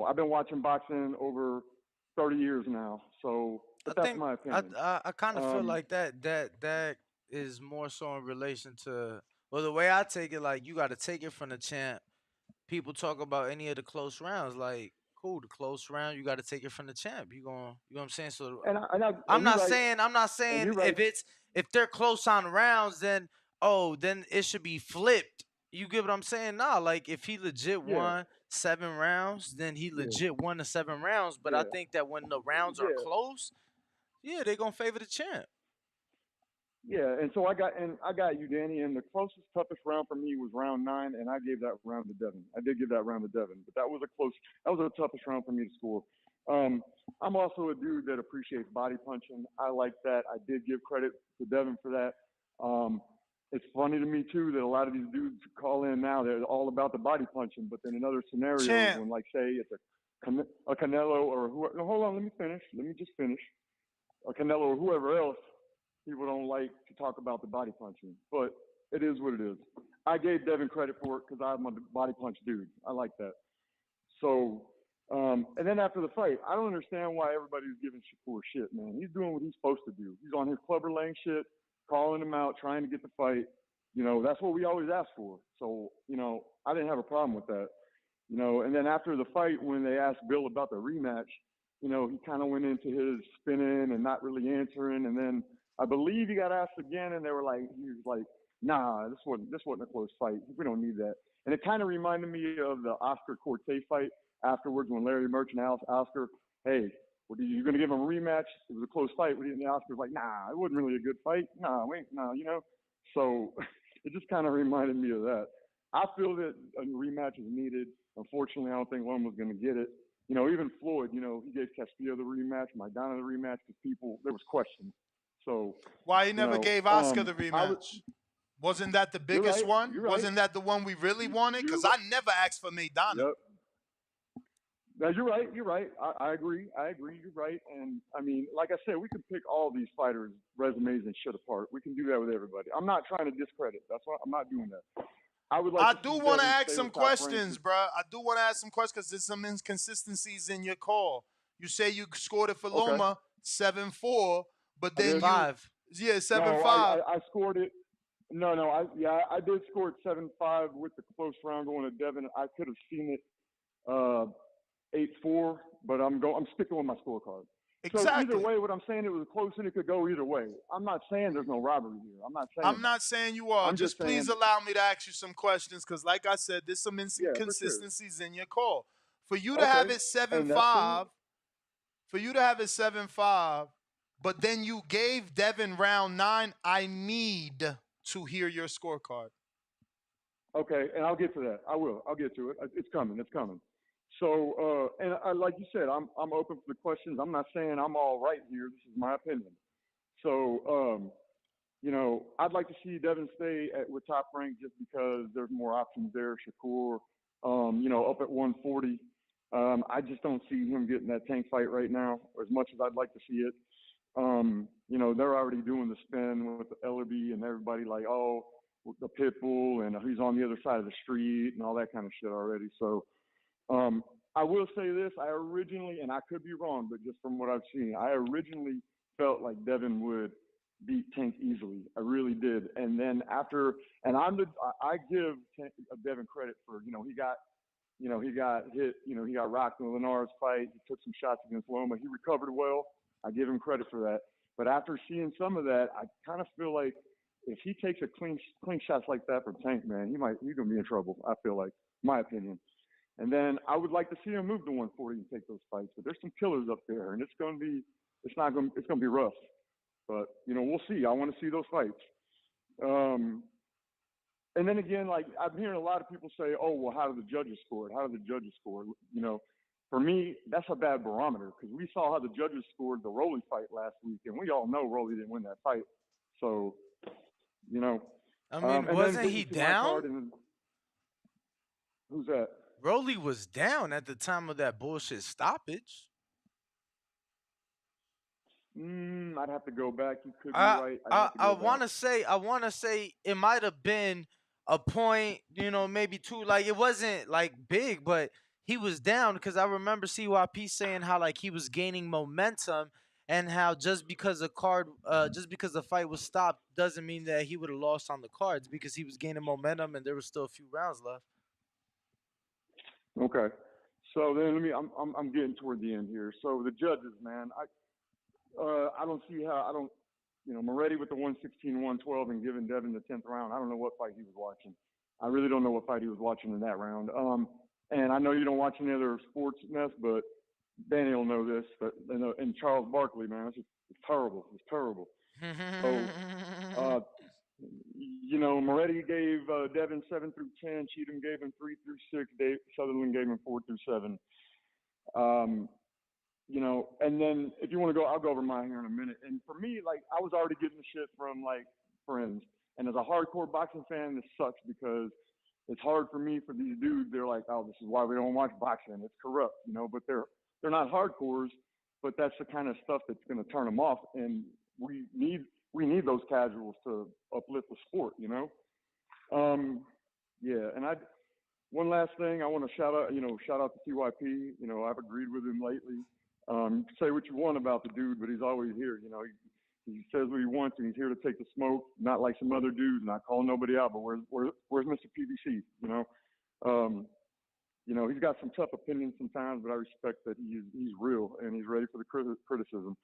I've been watching boxing over 30 years now. So, I but that's think my opinion. I kind of feel like that is more so in relation to, well, the way I take it, like you got to take it from the champ. People talk about any of the close rounds, like cool. The close round, you got to take it from the champ. You know what I'm saying? So And you're right. I'm not And saying you're right. if they're close on rounds, then then it should be flipped. You get what I'm saying? Nah, like if he legit Yeah. won 7 rounds, then he Yeah. legit won the 7 rounds. But I Yeah. think that when the rounds are Yeah. close, yeah, they gonna favor the champ. Yeah, and so I got you, Danny. And the closest, toughest round for me was round 9, and I gave that round to Devin. I did give that round to Devin, but that was the toughest round for me to score. Um, I'm also a dude that appreciates body punching. I like that. I did give credit to Devin for that. It's funny to me too that a lot of these dudes call in now. They're all about the body punching, but then in other scenarios, Champ. when like say it's a Canelo or who? No, hold on, let me finish. Let me just finish. A Canelo or whoever else, people don't like to talk about the body punching, but it is what it is. I gave Devin credit for it because I'm a body punch dude. I like that. So, and then after the fight, I don't understand why everybody's giving Shakur shit, man. He's doing what he's supposed to do. He's on his Clubber Lang shit, calling him out, trying to get the fight. That's what we always ask for. So, I didn't have a problem with that. And then after the fight, when they asked Bill about the rematch, he kind of went into his spinning and not really answering. And then I believe he got asked again, and he was like, nah, this wasn't a close fight. We don't need that. And it kind of reminded me of the Oscar Cortez fight afterwards when Larry Merchant asked Oscar, hey, you going to give him a rematch? It was a close fight. And the Oscar's like, nah, it wasn't really a good fight. No. So it just kind of reminded me of that. I feel that a rematch is needed. Unfortunately, I don't think Loma's going to get it. Even Floyd, he gave Castillo the rematch, Maidana the rematch because there was questions. So, Why he never gave Oscar the I was, rematch? Wasn't that the you're biggest right. one? You're right. Wasn't that the one we really wanted? You're Because right. I never asked for Maidana. Yep. Now you're right. You're right. I agree. You're right. And I mean, like I said, we can pick all these fighters' resumes and shit apart. We can do that with everybody. I'm not trying to discredit. That's why I'm not doing that. I would like I to do see want to Devin ask stay some with Top Rank. questions, bro. I do want to ask some questions because there's some inconsistencies in your call. You say you scored it for Okay. Loma 7-4, but I then did. you, 5. yeah, No, 7-5. I scored it. No, I did score it 7-5 with the close round going to Devin. I could have seen it 8-4, but I'm sticking with my scorecard. So either Exactly. way, what I'm saying, it was close and it could go either way. I'm not saying there's no robbery here. I'm not saying I'm that. not saying you are. I'm just Just please saying, allow me to ask you some questions because, like I said, there's some yeah, for sure. inconsistencies in your call. For you to have Okay, it seven and that's cool. five, for you to have it 7-5, but then you gave Devin round 9, I need to hear your scorecard. Okay, and I'll get to that. I will. I'll get to it. It's coming. It's coming. So, and like you said, I'm open for the questions. I'm not saying I'm all right here. This is my opinion. So, I'd like to see Devin stay with Top Rank just because there's more options there. Shakur, up at 140. I just don't see him getting that tank fight right now as much as I'd like to see it. They're already doing the spin with Ellerby and everybody like, oh, the pit bull and he's on the other side of the street and all that kind of shit already. So, I will say this: I originally, and I could be wrong, but just from what I've seen, I originally felt like Devin would beat Tank easily. I really did. And then I give Devin credit for, he got hit, he got rocked in Lenar's fight. He took some shots against Loma. He recovered well. I give him credit for that. But after seeing some of that, I kind of feel like if he takes a clean shots like that from Tank, man, he's gonna be in trouble. I feel like, my opinion. And then I would like to see him move to 140 and take those fights. But there's some killers up there, and it's gonna be rough. But we'll see. I want to see those fights. And then again, like I'm hearing a lot of people say, "Oh, well, how do the judges score it? How do the judges score it?" For me, that's a bad barometer because we saw how the judges scored the Rolly fight last week, and we all know Rolly didn't win that fight. So, I mean, and then wasn't getting he to my down? card, and who's that? Rolly was down at the time of that bullshit stoppage. I'd have to go back. You could be I right. I'd I have to I go back. want to say it might have been a point, maybe two. Like it wasn't like big, but he was down because I remember CYP saying how like he was gaining momentum and how just because the fight was stopped doesn't mean that he would have lost on the cards because he was gaining momentum and there was still a few rounds left. Okay. So then I'm getting toward the end here. So the judges, man, I don't see how Moretti with the 116, 112 and giving Devin the 10th round. I don't know what fight he was watching. I really don't know what fight he was watching in that round. And I know you don't watch any other sports, Ness, but Danny will know this. But and Charles Barkley, man, it's terrible. It's terrible. So, Moretti gave Devin 7 through 10. Cheatham gave him 3 through 6. Sutherland gave him 4 through 7. And then if you want to go, I'll go over mine here in a minute. And for me, like, I was already getting the shit from, like, friends. And as a hardcore boxing fan, this sucks because it's hard for me for these dudes. They're like, oh, this is why we don't watch boxing. It's corrupt, but they're not hardcores, but that's the kind of stuff that's going to turn them off. And we need those casuals to uplift the sport, Yeah, and one last thing I want to shout out to TYP. I've agreed with him lately. Say what you want about the dude, but he's always here. He says what he wants, and he's here to take the smoke. Not like some other dudes. Not calling nobody out, but where's Mr. PBC? He's got some tough opinions sometimes, but I respect that he's real and he's ready for the criticism.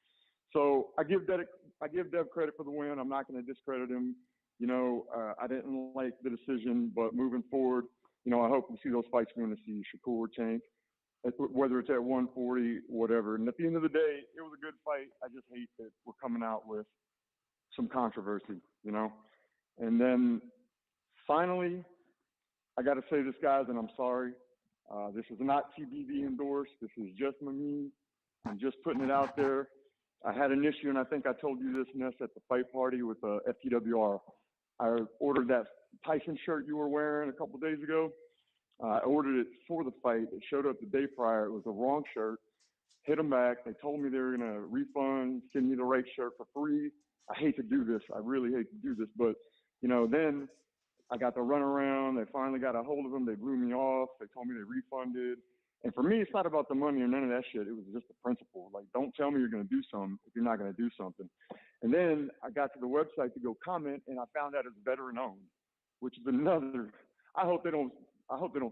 So I give Dev credit for the win. I'm not going to discredit him. I didn't like the decision, but moving forward, I hope we see those fights we're going to see Shakur Tank, whether it's at 140, whatever. And at the end of the day, it was a good fight. I just hate that we're coming out with some controversy, And then finally, I got to say this, guys, and I'm sorry. This is not TBV endorsed. This is just me. I'm just putting it out there. I had an issue, and I think I told you this, Ness, at the fight party with FTWR. I ordered that Tyson shirt you were wearing a couple of days ago. I ordered it for the fight. It showed up the day prior. It was the wrong shirt. Hit them back. They told me they were going to refund, send me the right shirt for free. I hate to do this. I really hate to do this. But, then I got the runaround. They finally got a hold of them. They blew me off. They told me they refunded. And for me, it's not about the money or none of that shit. It was just the principle. Like, don't tell me you're going to do something if you're not going to do something. And then I got to the website to go comment, and I found out it's veteran owned, which is another. I hope they don't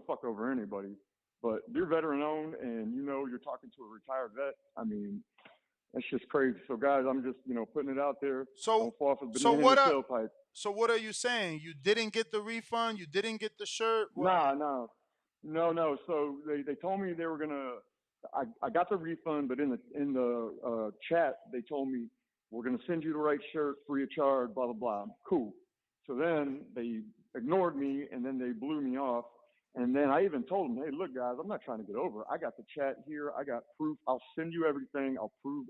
fuck over anybody. But you're veteran owned, and you're talking to a retired vet. I mean, that's just crazy. So guys, I'm just putting it out there. Don't fall for the banana in the tailpipe. So what are you saying? You didn't get the refund? You didn't get the shirt? No. So they told me they were gonna. I got the refund, but in the chat they told me we're gonna send you the right shirt free of charge. Blah blah blah. Cool. So then they ignored me, and then they blew me off. And then I even told them, hey, look, guys, I'm not trying to get over. I got the chat here. I got proof. I'll send you everything. I'll prove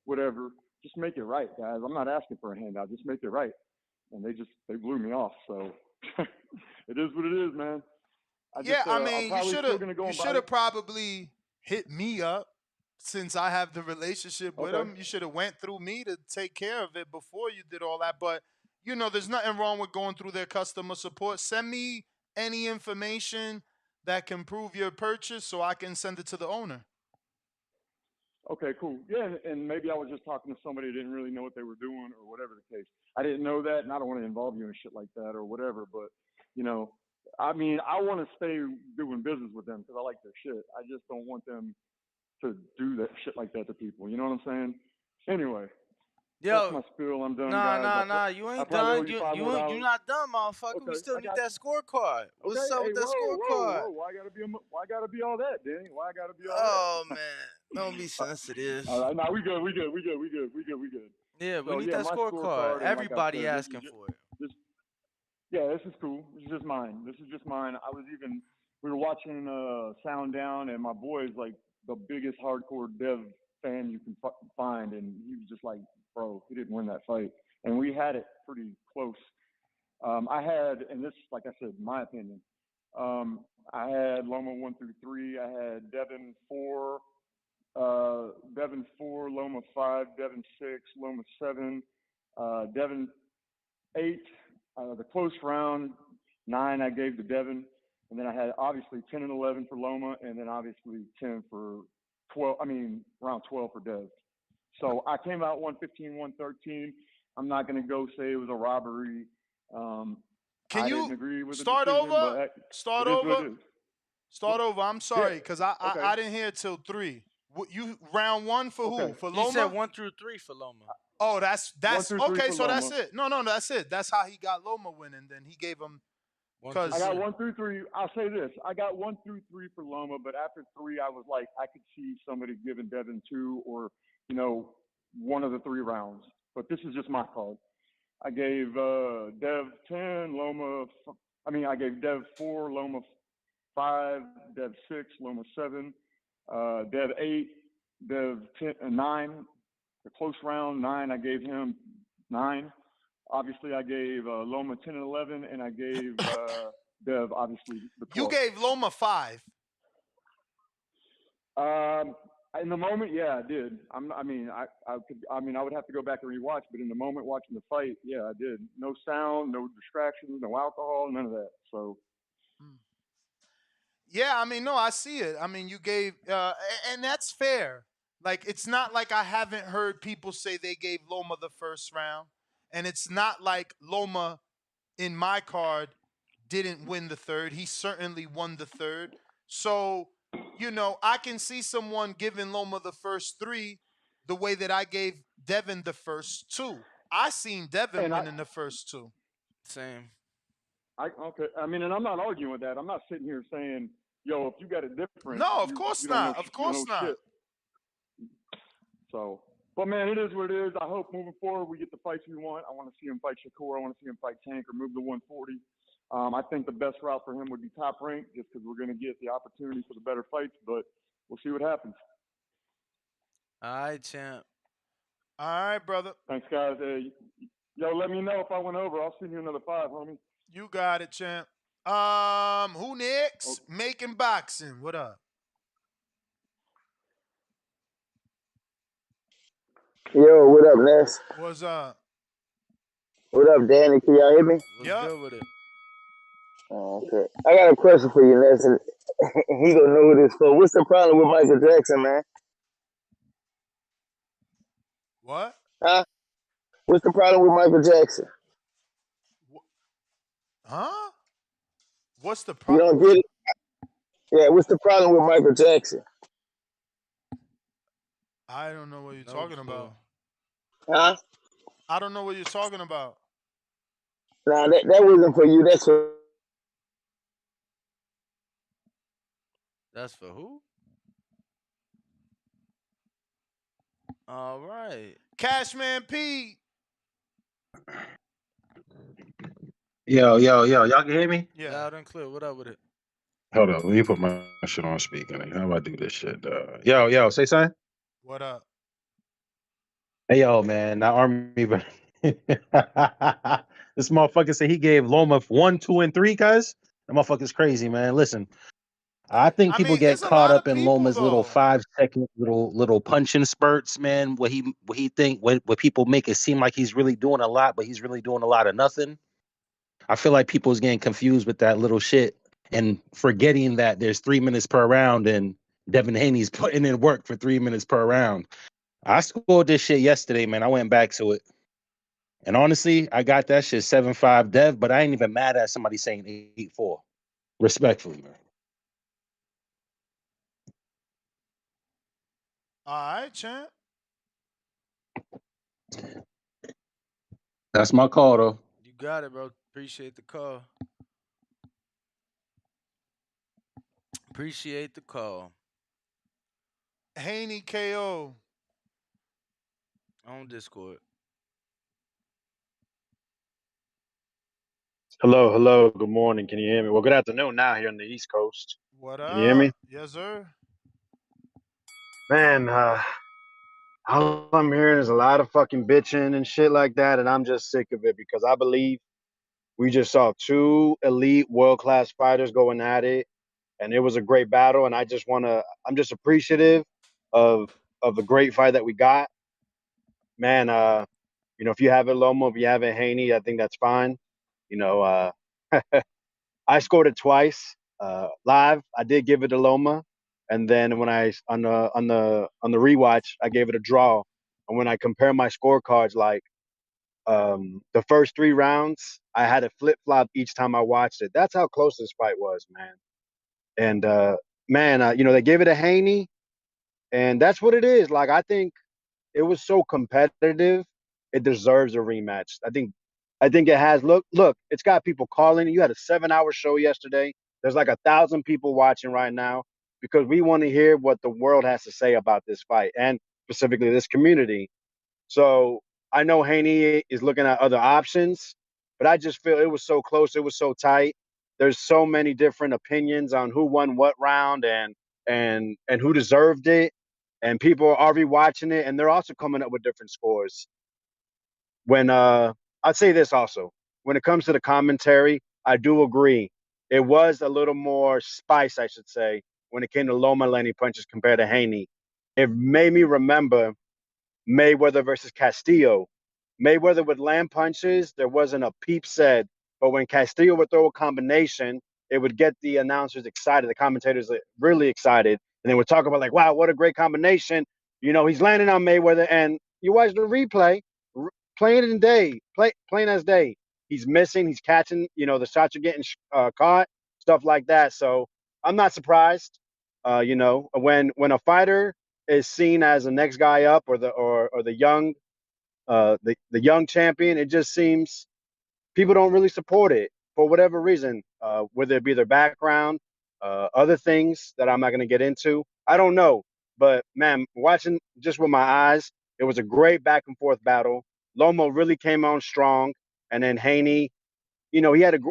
whatever. Just make it right, guys. I'm not asking for a handout. Just make it right. And they blew me off. So it is what it is, man. You should have probably hit me up since I have the relationship with him. You should have went through me to take care of it before you did all that. But there's nothing wrong with going through their customer support. Send me any information that can prove your purchase so I can send it to the owner. Okay, cool. Yeah, and maybe I was just talking to somebody who didn't really know what they were doing or whatever the case. I didn't know that, and I don't want to involve you in shit like that or whatever. But, I mean, I want to stay doing business with them because I like their shit. I just don't want them to do that shit like that to people. You know what I'm saying? Anyway, that's my spiel. I'm done, guys. Nah. You ain't done. You not done, motherfucker. Okay, we still need that scorecard. What's up with that scorecard? Whoa. Why gotta be all that, Danny? Why gotta be all that? Oh man, don't be sensitive. All right, we good. Yeah, we need that scorecard. Everybody like asking for it. This is cool. This is just mine. We were watching Sound Down, and my boy is like the biggest hardcore Dev fan you can find, and he was just like, bro, he didn't win that fight, and we had it pretty close. I had, and this, like I said, my opinion. I had Loma 1 through 3. I had Devin 4, Loma 5, Devin 6, Loma 7, Devin 8. The close round 9 I gave to Devin, and then I had obviously 10 and 11 for Loma, and then obviously 10 for 12. I mean round 12 for Dev. So I came out 115, 113. I'm not going to go say it was a robbery. Can I you didn't agree with start the decision, over? but Start it is over. what it is. Start over. I'm Yeah. sorry, because I, I, Okay. I didn't hear till 3. You round 1 for Okay. who? For He said Loma? 1 through 3 for Loma. Oh, One that's through three okay. for So that's Loma. it. No, that's it. That's how he got Loma winning. Then he gave him One through I because got three. 1 through 3. I'll say this: I got 1 through 3 for Loma, but after 3, I was like, I could see somebody giving Devin 2 or one of the 3 rounds. But this is just my call. I gave Dev 10, Loma. I gave Dev 4, Loma 5, Dev 6, Loma 7, Dev 8, Dev 10, 9. The close round 9, I gave him 9. Obviously, I gave Loma 10 and 11, and I gave Dev obviously the you 12. gave Loma 5. In the moment, yeah, I did. I would have to go back and rewatch, but in the moment watching the fight, yeah, I did. No sound, no distractions, no alcohol, none of that. So Yeah, no, I see it. You gave, and that's fair. Like, it's not like I haven't heard people say they gave Loma the first round, and it's not like Loma in my card didn't win the third. He certainly won the third. So, I can see someone giving Loma the first 3 the way that I gave Devin the first 2. I seen Devin and winning the first 2. Same. okay. And I'm not arguing with that. I'm not sitting here saying, yo, if you got it different, No, of you course don't know not. Of you don't know course not. shit. So, but man, it is what it is. I hope moving forward we get the fights we want. I want to see him fight Shakur. I want to see him fight Tank or move to 140. I think the best route for him would be Top Rank, just because we're going to get the opportunity for the better fights. But we'll see what happens. All right, champ. All right, brother. Thanks, guys. Yo, let me know if I went over. I'll send you another 5, homie. You got it, champ. Who Oh, next? Making boxing. What up? Yo, what up, Ness? What's up? What up, Danny? Can y'all hear me? What's Yep. good with it? Oh, okay. I got a question for you, Ness, and he gonna know who this for. What's the problem with Michael Jackson, man? What? Huh? What's the problem with Michael Jackson? Huh? What's the You pro? don't get it? Yeah, what's the problem with Michael Jackson? I don't know what you're No talking clue. about. Huh? I don't know what you're talking about. Nah, that wasn't for you. That's for That's for who? All right. Cashman P. Yo, y'all can hear me? Yeah. Loud and clear. What up with it? Hold up, let me put my shit on speaker. How do I do this shit? Yo, say something. What up? Hey, yo, man, not army, but this motherfucker said he gave Loma 1, 2, and 3, guys. That motherfucker's crazy, man. Listen, I think people get It's a caught lot of up in people Loma's little though. 5 second little punching spurts, man. What people make it seem like he's really doing a lot, but he's really doing a lot of nothing. I feel like people's getting confused with that little shit and forgetting that there's 3 minutes per round and Devin Haney's putting in work for 3 minutes per round. I scored this shit yesterday, man. I went back to it. And honestly, I got that shit 7-5 Dev, but I ain't even mad at somebody saying 8-4. Respectfully, man. All right, champ. That's my call, though. You got it, bro. Appreciate the call. Appreciate the call. Haney KO. On Discord. Hello. Good morning. Can you hear me? Well, good afternoon now here on the East Coast. What Can you hear me? up? Yes, sir. Man, all I'm hearing is a lot of fucking bitching and shit like that, and I'm just sick of it because I believe we just saw 2 elite world class fighters going at it, and it was a great battle. And I'm just appreciative of the great fight that we got. Man, if you have it Lomo, if you have it Haney, I think that's fine. You know, I scored it twice live. I did give it to Loma, and then when I on the rewatch, I gave it a draw. And when I compare my scorecards, like the first 3 rounds, I had it flip flop each time I watched it. That's how close this fight was, man. And man, they gave it to Haney, and that's what it is. Like I think it was so competitive, it deserves a rematch. I think it has. Look, it's got people calling. You had a 7-hour show yesterday. There's like 1,000 people watching right now because we want to hear what the world has to say about this fight and specifically this community. So I know Haney is looking at other options, but I just feel it was so close. It was so tight. There's so many different opinions on who won what round and who deserved it. And people are rewatching it, and they're also coming up with different scores. When I'd say this also, when it comes to the commentary, I do agree. It was a little more spice, I should say, when it came to Loma landing punches compared to Haney. It made me remember Mayweather versus Castillo. Mayweather would land punches, there wasn't a peep said. But when Castillo would throw a combination, it would get the announcers excited, the commentators really excited. And they would talk about, like, wow, what a great combination. He's landing on Mayweather. And you watch the replay, plain in day, plain as day. He's missing, he's catching, the shots are getting caught, stuff like that. So I'm not surprised. When a fighter is seen as the next guy up or the young the young champion, it just seems people don't really support it for whatever reason, whether it be their background, other things that I'm not going to get into. I don't know, but man, watching just with my eyes, it was a great back and forth battle. Lomo really came on strong, and then Haney, he had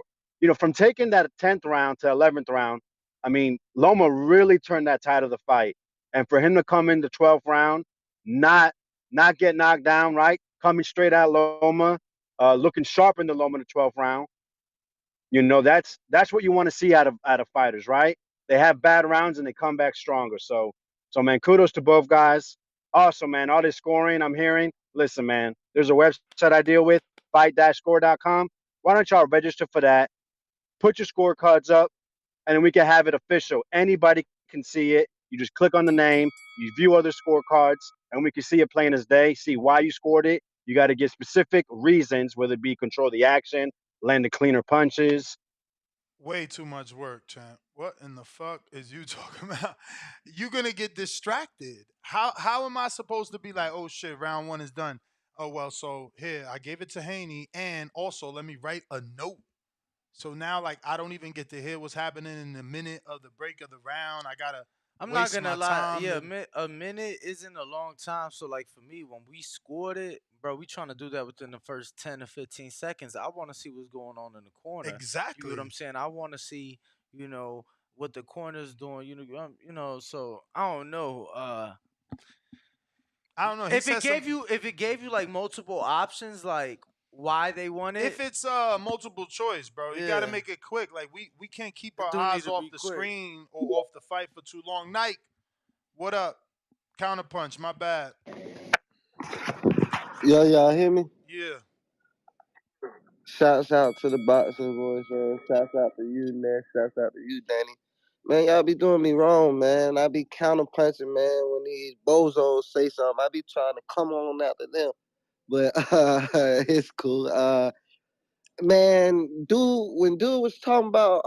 from taking that 10th round to 11th round, I mean, Loma really turned that tide of the fight. And for him to come in the 12th round, not not get knocked down, right? Coming straight at Loma, looking sharp in the Loma in the 12th round. That's what you want to see out of fighters, right? They have bad rounds and they come back stronger. So man, kudos to both guys. Also, man, all this scoring I'm hearing. Listen, man, there's a website I deal with, fight-score.com. Why don't y'all register for that? Put your scorecards up, and then we can have it official. Anybody can see it. You just click on the name, you view other scorecards, and we can see it plain as day, see why you scored it. You got to get specific reasons, whether it be control the action, land the cleaner punches. Way too much work, champ. What in the fuck is you talking about? You're gonna get distracted. How am I supposed to be like, oh shit, round one is done? Oh well, so here I gave it to Haney, and also let me write a note. So now, like, I don't even get to hear what's happening in the minute of the break of the round. I gotta I'm not waste gonna my lie. time Yeah, to. a minute isn't a long time. So like for me, when we scored it, bro, we trying to do that within the first 10 to 15 seconds. I want to see what's going on in the corner. You know what I'm Exactly. saying? I want to see, what the corner's doing. So I don't know. I don't know. He If said it some. gave you, if it gave you like multiple options, like why they won If it, it's multiple choice, bro, you got to yeah, make it quick. Like we can't keep it our do need eyes to off be the quick. screen or off the fight for too long. Nike, what up? Counterpunch, my bad. Yo, y'all hear me? Yeah. Shouts out to the boxing boys, man. Shouts out to you, man. Shouts out to you, Danny. Man, y'all be doing me wrong, man. I be counterpunching, man, when these bozos say something. I be trying to come on after them. But it's cool. Man, dude was talking about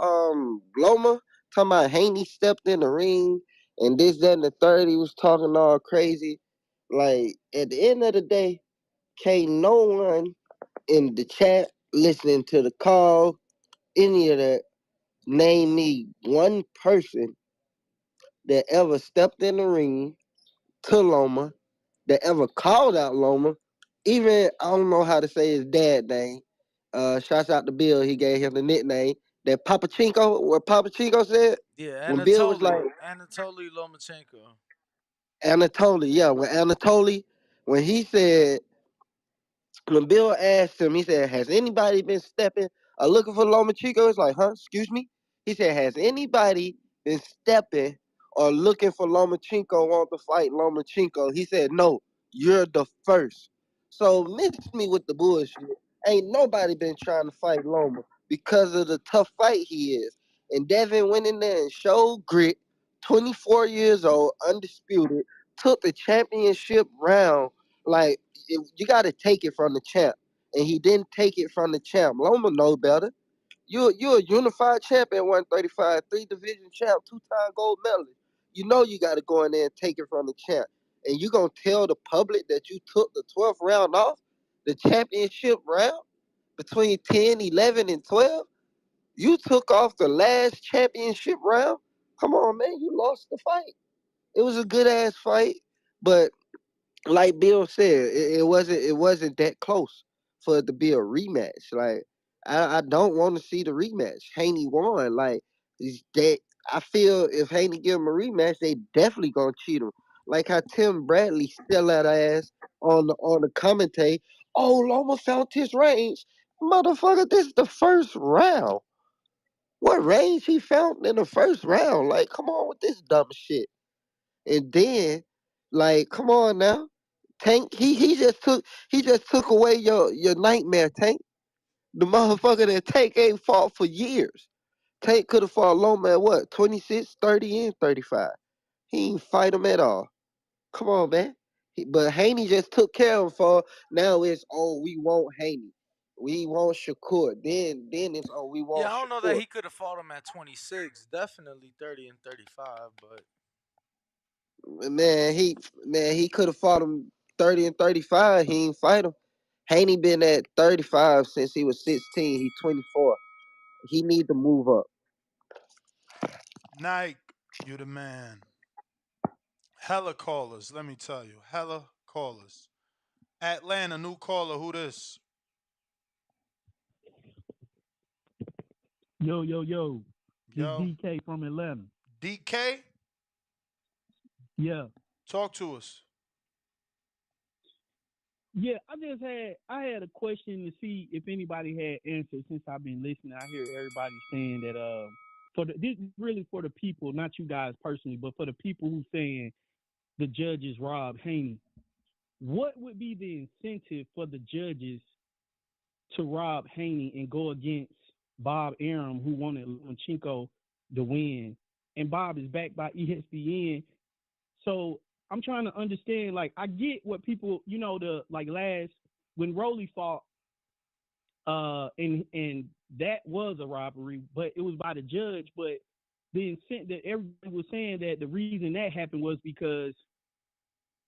Loma, talking about Haney stepped in the ring and this, that, and the third, he was talking all crazy. Like, at the end of the day, can't no one in the chat, listening to the call, any of that, name me one person that ever stepped in the ring to Loma, that ever called out Loma. Even, I don't know how to say his dad name. Shouts out to Bill, he gave him the nickname. That Papachinko, what Papachinko said, Yeah, when Bill was like, Anatoly Lomachenko. Anatoly, yeah, when Anatoly, when he said, when Bill asked him, he said, "Has anybody been stepping or looking for Lomachenko?" It's like, huh? Excuse me? He said, "Has anybody been stepping or looking for Lomachenko, want to fight Lomachenko?" He said, "No, you're the first." So miss me with the bullshit. Ain't nobody been trying to fight Loma because of the tough fight he is. And Devin went in there and showed grit. 24 years old, undisputed, took the championship round. Like, you got to take it from the champ, and he didn't take it from the champ. Loma know better. You're a unified champion, 135, three division champ, 2-time gold medalist. You know you got to go in there and take it from the champ. And you gonna tell the public that you took the 12th round off, the championship round between 10, 11, and 12. You took off the last championship round. Come on, man, you lost the fight. It was a good ass fight, but like Bill said, it wasn't that close for it to be a rematch. Like I don't want to see the rematch. Haney won. Like that, I feel if Haney give him a rematch, they definitely gonna cheat him. Like how Tim Bradley still that ass on the commentate. Oh, Loma found his range, motherfucker. This is the first round. What range he found in the first round? Like, come on with this dumb shit. And then, like, come on now. Tank, he just took away your nightmare, Tank. The motherfucker that Tank ain't fought for years. Tank could have fought Loma at what, 26, 30, and 35. He ain't fight him at all. Come on, man. But Haney just took care of him for now it's we want Haney. We want Shakur. Then it's we Yeah, want I don't know that Shakur. he could have fought him at 26. Definitely 30 and 35, but Man, he could have fought him 30 and 35. He ain't fight him. Haney been at 35 since he was 16. He 24. He need to move up. Nike, you the man. Hella callers, let me tell you. Hella callers. Atlanta, new caller. Who this? Yo, yo, yo. This Yo. DK from Atlanta. DK? Yeah. Talk to us. Yeah, I had a question to see if anybody had answers since I've been listening. I hear everybody saying that for this is really for the people, not you guys personally, but for the people who saying the judges Robb Haney. What would be the incentive for the judges to rob Haney and go against Bob Arum, who wanted Lomachenko to win? And Bob is backed by ESPN. So I'm trying to understand, like, I get what people, the like last when Rolly fought, and that was a robbery, but it was by the judge. But the intent that everybody was saying that the reason that happened was because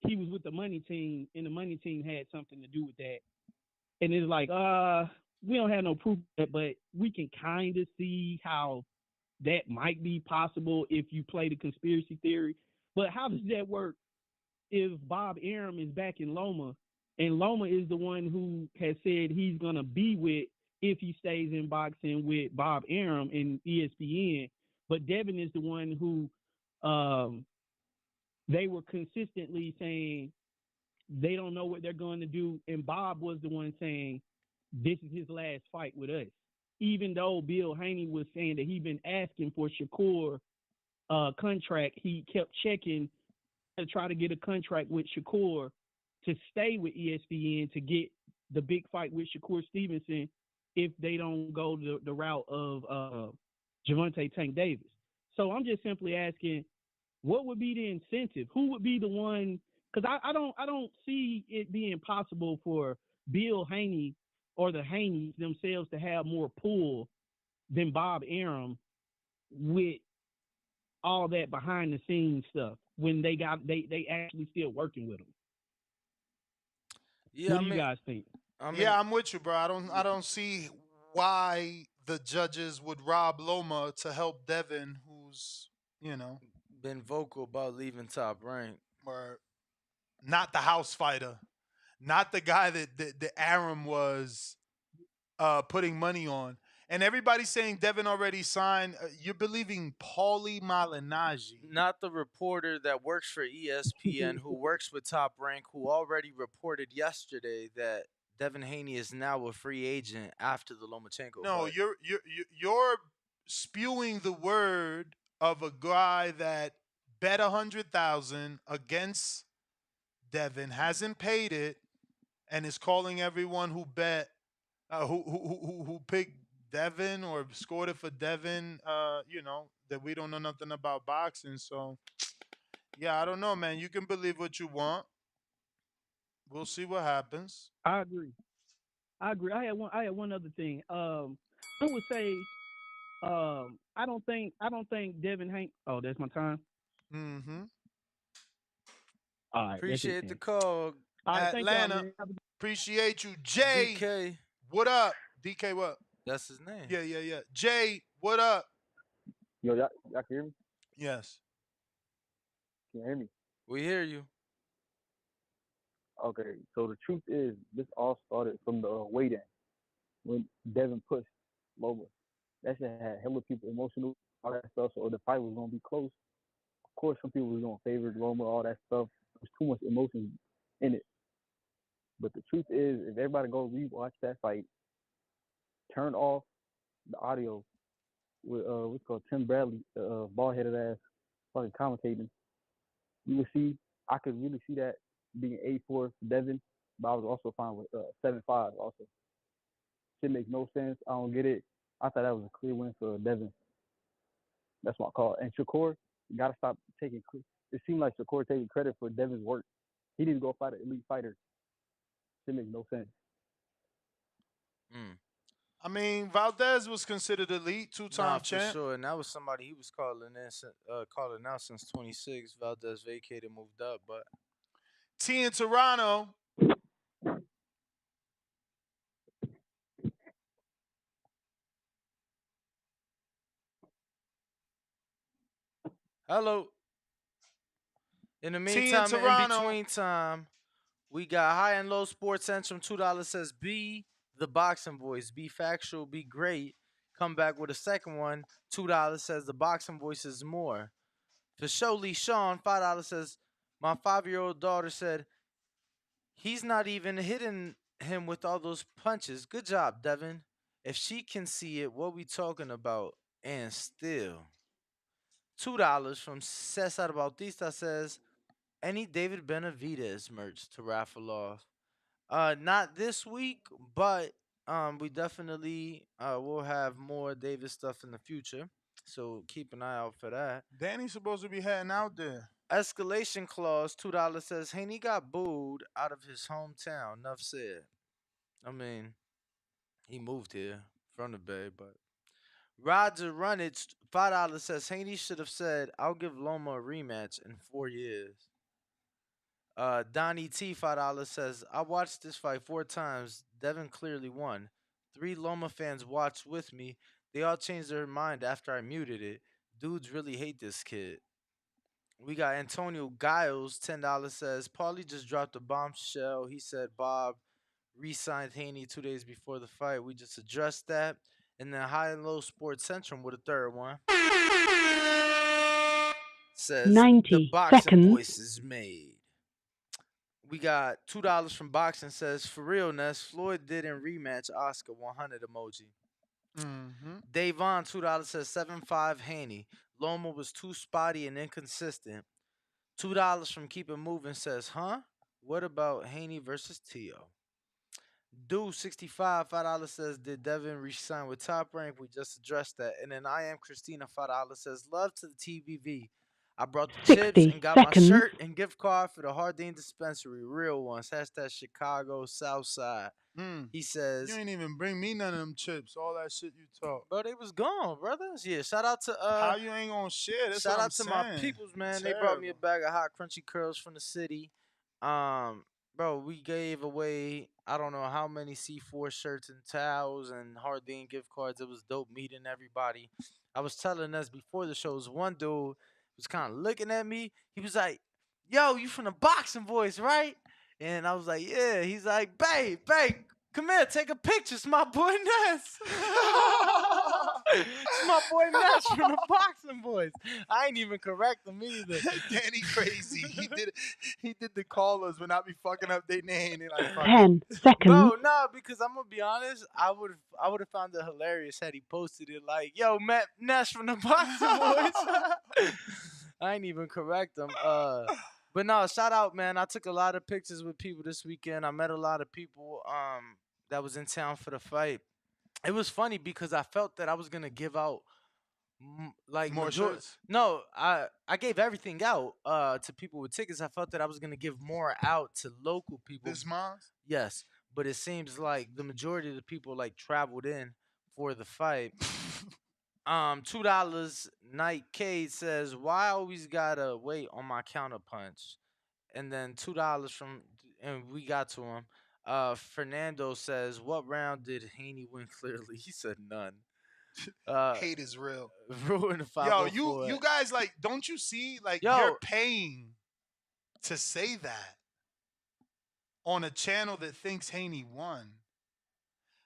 he was with the money team, and the money team had something to do with that. And it's like, we don't have no proof of that, but we can kind of see how that might be possible if you play the conspiracy theory. But how does that work if Bob Arum is back in Loma, and Loma is the one who has said he's gonna be with if he stays in boxing with Bob Arum and ESPN, but Devin is the one who they were consistently saying they don't know what they're going to do, and Bob was the one saying this is his last fight with us. Even though Bill Haney was saying that he'd been asking for Shakur contract, he kept checking to try to get a contract with Shakur to stay with ESPN to get the big fight with Shakur Stevenson if they don't go the route of Gervonta Tank Davis. So I'm just simply asking, what would be the incentive? Who would be the one? Because I don't see it being possible for Bill Haney or the Haneys themselves to have more pull than Bob Arum with all that behind the scenes stuff when they actually still working with them. yeah, What do you guys think? I mean, Yeah, I'm with you, bro. I don't see why the judges would rob Loma to help Devin, who's, you know, been vocal about leaving Top Rank. or not the house fighter, not the guy that the Aram was putting money on. And everybody's saying Devin already signed. You're believing Paulie Malignaggi. Not the reporter that works for ESPN, who works with Top Rank, who already reported yesterday that Devin Haney is now a free agent after the Lomachenko No, fight. you're spewing the word of a guy that bet 100,000 against Devin, hasn't paid it, and is calling everyone who bet who picked Devin or scored it for Devin. That we don't know nothing about boxing. So yeah, I don't know, man. You can believe what you want. We'll see what happens. I agree. I agree. I had one other thing. I would say, I don't think Devin Hank. Oh, that's my time. Mm-hmm. All right, that's it Appreciate the then. call, All right, thank y'all, Atlanta. man. Appreciate you. Jay, DK. what up? DK, what? That's his name. Yeah. Jay, what up? Yo, y'all can hear me? Yes. Can you hear me? We hear you. Okay, so the truth is, this all started from the weigh-in when Devin pushed Loma. That shit had hella people emotional, all that stuff. So the fight was gonna be close. Of course, some people was gonna favor Loma, all that stuff. There's too much emotion in it. But the truth is, if everybody go rewatch that fight, turn off the audio with what's called Tim Bradley, bald headed ass fucking commentating, you will see I could really see that being 8-4 for Devin, but I was also fine with 7-5 also. Shit makes no sense. I don't get it. I thought that was a clear win for Devin. That's my call. And Shakur, you gotta stop taking. It seemed like Shakur taking credit for Devin's work. He didn't go fight an elite fighter. Shit makes no sense. Mm. I mean, Valdez was considered elite, Nah, two-time for champ. sure. And that was somebody he was calling out since 26. Valdez vacated, moved up, but T in Toronto. hello. In the T in meantime, in Toronto. between time, we got High and Low Sports Centrum. $2 says be the boxing voice, be factual, be great. Come back with a second one. $2 says the boxing voice is more. For show Lee Sean, $5 says my 5-year-old daughter said he's not even hitting him with all those punches. Good job, Devin. If she can see it, what we talking about? And still, $2 from Cesar Bautista says any David Benavidez merch to raffle off. Not this week, but we definitely will have more David stuff in the future. So keep an eye out for that. Danny's supposed to be heading out there. Escalation clause $2 says Haney got booed out of his hometown. Enough said. I mean, he moved here from the Bay, but Roger Runnage $5 says Haney should have said I'll give Loma a rematch in 4 years. Donnie T $5 says I watched this fight 4 times. Devin clearly won. 3 Loma fans watched with me. They all changed their mind after I muted it. Dudes really hate this kid. We got Antonio Giles, $10 says Paulie just dropped a bombshell. He said Bob re-signed Haney 2 days before the fight. We just addressed that. And then High and Low Sports Centrum with a third one. Says the 90 boxing seconds. voice is made. We got $2 from boxing says for realness, Floyd did in rematch Oscar 100 emoji. Mm-hmm. Davon $2 says 7-5 Haney. Loma was too spotty and inconsistent. $2 from Keep It Moving says, huh? What about Haney versus Tio? Do 65 $5 says, did Devin resign with Top Rank? We just addressed that. And then I am Christina $5 says, love to the TVV. I brought the chips 60 and got my seconds. shirt and gift card for the Hardin Dispensary. Real ones. Hashtag Chicago Southside. He You says, ain't even bring me none of them chips. All that shit you talk. bro, they was gone, brothers. Yeah, shout out to How you ain't gonna share? That's shout what I'm out to my saying. peoples, man. They brought me a Terrible. bag of hot crunchy curls from the city. Um, bro, we gave away I don't know how many C4 shirts and towels and Hardin gift cards. It was dope meeting everybody. I was telling us before the shows, one dude was kind of looking at me. He was like, "Yo, you from the boxing voice, right?" And I was like, "Yeah." He's like, "Babe, come here, take a picture. It's my boy Ness." It's my boy Ness from the boxing boys. I ain't even correct him either. Danny crazy. He did the callers, but not be fucking up their name. They like fuck it. 10 seconds. Bro, no, because I'm gonna be honest, I would have found it hilarious had he posted it like, "Yo, Matt Ness from the boxing boys." I ain't even correct him. But no, shout out, man. I took a lot of pictures with people this weekend. I met a lot of people that was in town for the fight. It was funny because I felt that I was gonna give out like More major. shirts. No, I gave everything out to people with tickets. I felt that I was gonna give more out to local people. This month. Yes, but it seems like the majority of the people like traveled in for the fight. $2 Night Cade says, "Why I always gotta wait on my counter punch?" And then $2 from, and we got to him. Fernando says, "What round did Haney win clearly?" He said none. Hate is real. Ruin Yo, 504. you guys, like, don't you see, like, you're Yo, paying to say that on a channel that thinks Haney won.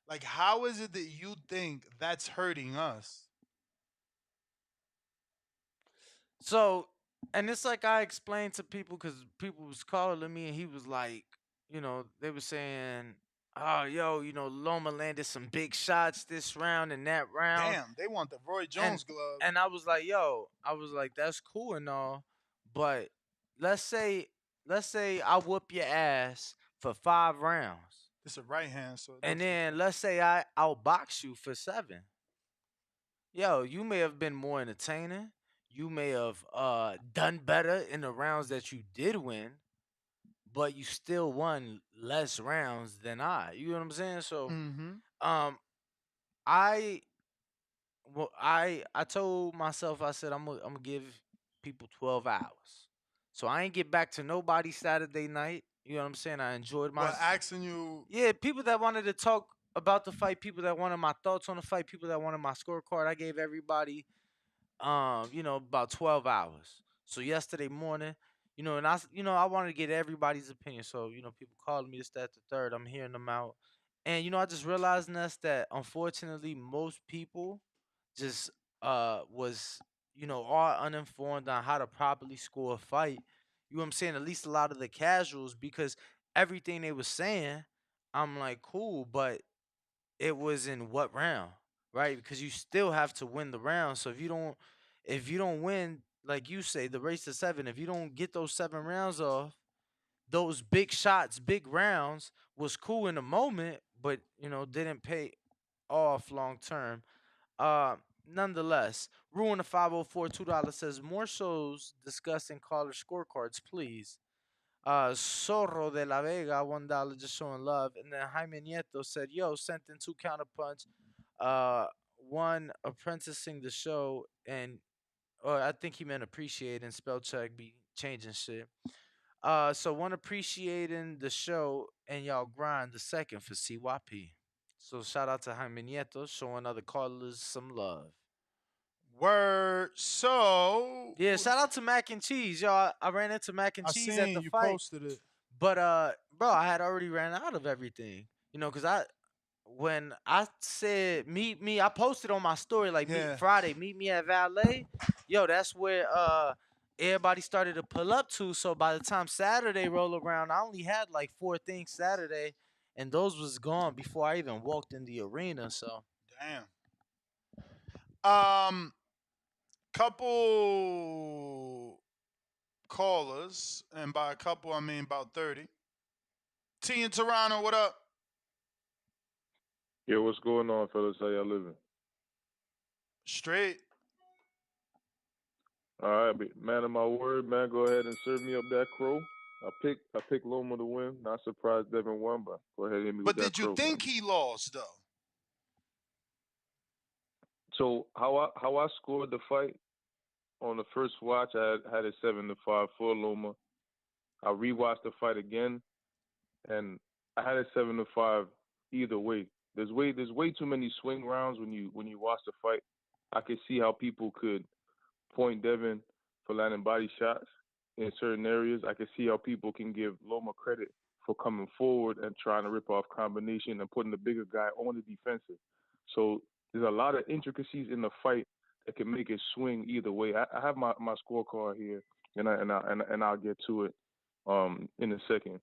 Like, how is it that you think that's hurting us? so, and it's like I explained to people because people was calling me and he was like, they were saying, "Oh, yo, Loma landed some big shots this round and that round." Damn, they want the Roy and Jones glove. and I was like, "Yo," I was like, "That's cool and all, but let's say I whoop your ass for 5 rounds, It's a right hand, so it and looks different. then let's say I outbox you for 7. Yo, you may have been more entertaining. You may have done better in the rounds that you did win, but you still won less rounds than I. You know what I'm saying? So, Mm-hmm. um, I I told myself, I said I'm gonna give people 12 hours. So I ain't get back to nobody Saturday night. You know what I'm saying? I enjoyed my But asking you, yeah, people that wanted to talk about the fight, people that wanted my thoughts on the fight, people that wanted my scorecard. I gave everybody about 12 hours. So yesterday morning, and I wanted to get everybody's opinion. So, people calling me this, that, the third. I'm hearing them out. And, I just realized, Ness, that unfortunately most people just was, are uninformed on how to properly score a fight. You know what I'm saying? At least a lot of the casuals, because everything they was saying, I'm like, cool, but it was in what round, right? Because you still have to win the round. So if you don't win, like you say, the race to 7, if you don't get those 7 rounds off, those big shots, big rounds was cool in the moment, but didn't pay off long term. Nonetheless, Ruin the 504 $2 says more shows discussing caller scorecards, please. Zorro de la Vega, $1 just showing love. And then Jaime Nieto said, "Yo, sent in 2 counterpunch, one apprenticing the show, and or I think he meant appreciate and spell check be changing shit. So one appreciating the show and y'all grind the second for CYP. So shout out to Jaime Nieto showing other callers some love. word. So Yeah, shout out to Mac and Cheese, y'all. I ran into Mac and I Cheese at seen the you fight, posted it. but bro, I had already ran out of everything. Cause when I said meet me, I posted on my story like meet Yeah. Friday, meet me at Valet. Yo, that's where everybody started to pull up to. So by the time Saturday roll around, I only had like 4 things Saturday, and those was gone before I even walked in the arena. So Damn. Couple callers, and by a couple I mean about 30. T in Toronto, what up? Yo, what's going on, fellas? How y'all living? Straight. All right, man of my word, man. Go ahead and serve me up that crow. I picked Loma to win. Not surprised Devin won, but go ahead and hit me with But that did you crow, man. think he lost though? So how I scored the fight on the first watch, I had it 7-5 for Loma. I rewatched the fight again, and I had it 7-5 either way. There's way too many swing rounds when you watch the fight. I could see how people could point Devin for landing body shots in certain areas. I can see how people can give Loma credit for coming forward and trying to rip off combination and putting the bigger guy on the defensive. So there's a lot of intricacies in the fight that can make it swing either way. I have my scorecard here, and I'll get to it in a second.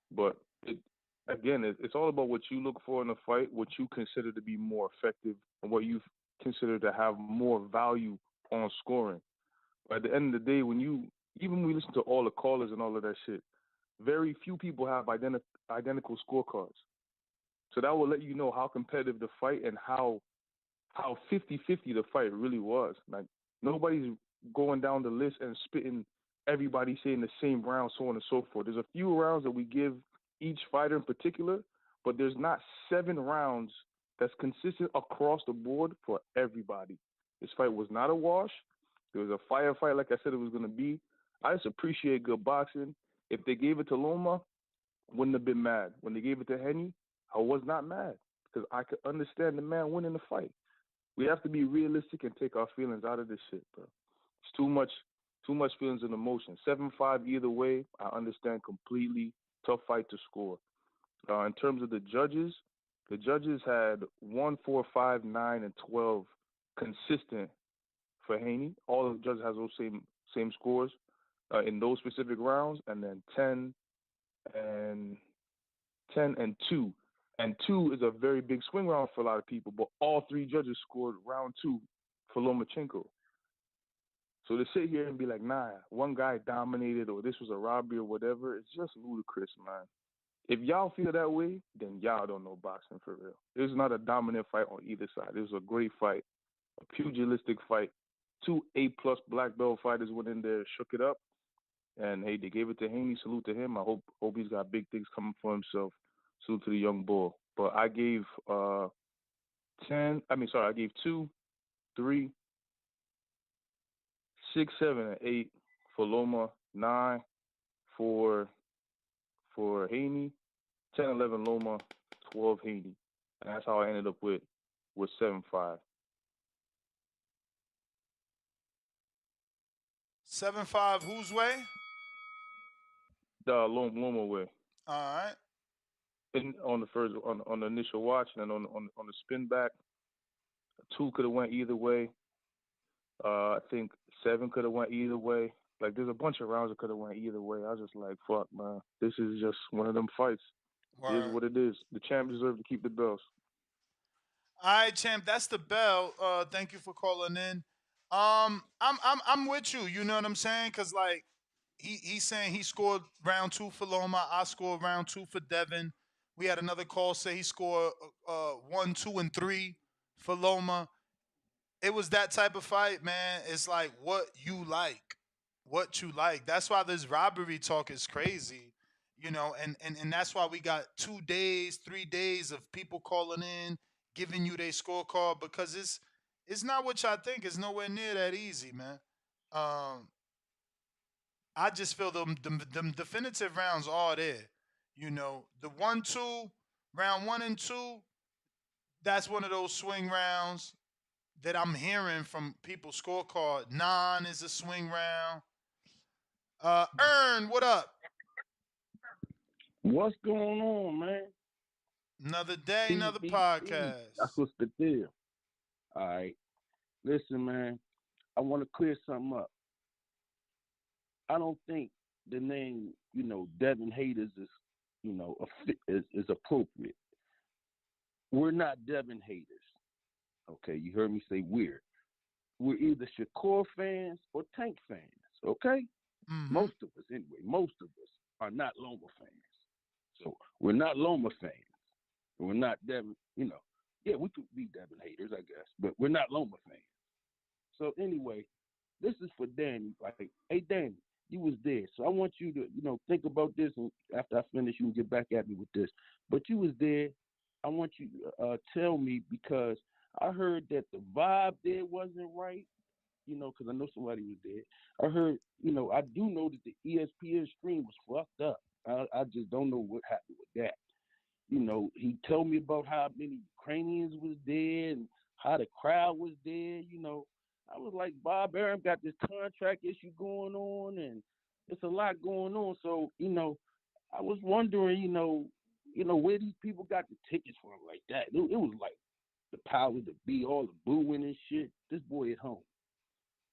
But it's all about what you look for in a fight, what you consider to be more effective, and what you consider to have more value on scoring. But at the end of the day, even when we listen to all the callers and all of that shit, very few people have identical scorecards. So that will let you know how competitive the fight and how 50-50 the fight really was. Like nobody's going down the list and spitting everybody saying the same round, so on and so forth. There's a few rounds that we give each fighter in particular, but there's not 7 rounds that's consistent across the board for everybody. This fight was not a wash. It was a firefight, like I said it was going to be. I just appreciate good boxing. If they gave it to Loma, wouldn't have been mad. When they gave it to Henny, I was not mad because I could understand the man winning the fight. We have to be realistic and take our feelings out of this shit, bro. It's too much feelings and emotion. 7-5 either way, I understand completely. Tough fight to score. In terms of the judges had 1, 4, 5, 9, and 12 consistent for Haney. All of the judges has those same scores in those specific rounds, and then 10 and 2. And 2 is a very big swing round for a lot of people, but all 3 judges scored round 2 for Lomachenko. So to sit here and be like, nah, one guy dominated or this was a robbery or whatever, it's just ludicrous, man. If y'all feel that way, then y'all don't know boxing for real. It was not a dominant fight on either side. It was a great fight, a pugilistic fight. 2 A+ black belt fighters went in there, shook it up, and hey, they gave it to Haney. Salute to him. I hope he's got big things coming for himself. Salute to the young bull. But I gave I gave 2, 3, 6, 7, and 8 for Loma, 9 for Haney, 10, 11 Loma, 12 Haney. And that's how I ended up with 7-5. 7-5 whose way? The Loma way. All right. And on the initial watch, and then on the spin back, 2 could have went either way. I think 7 could have went either way. Like there's a bunch of rounds that could have went either way. I was just like, fuck, man, this is just one of them fights. It is what it is. The champ deserves to keep the belts. All right, champ, that's the bell. Thank you for calling in. I'm with you. You know what I'm saying? Cause like he's saying he scored round 2 for Loma. I scored round 2 for Devin. We had another call say he scored 1, 2, and 3 for Loma. It was that type of fight, man. It's like what you like, what you like. That's why this robbery talk is crazy, you know, and that's why we got 2 days, 3 days of people calling in, giving you their scorecard because it's not what y'all think. It's nowhere near that easy, man. Um, I just feel them definitive rounds are there. You know, the 1-2, round 1 and 2, that's one of those swing rounds that I'm hearing from people's scorecard. 9 is a swing round. Earn, what up? What's going on, man? Another day, another TBC. That's podcast. what's the deal. All right. Listen, man, I want to clear something up. I don't think the name, Devin Haters is appropriate. We're not Devin haters. Okay, you heard me say we're. We're either Shakur fans or Tank fans. Okay? Mm-hmm. Most of us, anyway, most of us are not Loma fans. So we're not Loma fans. We're not Devin, yeah, we could be Devin haters, I guess, but we're not Loma fans. So anyway, this is for Danny. Like, hey, Danny, you was there. So I want you to, think about this, and after I finish, you can get back at me with this. But you was there. I want you to tell me because I heard that the vibe there wasn't right, because I know somebody was there. I heard, I do know that the ESPN stream was fucked up. I just don't know what happened with that. He told me about how many Ukrainians was there and how the crowd was there. I was like, Bob Arum got this contract issue going on, and it's a lot going on. So, I was wondering, where these people got the tickets from like that. It was like the power to be, all the booing and shit. This boy at home.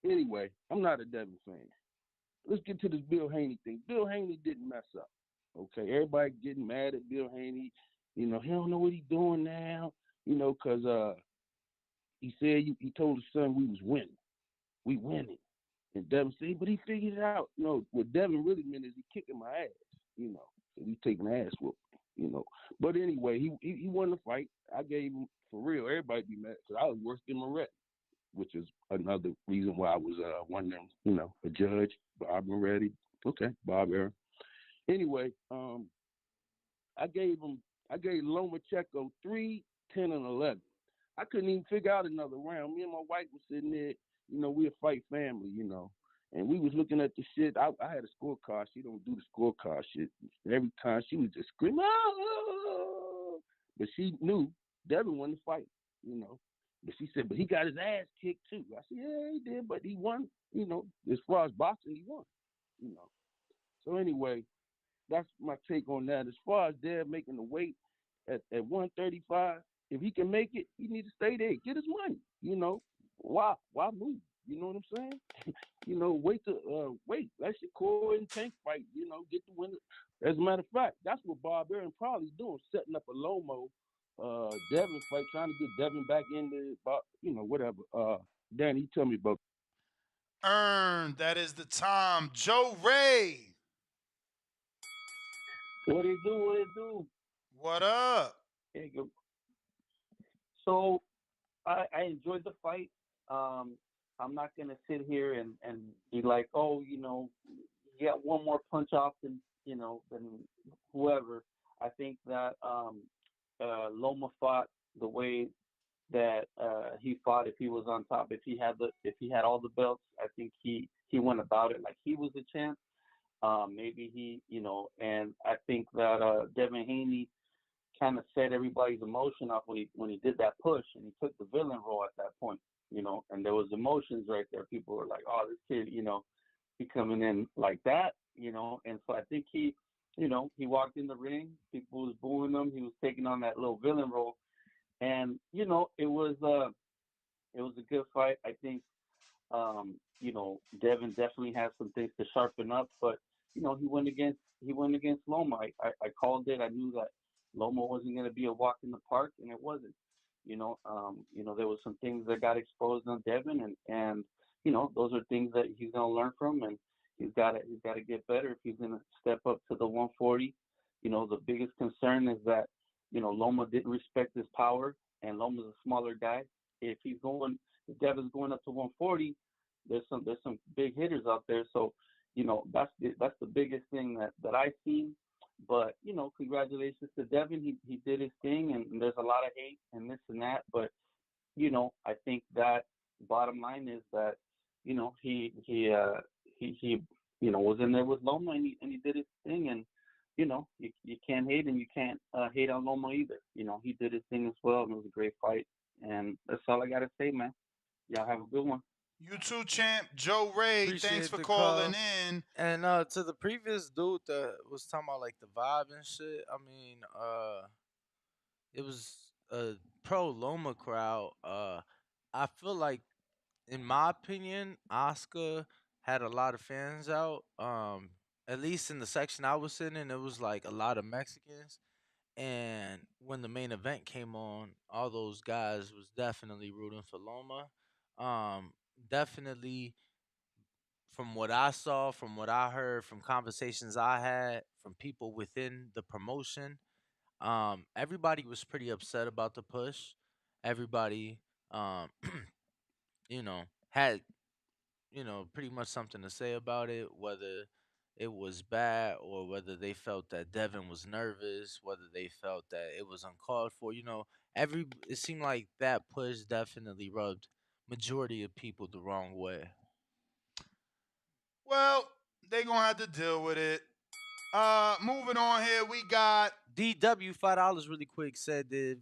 Anyway, I'm not a Devin fan. Let's get to this Bill Haney thing. Bill Haney didn't mess up. Okay, everybody getting mad at Bill Haney. He don't know what he's doing now. Because he said he told his son we was winning. We winning. And Devin said, but he figured it out. What Devin really meant is he kicking my ass. So he's taking ass whooping. But anyway, he won the fight. I gave him, for real, everybody be mad because I was worse than Moretti, which is another reason why I was wondering, a judge, Bob Moretti. Okay, Bob Arum. Anyway, I gave Lomachenko 3 10 and 11. I couldn't even figure out another round. Me and my wife was sitting there, we a fight family, and we was looking at the shit. I had a scorecard. She don't do the scorecard shit. Every time she was just screaming, oh! But she knew Devin won the fight, But she said, but he got his ass kicked too. I said, yeah, he did, but he won, as far as boxing, he won, So anyway, that's my take on that. As far as Dev making the weight at 135, if he can make it, he need to stay there. Get his money. Why move? You know what I'm saying? Wait. Let your core and tank fight. Get the winner. As a matter of fact, that's what Bob Aaron probably is doing, setting up a Lomo Devin fight, trying to get Devin back into, whatever. Danny, tell me about. That is the time. Joe Ray. What it do? What it do? What up? There you go. So I enjoyed the fight. I'm not gonna sit here and be like, oh, you got one more punch off than whoever. I think that Loma fought the way that he fought if he was on top. If he had all the belts, I think he went about it like he was a champ. Maybe and I think that Devin Haney kind of set everybody's emotion off when he did that push and he took the villain role at that point, and there was emotions right there. People were like, oh, this kid, he coming in like that, and so I think he walked in the ring, people was booing him, he was taking on that little villain role, and it was a good fight. I think Devin definitely has some things to sharpen up, but he went against Loma. I called it. I knew that Loma wasn't going to be a walk in the park, and it wasn't. There was some things that got exposed on Devin, and those are things that he's going to learn from, and he's got to get better if he's going to step up to the 140. The biggest concern is that Loma didn't respect his power, and Loma's a smaller guy. If Devin's going up to 140, there's some big hitters out there. So, that's the biggest thing that I've seen. But congratulations to Devin. He did his thing, and there's a lot of hate and this and that. But I think that bottom line is that he was in there with Loma, and he did his thing, and you can't hate, and you can't hate on Loma either. He did his thing as well, and it was a great fight. And that's all I gotta say, man. Y'all have a good one. You too, champ. Joe Ray, thanks Appreciate for the calling call. in. And to the previous dude that was talking about like the vibe and shit, I mean, it was a pro Loma crowd. I feel like, in my opinion, Oscar had a lot of fans out. At least in the section I was sitting in, it was like a lot of Mexicans. And when the main event came on, all those guys was definitely rooting for Loma. Definitely, from what I saw, from what I heard, from conversations I had, from people within the promotion, everybody was pretty upset about the push. Everybody, um, had pretty much something to say about it, whether it was bad or whether they felt that Devin was nervous, whether they felt that it was uncalled for. It seemed like that push definitely rubbed majority of people the wrong way. Well, they gonna have to deal with it. Moving on here, we got DW $5 really quick said did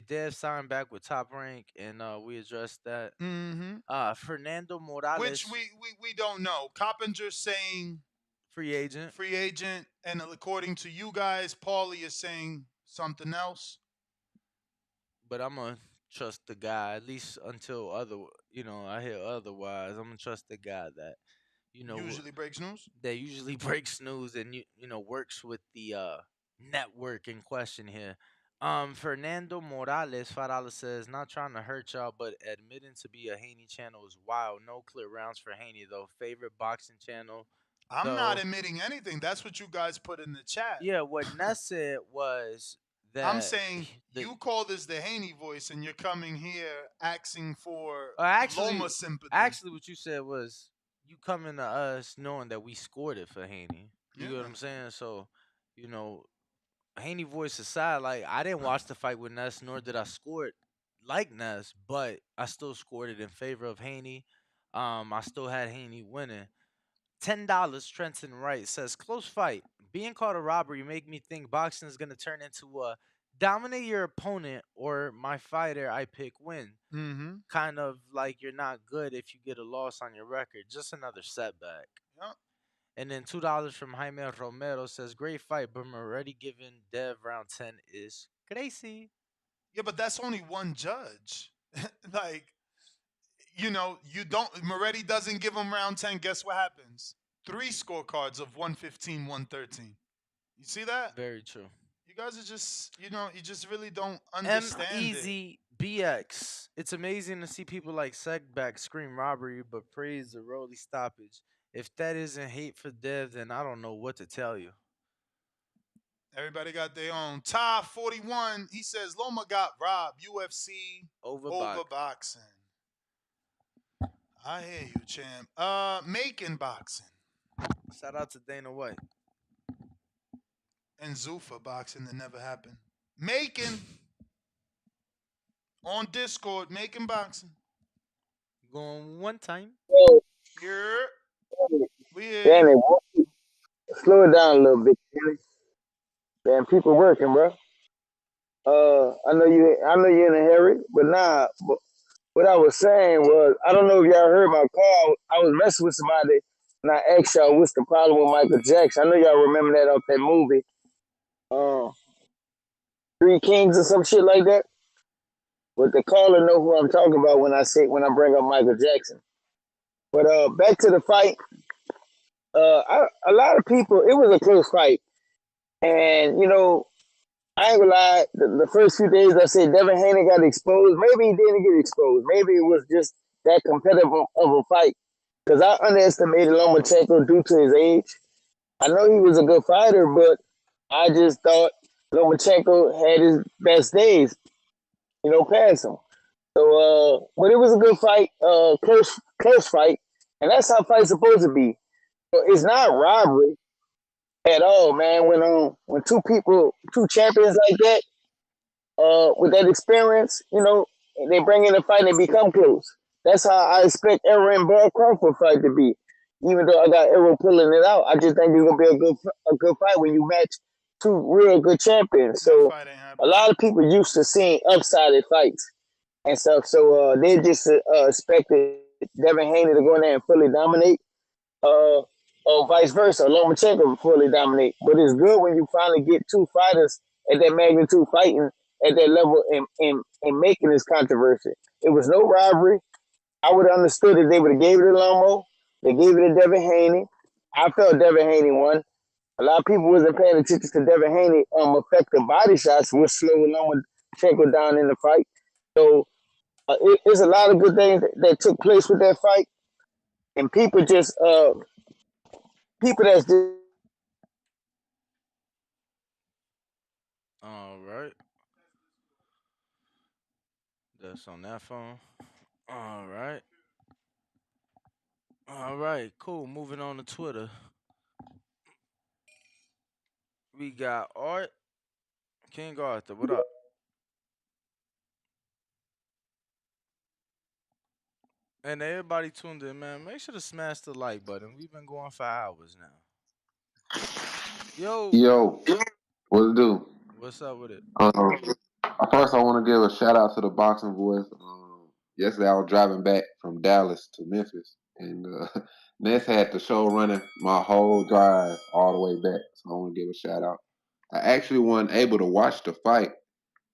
Dev sign back with Top Rank, and we addressed that. Fernando which Morales, we don't know. Coppinger saying free agent. free agent, and according to you guys, Paulie is saying something else. But I'm gonna trust the guy at least until I hear otherwise. I'm gonna trust the guy that Usually breaks news. that usually breaks news and works with the network in question here. Fernando Morales $5 says not trying to hurt y'all, but admitting to be a Haney channel is wild. No clear rounds for Haney though. Favorite boxing channel I'm not though. admitting anything. That's what you guys put in the chat. Yeah, what Ness said was I'm that saying you call this the Haney voice, and you're coming here asking for actually, Loma sympathy. actually, what you said was you coming to us knowing that we scored it for Haney. You Yeah. get what I'm saying? So, you know, Haney voice aside, like I didn't watch the fight with Ness, nor did I score it like Ness, but I still scored it in favor of Haney. I still had Haney winning. $10. Trenton Wright says close fight. Being called a robbery make me think boxing is gonna turn into a dominate your opponent or my fighter I pick win. Mm-hmm. Kind of like you're not good if you get a loss on your record. Just another setback. Yep. And then $2 from Jaime Romero says great fight, but I'm already giving Dev round 10 is crazy. Yeah, but that's only one judge. Like, you don't. Moretti doesn't give him round 10. Guess what happens? Three scorecards of 115, 113. You see that? Very true. You guys are just, you just really don't M understand it. Easy BX. It's amazing to see people like Segback scream robbery but praise the Rolly stoppage. If that isn't hate for Dev, then I don't know what to tell you. Everybody got their own. Ty 41, he says Loma got robbed. UFC over boxing. I hear you, champ. Macon boxing Shout out to Dana White. and Zuffa boxing that never happened. Macon on Discord, Macon boxing. Going one time. Yo, Here, we hear you. Danny, slow it down a little bit, Danny. Man, people working, bro. I know you're in a hurry, but nah. But what I was saying was, I don't know if y'all heard my call. I was messing with somebody, and I asked y'all what's the problem with Michael Jackson. I know y'all remember that off that movie, uh, Three Kings or some shit like that. But the caller know who I'm talking about when I bring up Michael Jackson. But back to the fight. A lot of people. It was a close fight, and I ain't gonna lie. The first few days, I said Devin Haney got exposed. Maybe he didn't get exposed. Maybe it was just that competitive of a fight. Because I underestimated Lomachenko due to his age. I know he was a good fighter, but I just thought Lomachenko had his best days, past him. So, but it was a good fight, close fight, and that's how fights supposed to be. It's not robbery at all, man. When two champions like that, with that experience, they bring in a fight and become close. That's how I expect Errol and Bud Crawford fight to be. Even though I got Errol pulling it out, I just think it's gonna be a good fight when you match two real good champions. So a lot of people used to seeing upsided fights and stuff. So they just expected Devin Haney to go in there and fully dominate, uh, or vice versa, Lomachenko fully dominate. But it's good when you finally get two fighters at that magnitude fighting at that level and making this controversy. It was no robbery. I would have understood if they would have gave it to Lomo. They gave it to Devin Haney. I felt Devin Haney won. A lot of people wasn't paying attention to Devin Haney effective body shots, which slowed Lomachenko down in the fight. So it's a lot of good things that took place with that fight, and people that's just All right. That's on that phone. All right. All right. Cool. Moving on to Twitter. We got Art. King Arthur. What up? And everybody tuned in, man. Make sure to smash the like button. We've been going for hours now. Yo. Yo, what it do? What's up with it? First, I want to give a shout out to the Boxing Voice. Yesterday, I was driving back from Dallas to Memphis, and Ness had the show running my whole drive all the way back. So I want to give a shout out. I actually wasn't able to watch the fight.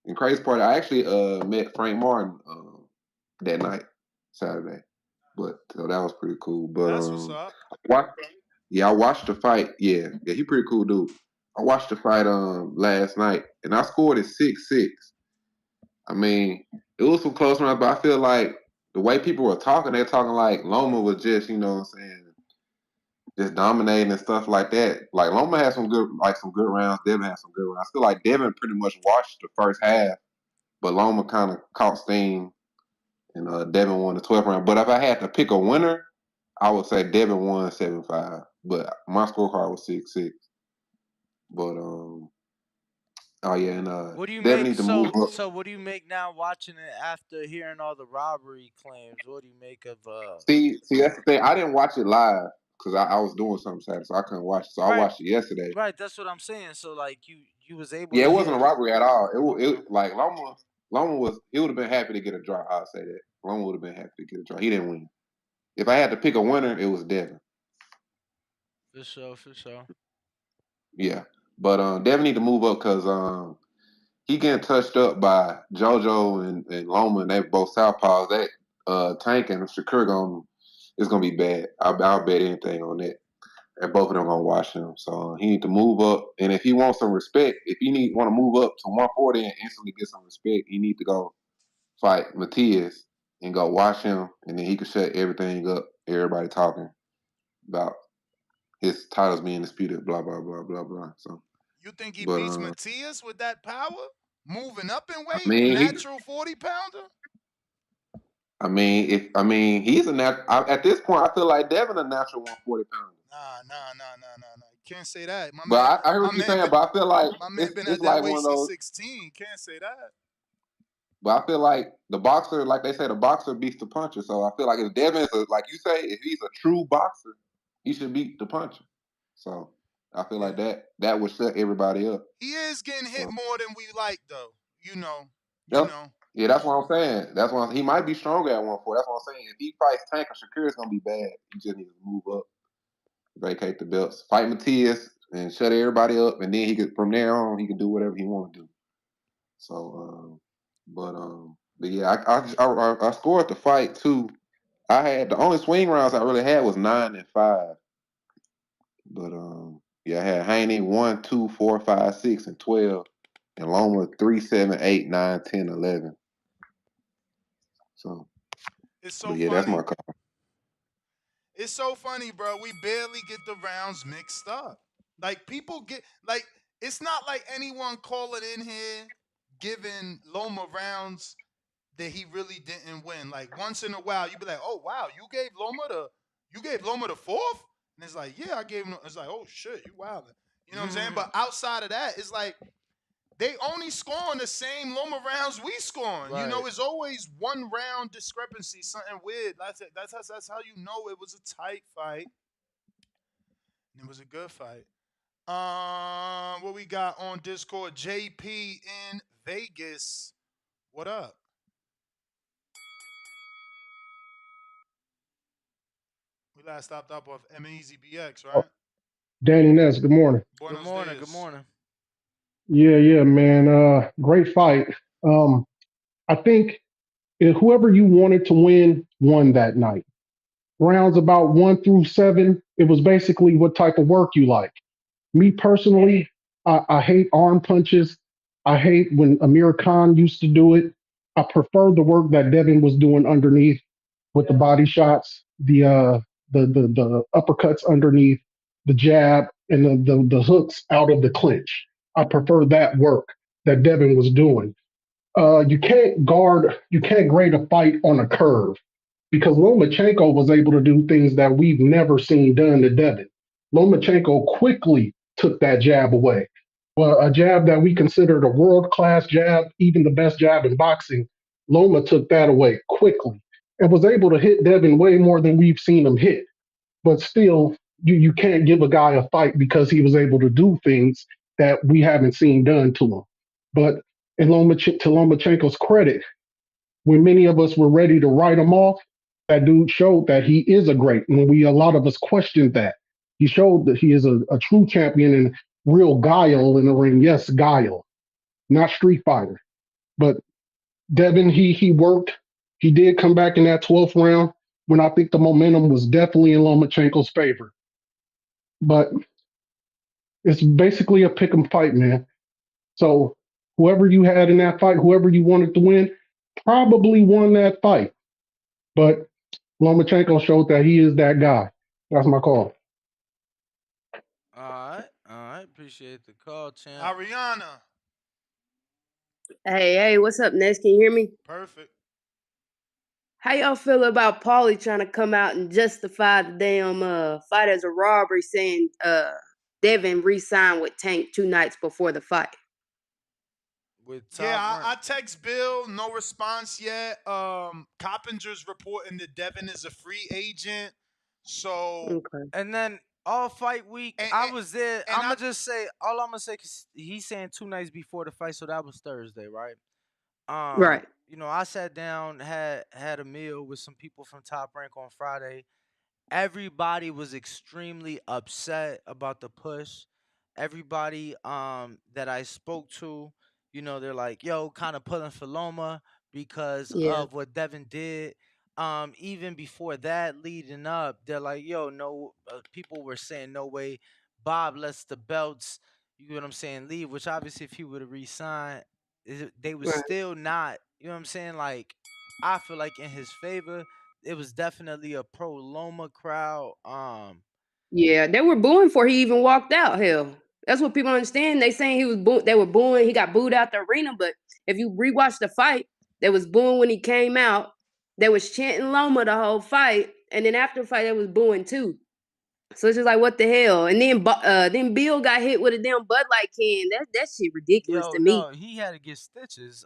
And crazy part, I actually met Frank Martin that night, Saturday. But so that was pretty cool. But That's what's up. I watched the fight. Yeah, he pretty cool dude. I watched the fight last night, and I scored it 6-6. I mean, it was some close rounds, but I feel like the way people were talking, they're talking like Loma was just, what I'm saying, just dominating and stuff like that. Like Loma had some good rounds. Devin had some good rounds. I feel like Devin pretty much watched the first half, but Loma kind of caught steam, and Devin won the 12th round. But if I had to pick a winner, I would say Devin won 7-5. But my scorecard was 6-6. But Oh yeah, and What do you Devin make need to move up. so what do you make now watching it after hearing all the robbery claims? What do you make of See, that's the thing. I didn't watch it live because I was doing something Saturday, so I couldn't watch it. So I Right, watched it yesterday. right, that's what I'm saying. So like you was able Yeah, to it wasn't a hear. robbery at all. Okay. It like Loma was. He would have been happy to get a draw. I'll say that. Loma would have been happy to get a draw. He didn't win. If I had to pick a winner, it was Devin. For sure, for sure. Yeah, but Devin need to move up because he getting touched up by JoJo and Loma, and they both southpaws. That Tank and Shakur is gonna be bad. I'll bet anything on that. And both of them gonna watch him. So he need to move up. And if he wants some respect, if he want to move up to 140 and instantly get some respect, he need to go fight Matias and go watch him, and then he could shut everything up. Everybody talking about his titles being disputed, blah blah blah blah blah. So, You think he but beats Matias with that power? Moving up in I weight, mean, natural 40-pounder? he's a at this point, I feel like Devin a natural 140 pounder. Nah. You can't say that. But I heard what you're saying. But I feel like My man been it's at that like weight one of since those. 16. Can't say that. But I feel like the boxer, like they say, the boxer beats the puncher. So I feel like if Devin is like you say, if he's a true boxer, he should beat the puncher. So I feel like that would set everybody up. He is getting hit So, more than we like, though. You know. yep. Yeah, that's what I'm saying. He might be stronger at 140. That's what I'm saying. If he fights Tank or Shakur, it's gonna be bad. He just needs to move up, vacate the belts, fight Matias, and shut everybody up, and then he could from there on he can do whatever he want to do. So, but yeah, I scored the fight too. I had the only swing rounds I really had was 9 and 5. But yeah, I had Haney 1, 2, 4, 5, 6, and 12. And Loma 3, 7, 8, 9, 10, 11. So It's so but yeah, that's my funny. call. It's so funny, bro. We barely get the rounds mixed up. Like people get like it's not like anyone calling in here giving Loma rounds that he really didn't win. Like once in a while, you be like, "Oh wow, you gave Loma the fourth," and it's like, "Yeah, I gave him." It's like, "Oh shit, you wildin'." You know what I'm saying? But outside of that, it's like they only scoring the same Loma rounds we scoring. You know, Right. it's always one round discrepancy, something weird. That's how you know it was a tight fight. And it was a good fight. What we got on Discord? JP in Vegas. What up? We last stopped up off MEZBX, right? Danny Ness, good morning. Good Buenos morning, good dias. morning. Yeah, man. Great fight. I think whoever you wanted to win won that night. Rounds about 1 through 7, it was basically what type of work you like. Me personally, I hate arm punches. I hate when Amir Khan used to do it. I prefer the work that Devin was doing underneath with the body shots, the uppercuts underneath, the jab, and the hooks out of the clinch. I prefer that work that Devin was doing. You can't grade a fight on a curve because Lomachenko was able to do things that we've never seen done to Devin. Lomachenko quickly took that jab away. Well, a jab that we considered a world class jab, even the best jab in boxing, Loma took that away quickly and was able to hit Devin way more than we've seen him hit. But still, you can't give a guy a fight because he was able to do things that we haven't seen done to him. But to Lomachenko's credit, when many of us were ready to write him off, that dude showed that he is a great. When a lot of us questioned that, he showed that he is a true champion and real guile in the ring. Yes, guile, not Street Fighter. But Devin, he worked. He did come back in that 12th round when I think the momentum was definitely in Lomachenko's favor. But it's basically a pick 'em fight, man. So whoever you had in that fight, whoever you wanted to win, probably won that fight. But Lomachenko showed that he is that guy. That's my call. All right. Appreciate the call, champ. Ariana. Hey, what's up, Ness? Can you hear me? Perfect. How y'all feel about Paulie trying to come out and justify the damn fight as a robbery, saying Devin re-signed with Tank 2 nights before the fight? with Yeah, top rank. I text Bill, no response yet. Coppinger's reporting that Devin is a free agent. So Okay. And then all fight week, and I and, was there. and I'ma I just say all I'm gonna say, cause he's saying 2 nights before the fight, so that was Thursday, right? Right. I sat down, had a meal with some people from Top Rank on Friday. Everybody was extremely upset about the push. Everybody that I spoke to, they're like, yo, kind of pulling for Loma because Yeah. of what Devin did. Even before that, leading up, they're like, yo, no, people were saying no way Bob lets the belts, you know what I'm saying, leave, which obviously if he would have re-signed, they would Right. still not, you know what I'm saying? Like, I feel like in his favor, it was definitely a pro Loma crowd. Yeah, they were booing before he even walked out. Hell, that's what people understand. They saying he was they were booing. He got booed out the arena. But if you rewatch the fight, they was booing when he came out. They was chanting Loma the whole fight, and then after the fight, they was booing too. So it's just like, what the hell? And then Bill got hit with a damn Bud Light can. That shit ridiculous Yo, to me. no, he had to get stitches.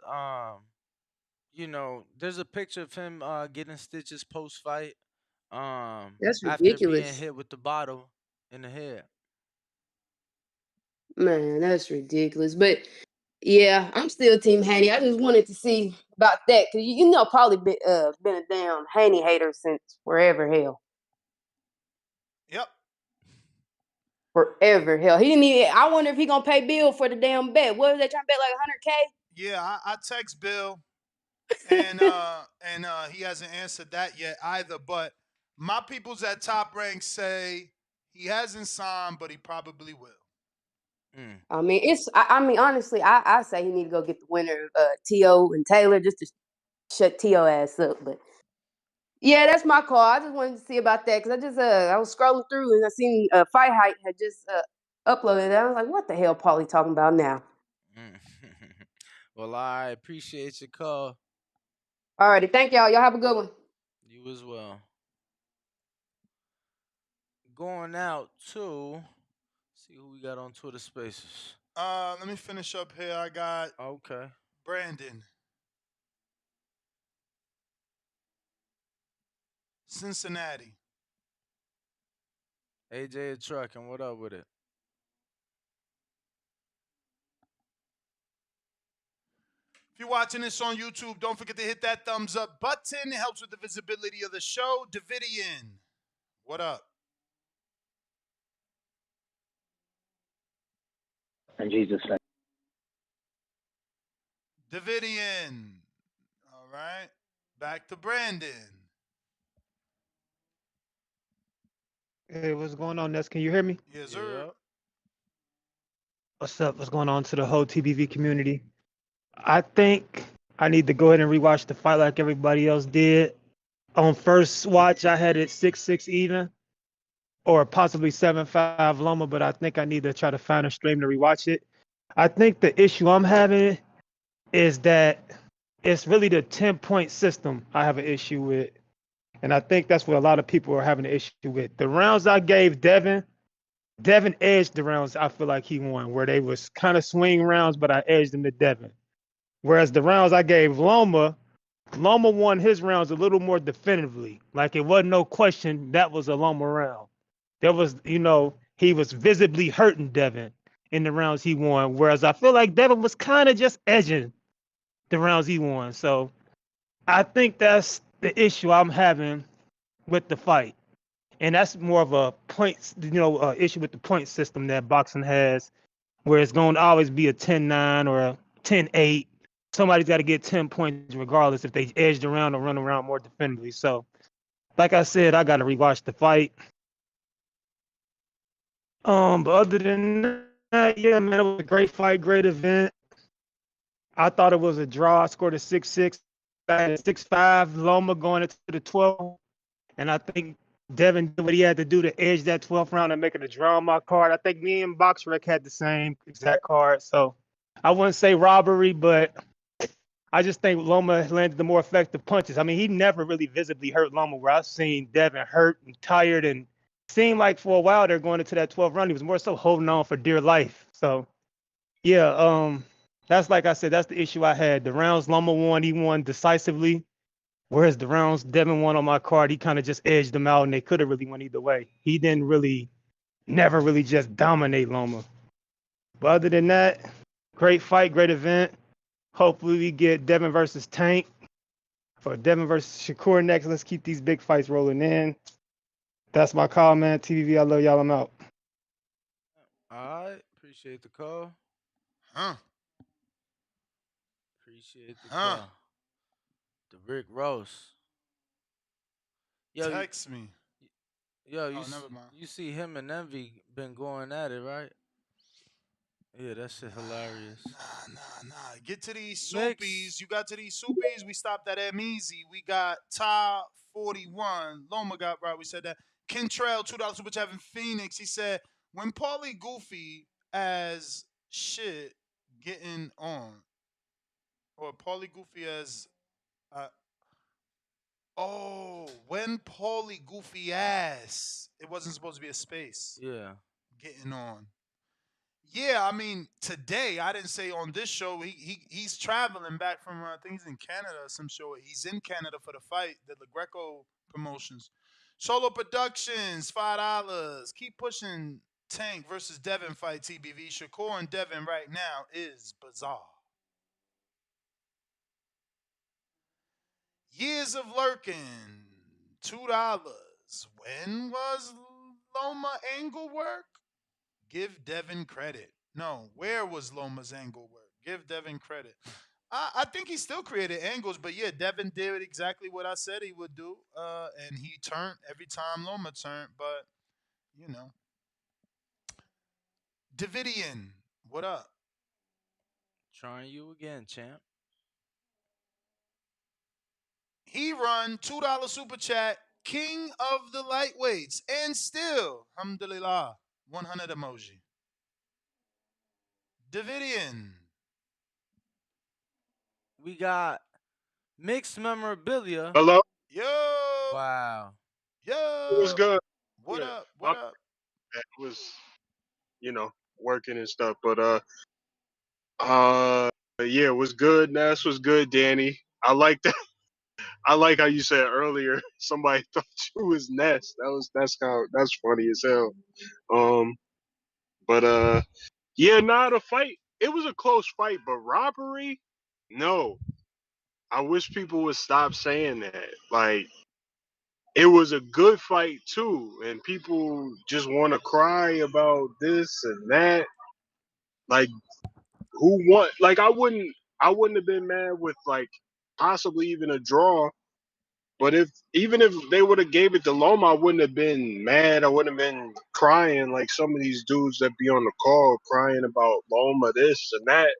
There's a picture of him getting stitches post fight. That's After being ridiculous, hit with the bottle in the head. man. That's ridiculous. But yeah, I'm still Team Haney. I just wanted to see about that because probably been a damn Haney hater since forever hell. yep. Forever hell. He didn't even. I wonder if he gonna pay Bill for the damn bet. What was they trying to bet, like 100K? Yeah, I text Bill and he hasn't answered that yet either. But my peoples at Top Rank say he hasn't signed, but he probably will. Mm. I mean, I mean, honestly, I say he need to go get the winner of T.O. and Taylor just to shut T.O. ass up. But yeah, that's my call. I just wanted to see about that because I was scrolling through and I seen Fight Hype had just uploaded it. I was like, what the hell, Paulie talking about now? Mm. Well, I appreciate your call. Alrighty, thank y'all. Y'all have a good one. You as well. Going out to see who we got on Twitter Spaces. Let me finish up here. I got Okay. Brandon, Cincinnati. AJ Trucking, what up with it? If you're watching this on YouTube, don't forget to hit that thumbs up button. It helps with the visibility of the show. Davidian, what up? In Jesus' name. Davidian. All right. Back to Brandon. Hey, what's going on, Ness? Can you hear me? Yes, sir. Yep. What's up? What's going on to the whole TBV community? I think I need to go ahead and rewatch the fight like everybody else did. On first watch, I had it 6-6 even, or possibly 7-5 Loma, but I think I need to try to find a stream to rewatch it. I think the issue I'm having is that it's really the 10-point system I have an issue with. And I think that's what a lot of people are having an issue with. The rounds I gave Devin edged the rounds I feel like he won, where they was kind of swing rounds, but I edged them to Devin. Whereas the rounds I gave Loma won his rounds a little more definitively. Like it wasn't no question that was a Loma round. There was, he was visibly hurting Devin in the rounds he won. Whereas I feel like Devin was kind of just edging the rounds he won. So I think that's the issue I'm having with the fight. And that's more of a point, issue with the point system that boxing has, where it's going to always be a 10-9 or a 10-8. Somebody's got to get 10 points regardless if they edged around or run around more definitively. So, like I said, I got to rewatch the fight. But other than that, yeah, man, it was a great fight, great event. I thought it was a draw. I scored a 6-6. I had a 6-5 Loma going into the 12th. And I think Devin did what he had to do to edge that 12th round and make it a draw on my card. I think me and BoxRec had the same exact card. So I wouldn't say robbery, but I just think Loma landed the more effective punches. I mean, he never really visibly hurt Loma, where I've seen Devin hurt and tired and seemed like for a while they're going into that 12th round. He was more so holding on for dear life. So, yeah, That's like I said, that's the issue I had. The rounds Loma won, he won decisively. Whereas the rounds Devin won on my card, he kind of just edged them out, and they could have really went either way. He didn't really, never really just dominate Loma. But other than that, great fight, great event. Hopefully we get Devin versus Tank or Devin versus Shakur next. Let's keep these big fights rolling in. That's my call, man. TVV, I love y'all. I'm out. All right, appreciate the call. Huh? Appreciate the Huh? call. The Rick Ross. Yo, Text me. yo, Oh, never mind. you see him and Envy been going at it, right? Yeah, that shit hilarious. Nah. Get to these Mix. soupies. You got to these soupies. We stopped at Easy. We got Top 41. Loma got right. We said that. Kentrell, $2 super chat in Phoenix. He said, when Paulie Goofy as shit getting on, or Paulie Goofy as, when Paulie Goofy ass, it wasn't supposed to be a space. Yeah. Getting on. Yeah, I mean, today I didn't say on this show. He's traveling back from I think he's in Canada or some show. He's in Canada for the fight, the Greco promotions. Solo Productions, $5. Keep pushing. Tank versus Devin fight TBV. Shakur and Devin right now is bizarre. Years of lurking, $2. When was Loma angle work? Give Devin credit. No, where was Loma's angle work? Give Devin credit. I think he still created angles, but yeah, Devin did exactly what I said he would do, and he turned every time Loma turned. But you know, Davidian, what up? Trying you again, champ. He run $2 super chat, king of the lightweights, and still, alhamdulillah, 100 emoji. Davidian. We got mixed memorabilia. Hello? Yo. Wow. It was Yo. good. What Yeah. up? What up? It was, working and stuff. But yeah, it was good. Ness was good, Danny. I like that. I like how you said earlier somebody thought you was Ness. That's funny as hell. But yeah, the fight. It was a close fight, but robbery? No. I wish people would stop saying that. Like, it was a good fight too, and people just want to cry about this and that. Like, who won? Like, I wouldn't have been mad with like possibly even a draw. But even if they would have gave it to Loma, I wouldn't have been mad. I wouldn't have been crying like some of these dudes that be on the call crying about Loma this and that.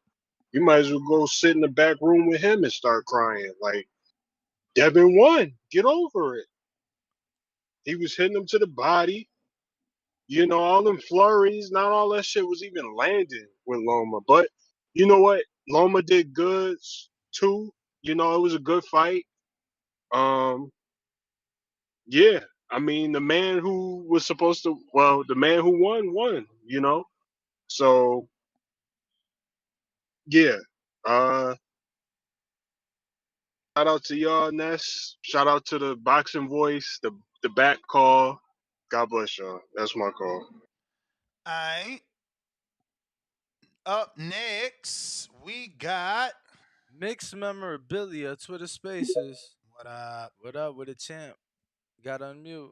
You might as well go sit in the back room with him and start crying. Like, Devin won. Get over it. He was hitting him to the body. All them flurries, not all that shit was even landing with Loma. But you know what? Loma did good too. It was a good fight. Yeah. I mean, the man who was supposed to, the man who won. So yeah. Shout out to y'all, Ness. Shout out to the boxing voice, the back call. God bless y'all. That's my call. All right. Up next, we got Mixed memorabilia, Twitter Spaces. What up? What up with a champ? Got unmute.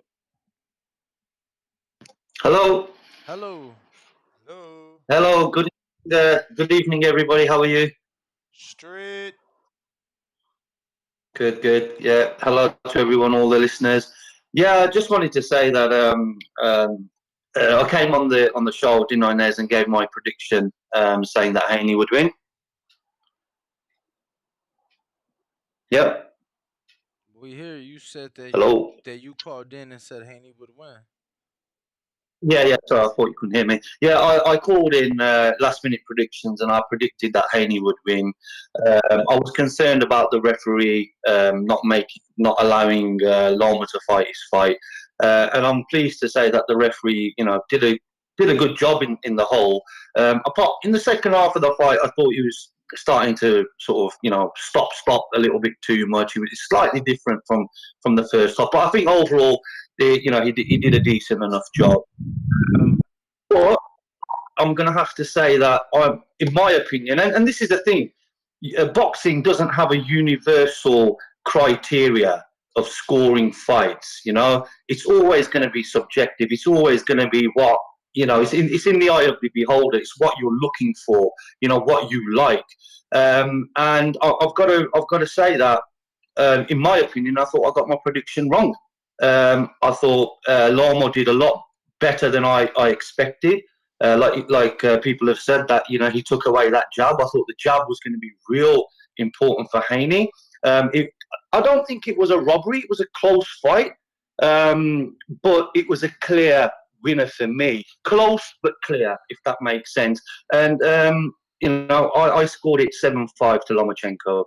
Hello. Hello. Hello. Hello. Good evening, everybody. How are you? Straight. Good. Yeah. Hello to everyone, all the listeners. Yeah, I just wanted to say that I came on the show, didn't I, Nez, and gave my prediction, saying that Haney would win. Yep. We hear you said that Hello. you called in and said Haney would win. Yeah. Sorry, I thought you couldn't hear me. Yeah, I called in last minute predictions and I predicted that Haney would win. I was concerned about the referee not allowing Loma to fight his fight, and I'm pleased to say that the referee, did a good job in the whole. Apart in the second half of the fight, I thought he was starting to sort of stop a little bit too much. It was slightly different from the first half, but I think overall, he did a decent enough job. But I'm going to have to say that, in my opinion, and this is the thing, boxing doesn't have a universal criteria of scoring fights. It's always going to be subjective. It's always going to be what it's in the eye of the beholder. It's what you're looking for. What you like. And I've got to say that, in my opinion, I thought I got my prediction wrong. I thought Lama did a lot better than I expected. Like people have said that he took away that jab. I thought the jab was going to be real important for Haney. I don't think it was a robbery. It was a close fight, but it was a clear winner for me. Close but clear, if that makes sense. And I scored it 7-5 to Lomachenko.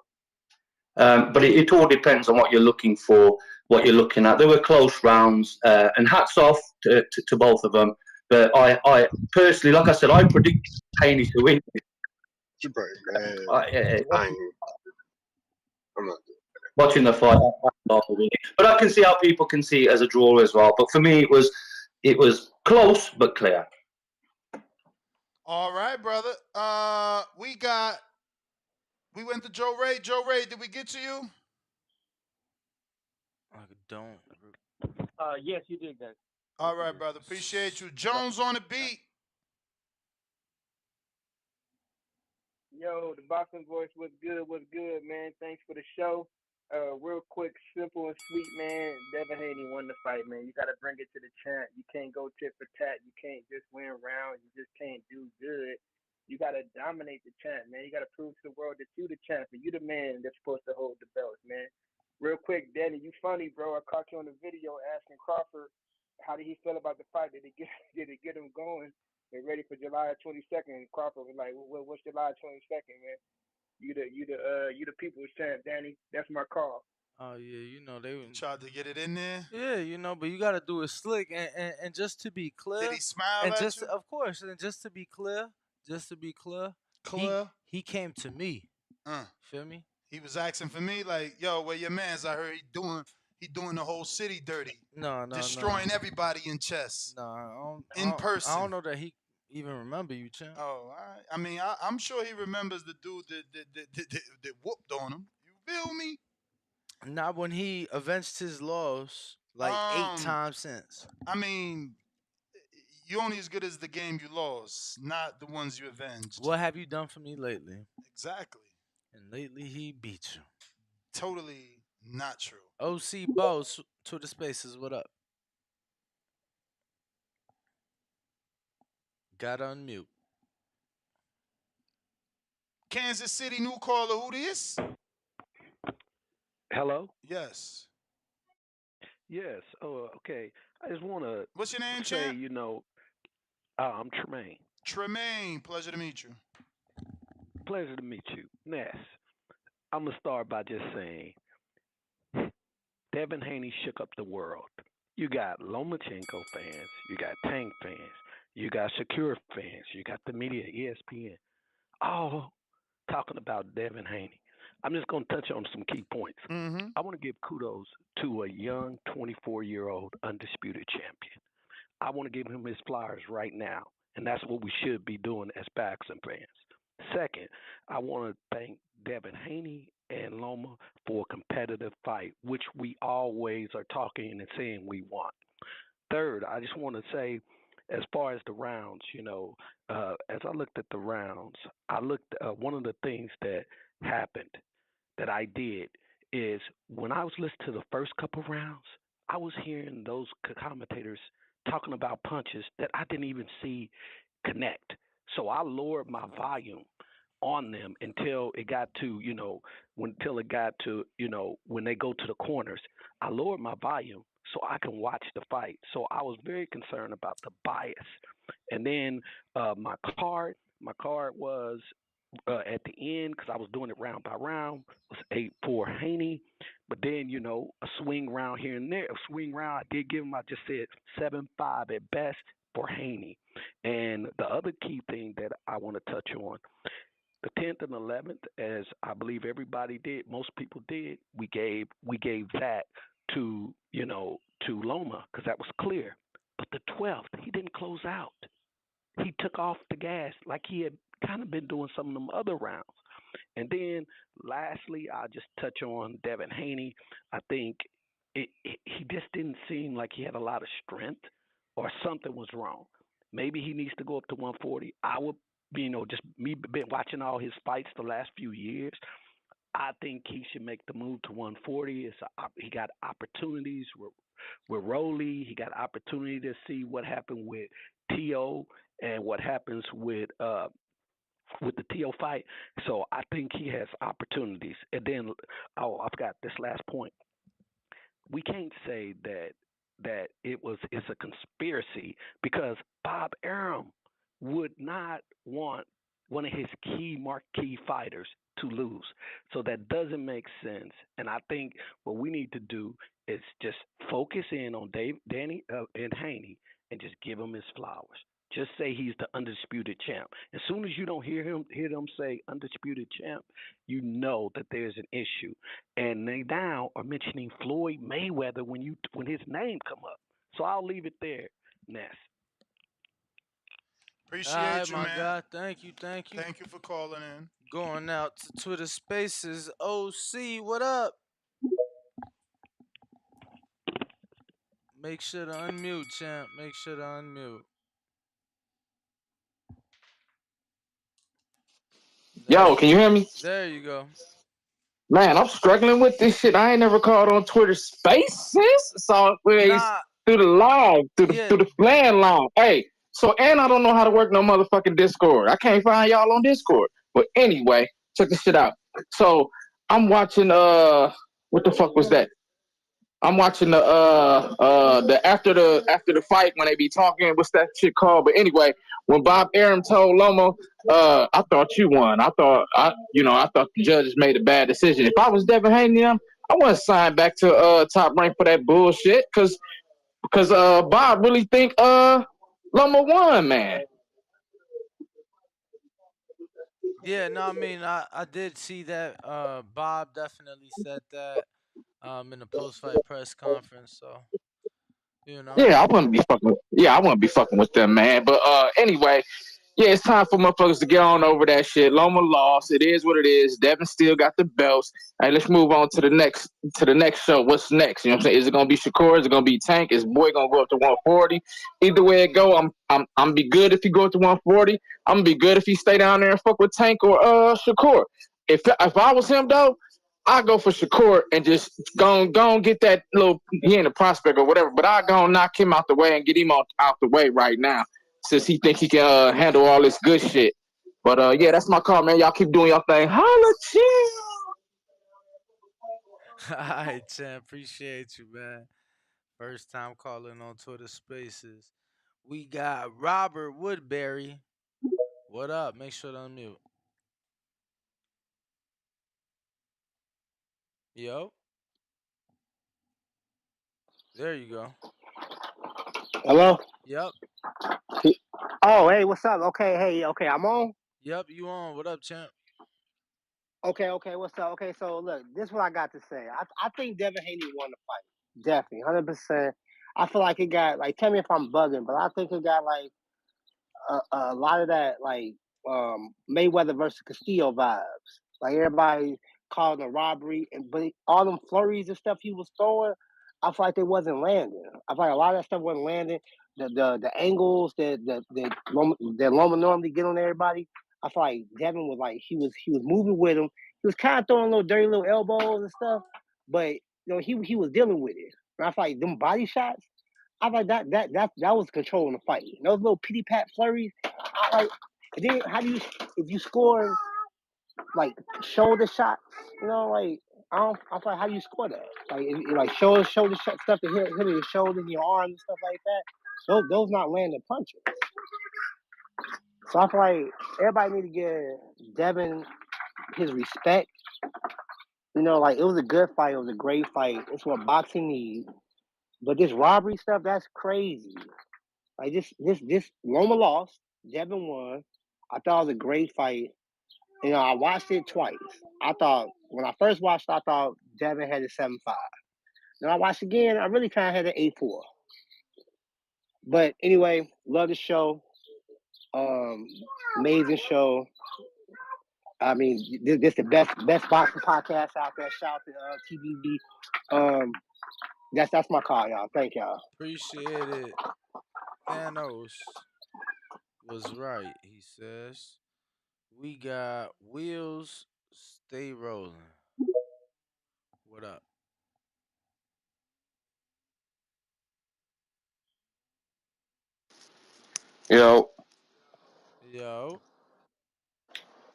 But it all depends on what you're looking for, what you're looking at. There were close rounds, and hats off to both of them. But I personally, like I said, I predict Haney to win. I'm not watching the fight, but I can see how people can see it as a draw as well. But for me, it was close but clear. All right, brother. We went to Joe Ray. Joe Ray, did we get to you? I don't. Yes, you did, guys. All right, brother. Appreciate you. Jones on the beat. Yo, the boxing voice was good, man. Thanks for the show. Real quick, simple and sweet, man. Devin Haney won the fight, man. You gotta bring it to the champ. You can't go tit for tat. You can't just win rounds. You just can't do good. You gotta dominate the champ, man. You gotta prove to the world that you the champ and you the man that's supposed to hold the belts, man. Real quick, Danny, you funny, bro. I caught you on the video asking Crawford how did he feel about the fight. Did it get did it get him going? They're ready for July 22nd. Crawford was like, "What's July 22nd, man? You the people's champ, Danny. That's my call." Oh yeah, they tried to get it in there. Yeah, but you got to do it slick, and just to be clear. Did he smile and at just you? Of course, and just to be clear, Clear. he came to me. Feel me? He was asking for me, like, yo, where your man's? I heard he doing the whole city dirty. No, destroying everybody in chess. No, in person. I don't know that he even remember you, champ. Oh, all right. I mean, I'm sure he remembers the dude that whooped on him. You feel me? Not when he avenged his loss like 8 times since. I mean, you only as good as the game you lost, not the ones you avenged. What have you done for me lately? Exactly. And lately he beat you. Totally not true. OC Boss to the spaces. What up? Got on mute. Kansas City new caller. Who this? Hello? Yes. Yes. Oh, okay. I just want to What's your name, say, champ? I'm Tremaine. Tremaine, pleasure to meet you. Pleasure to meet you. Ness, I'm going to start by just saying Devin Haney shook up the world. You got Lomachenko fans, you got Tank fans, you got Shakur fans, you got the media, ESPN, all talking about Devin Haney. I'm just going to touch on some key points. Mm-hmm. I want to give kudos to a young 24-year-old undisputed champion. I want to give him his flowers right now, and that's what we should be doing as boxing fans. Second, I want to thank Devin Haney and Loma for a competitive fight, which we always are talking and saying we want. Third, I just want to say, as far as the rounds, as I looked at the rounds, one of the things that happened that I did is when I was listening to the first couple rounds, I was hearing those commentators talking about punches that I didn't even see connect. So I lowered my volume on them until it got to, when they go to the corners. I lowered my volume so I can watch the fight. So I was very concerned about the bias. And then my card was at the end, because I was doing it round by round, was 8-4 Haney. But then, a swing round here and there. A swing round I did give him, I just said 7-5 at best for Haney. And the other key thing that I want to touch on, The 10th and 11th, as I believe everybody did, most people did, we gave that to to Loma because that was clear. But the 12th, he didn't close out. He took off the gas like he had kind of been doing some of them other rounds. And then lastly, I'll just touch on Devin Haney. I think he just didn't seem like he had a lot of strength or something was wrong. Maybe he needs to go up to 140. I would, just me been watching all his fights the last few years. I think he should make the move to 140. He got opportunities with Rolly. He got opportunity to see what happened with T.O. and what happens with the T.O. fight. So I think he has opportunities. And then, I forgot this last point. We can't say that it's a conspiracy because Bob Arum would not want one of his key marquee fighters to lose. So that doesn't make sense. And I think what we need to do is just focus in on Danny and Haney and just give him his flowers. Just say he's the undisputed champ. As soon as you don't hear them say undisputed champ, you know that there's an issue. And they now are mentioning Floyd Mayweather when his name come up. So I'll leave it there, Ness. All Appreciate right, you, my man. God. Thank you. Thank you for calling in. Going out to Twitter Spaces. OC, what up? Make sure to unmute, champ. Make sure to unmute. Yo, can you hear me? There you go. Man, I'm struggling with this shit. I ain't never called on Twitter Spaces. So Nah, through the live, through yeah. the landline. Hey, so and I don't know how to work no motherfucking Discord. I can't find y'all on Discord. But anyway, check this shit out. So I'm watching what the fuck was that? I'm watching the after the fight when they be talking, what's that shit called? But anyway, when Bob Arum told Lomo, I thought you won. I thought the judges made a bad decision. If I was Devin Haney, I wouldn't sign back to Top Rank for that bullshit because Bob really think Lomo won, man. Yeah, no, I mean, I did see that. Bob definitely said that in the post fight press conference. So, Yeah, I wouldn't be fucking with them, man. But anyway, yeah, it's time for motherfuckers to get on over that shit. Loma lost. It is what it is. Devin still got the belts. Hey, let's move on to the next show. What's next? You know what I'm saying? Is it gonna be Shakur? Is it gonna be Tank? Is Boy gonna go up to 140? Either way it go, I'm be good if he go up to 140. I'm gonna be good if he stay down there and fuck with Tank or Shakur. If I was him though, I go for Shakur and just go and get that little, he ain't a prospect or whatever, but I go and knock him out the way and get him out the way right now since he think he can handle all this good shit. But yeah, that's my call, man. Y'all keep doing y'all thing. Holla, chill. All right, champ. Appreciate you, man. First time calling on Twitter Spaces. We got Robert Woodbury. What up? Make sure to unmute. Yo. There you go. Hello? Yep. Oh, hey, what's up? Okay, hey, okay, I'm on? Yep, you on. What up, champ? Okay, what's up? Okay, so look, this is what I got to say. I think Devin Haney won the fight. Definitely, 100%. I feel like it got, like, tell me if I'm bugging, but I think it got, like, a lot of that, like, Mayweather versus Castillo vibes. Like, everybody called a robbery, but all them flurries and stuff he was throwing, I feel like they wasn't landing. I feel like a lot of that stuff wasn't landing. The angles that Loma normally get on everybody, I feel like Devin was like he was moving with him. He was kind of throwing little dirty little elbows and stuff, but he was dealing with it. And I feel like them body shots, I like that was controlling the fight. Those little pity pat flurries, I like. And then how do you if you score like shoulder shots? Like I feel like how do you score that? Like like shoulder shot stuff to hit your shoulders, your arms and stuff like that. Those not landing punches. So I feel like everybody need to give Devin his respect. Like it was a good fight. It was a great fight. It's what boxing needs. But this robbery stuff, that's crazy. Like this Loma lost. Devin won. I thought it was a great fight. I watched it twice. I thought when I first watched, I thought Devin had a 7.5. Then I watched again. I really kind of had an 8.4. But anyway, love the show. Um, Amazing show. I mean, this the best boxing podcast out there. Shout out to TBV. That's my call, y'all. Thank y'all. Appreciate it. Thanos was right. He says we got wheels. Stay rolling. What up? Yo, Yo.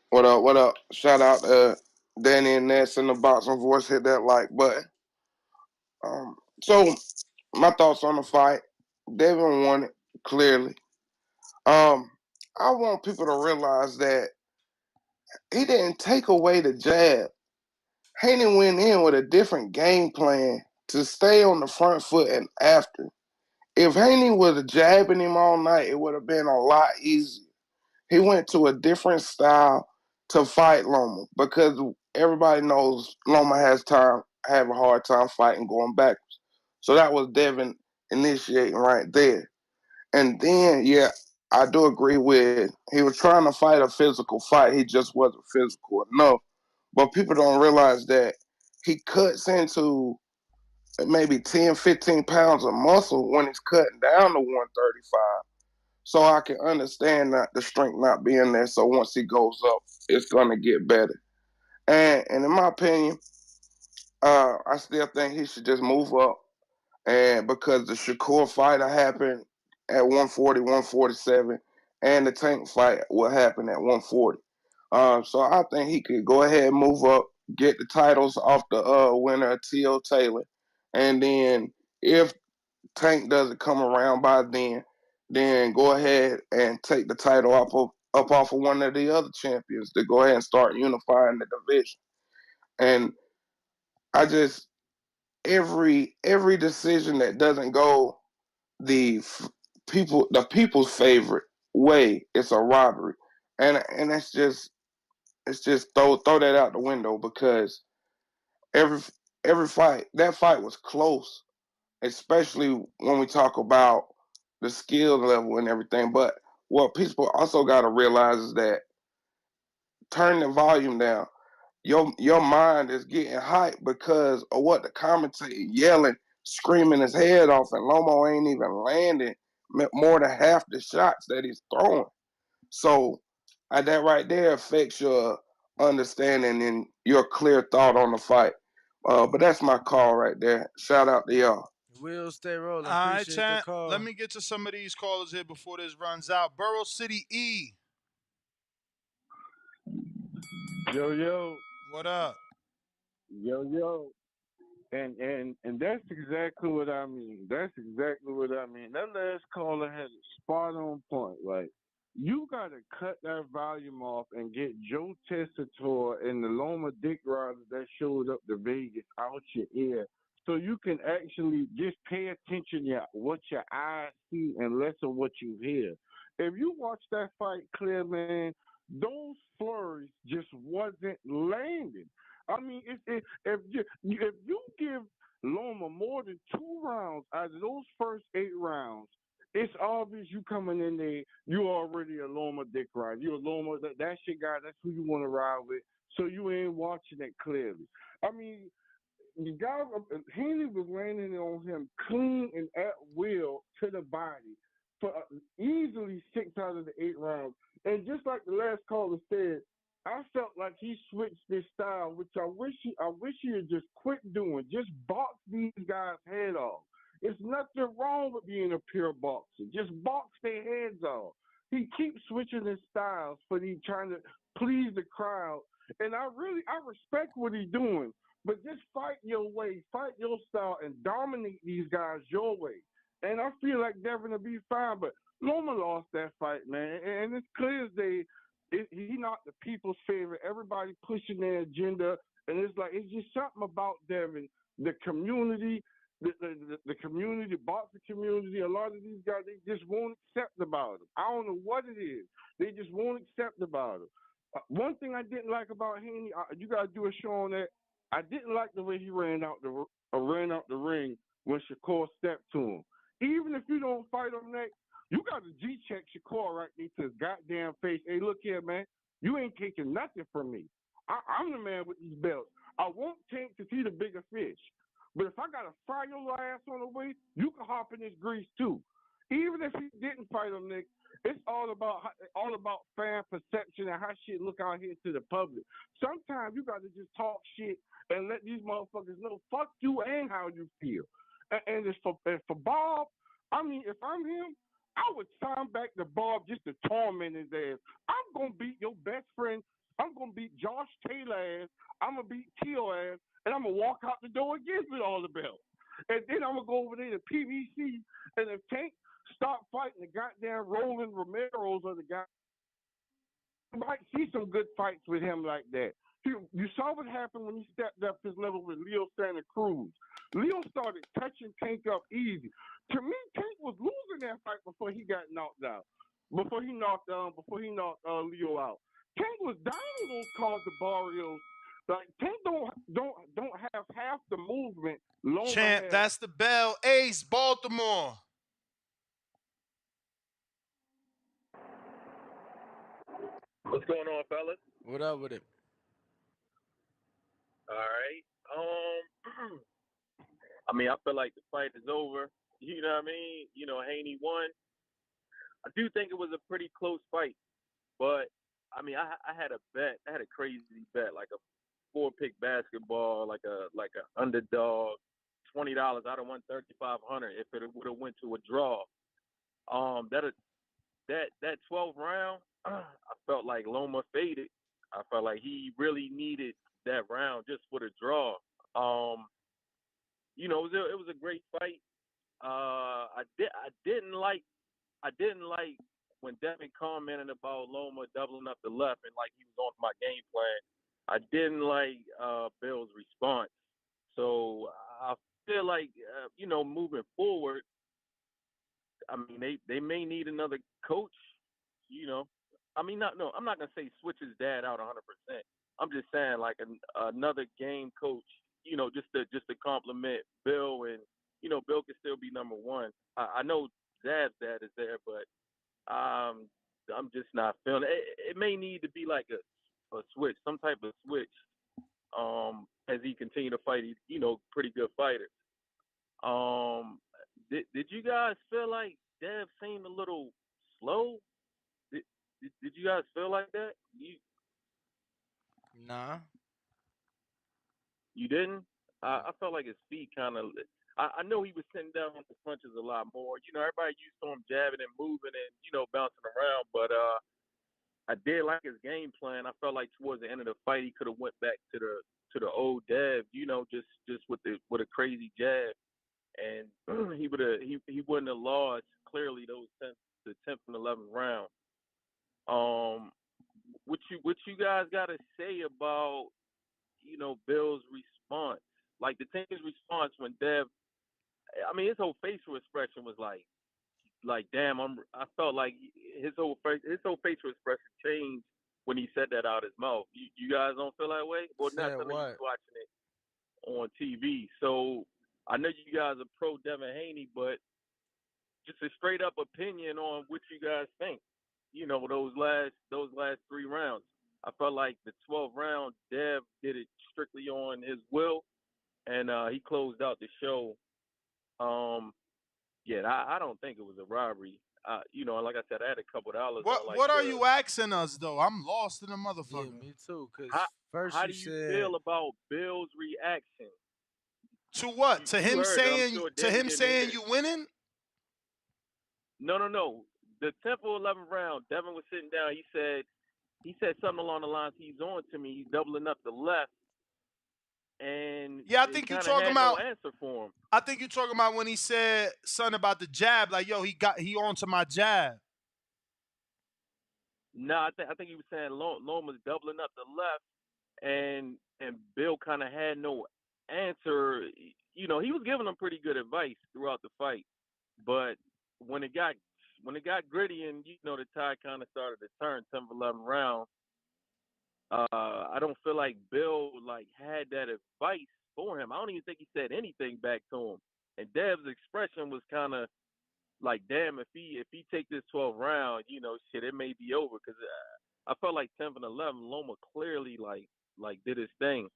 what up? What up? Shout out to Danny and Ness in the boxing voice. Hit that like button. So my thoughts on the fight. Devin won it clearly. Um, I want people to realize that he didn't take away the jab. Haney went in with a different game plan to stay on the front foot and after. If Haney was jabbing him all night, it would have been a lot easier. He went to a different style to fight Loma because everybody knows Loma have a hard time fighting going backwards. So that was Devin initiating right there. And then, yeah, I do agree with he was trying to fight a physical fight. He just wasn't physical enough. But people don't realize that he cuts into maybe 10, 15 pounds of muscle when he's cutting down to 135. So I can understand that the strength not being there. So once he goes up, it's gonna get better. And in my opinion, I still think he should just move up. And because the Shakur fighter happened at 140, 147, and the Tank fight will happen at 140. So I think he could go ahead and move up, get the titles off the winner of T.O. Taylor, and then if Tank doesn't come around by then go ahead and take the title up off of one of the other champions to go ahead and start unifying the division. And I just every decision that doesn't go the people's favorite way, it's a robbery, and that's just it's just throw that out the window because every every fight that fight was close, especially when we talk about the skill level and everything. But what people also got to realize is that turn the volume down. Your mind is getting hyped because of what the commentator yelling, screaming his head off, and Lomo ain't even landing more than half the shots that he's throwing. So that right there affects your understanding and your clear thought on the fight. But that's my call right there. Shout out to y'all. We'll stay rolling. All right, Appreciate the chat. Let call. me get to some of these callers here before this runs out. Borough City E. Yo, What up? yo. And that's exactly what I mean. That's exactly what I mean. That last caller had it spot on point. Like, you gotta cut that volume off and get Joe Tessitore and the Loma Dick Riders that showed up to Vegas out your ear, so you can actually just pay attention to what your eyes see and less of what you hear. If you watch that fight clear, man, those flurries just wasn't landing. I mean, if you give Loma more than 2 rounds out of those first 8 rounds, it's obvious you coming in there. You already a Loma dick ride. You a Loma. That's your guy. That's who you want to ride with. So you ain't watching it clearly. I mean, the guy Haney was landing on him clean and at will to the body for easily 6 out of the 8 rounds. And just like the last caller said, I felt like he switched his style, which I wish he had just quit doing. Just box these guys' head off. It's nothing wrong with being a pure boxer. Just box their heads off. He keeps switching his styles for he trying to please the crowd. And I respect what he's doing. But just fight your way, fight your style, and dominate these guys your way. And I feel like Devin will be fine. But Loma lost that fight, man. And it's clear as day he not the people's favorite. Everybody pushing their agenda. And it's just something about Devin, the community, the community, the boxing community. A lot of these guys, they just won't accept about him. I don't know what it is. They just won't accept about him. One thing I didn't like about Haney, you gotta do a show on that. I didn't like the way he ran out the ring when Shakur stepped to him. Even if you don't fight him next, you got to G-check Shakur right there to his goddamn face. Hey, look here, man. You ain't taking nothing from me. I'm the man with these belts. I won't Tank to see the bigger fish. But if I got to fry your ass on the way, you can hop in this grease too. Even if he didn't fight him next, it's all about fan perception and how shit look out here to the public. Sometimes you got to just talk shit and let these motherfuckers know fuck you and how you feel. And it's for Bob, I mean, if I'm him, I would sign back to Bob just to torment his ass. I'm gonna beat your best friend. I'm gonna beat Josh Taylor ass. I'm gonna beat Tio ass, and I'm gonna walk out the door again with all the belts. And then I'm gonna go over there to PBC, and if Tank stop fighting the goddamn Roland Romero's or the guy, you might see some good fights with him like that. You saw what happened when he stepped up his level with Leo Santa Cruz. Leo started touching Tank up easy. To me, Tank was losing that fight before he got knocked out. Before he knocked Leo out. Tank was down on those calls to Barrios. Like Tank don't have half the movement Loma Champ, has. that's the bell. Ace, Baltimore. What's going on, fellas? What up with it? All right. I mean, I feel like the fight is over. You know what I mean? You know, Haney won. I do think it was a pretty close fight, but I mean, I had a bet. I had a crazy bet, like a 4-pick basketball, like a underdog, $20. I'd have won 3,500 if it would have went to a draw. That 12th round, I felt like Loma faded. I felt like he really needed that round just for the draw. You know, it was a great fight. I didn't like when Devin commented about Loma doubling up the left and like he was on my game plan. I didn't like Bill's response. So I feel like you know, moving forward, I mean they may need another coach. You know, I mean I'm not gonna say switch his dad out 100%. I'm just saying like another game coach. You know, just to compliment Bill, and you know Bill can still be number one. I know Zab's dad is there, but I'm just not feeling it. It may need to be like a switch, some type of switch, as he continue to fight, you know, pretty good fighters. Did you guys feel like Dev seemed a little slow? Did you guys feel like that? Nah. You didn't? I felt like his feet kind of. I know he was sitting down on the punches a lot more. You know, everybody used to him jabbing and moving and you know bouncing around, but I did like his game plan. I felt like towards the end of the fight he could have went back to the old Dev, you know, just with a crazy jab, and he wouldn't have lost clearly the 10th and 11th round. What you guys got to say about you know Bill's response? Like the team's response when Dev, I mean his whole facial expression was like damn, I felt like his whole facial expression changed when he said that out his mouth. You guys don't feel that way? Well, not Said some of you what? watching it on TV. So I know you guys are pro Devin Haney, but just a straight up opinion on what you guys think. You know, those last 3 rounds. I felt like the 12th round, Dev did it strictly on his will, and he closed out the show. Yeah, I don't think it was a robbery. You know, like I said, I had a couple dollars on like What are the. you asking us though? I'm lost in the Yeah, motherfucker. me too. Cause How first how you do you said feel about Bill's reaction? To what? You heard it. I'm sure To Danny him didn't saying hear it. you winning? No. The 10th or 11th round, Devin was sitting down. He said something along the lines. He's on to me. He's doubling up the left, and Yeah, he kind of had no answer for him. I think you're talking about when he said something about the jab, like, yo, he on to my jab. No, I think he was saying Loma's doubling up the left, and Bill kind of had no answer. You know, he was giving him pretty good advice throughout the fight, but when it got gritty and you know the tide kind of started to turn 10th, 11th round, I don't feel like Bill like had that advice for him. I don't even think he said anything back to him. And Dev's expression was kind of like, damn, if he take this 12th round, shit, it may be over. Because I felt like 10th and 11th, Loma clearly like did his thing.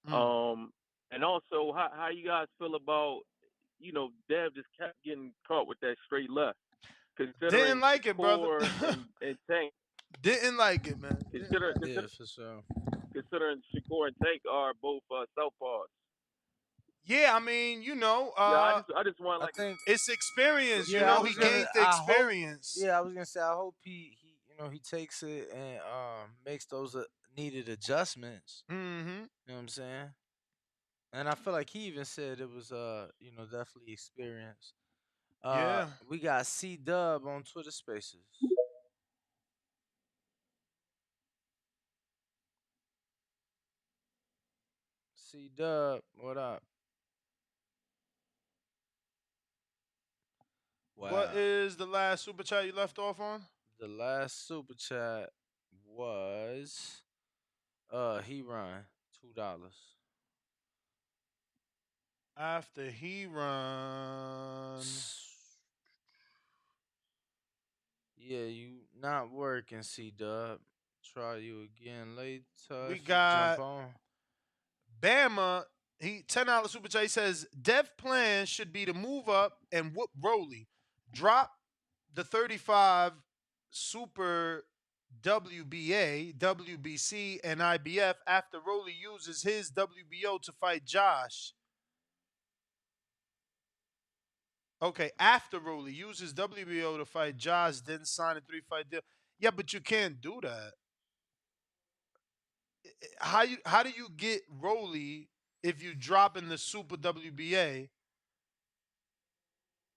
And also, how you guys feel about Dev just kept getting caught with that straight left, Didn't considering like it, brother. Shakur and Tank. Didn't like it, man. Yeah, for sure. Considering Shakur and Tank are both southpaws. Yeah, I mean, Yeah, I just want I like think. it's experience. Yeah, I He was gonna. gained the I hope. experience. Yeah, I was gonna say. I hope he takes it and makes those needed adjustments. Mm-hmm. You know what I'm saying? And I feel like he even said it was definitely experience. Yeah. We got C Dub on Twitter Spaces. C Dub, what up? What Wow. is the last super chat you left off on? The last super chat was he run $2. After he run, Yeah, you not working, C Dub. Try you again later we if you jump got on. Bama. He $10 super chat. He says Dev plan should be to move up and whoop Rolly, drop the 35 super WBA, WBC, and IBF after Rolly uses his WBO to fight Josh. Okay, after Rolly uses WBO to fight Josh, then sign a 3-fight deal. Yeah, but you can't do that. How do you get Rolly if you drop in the Super WBA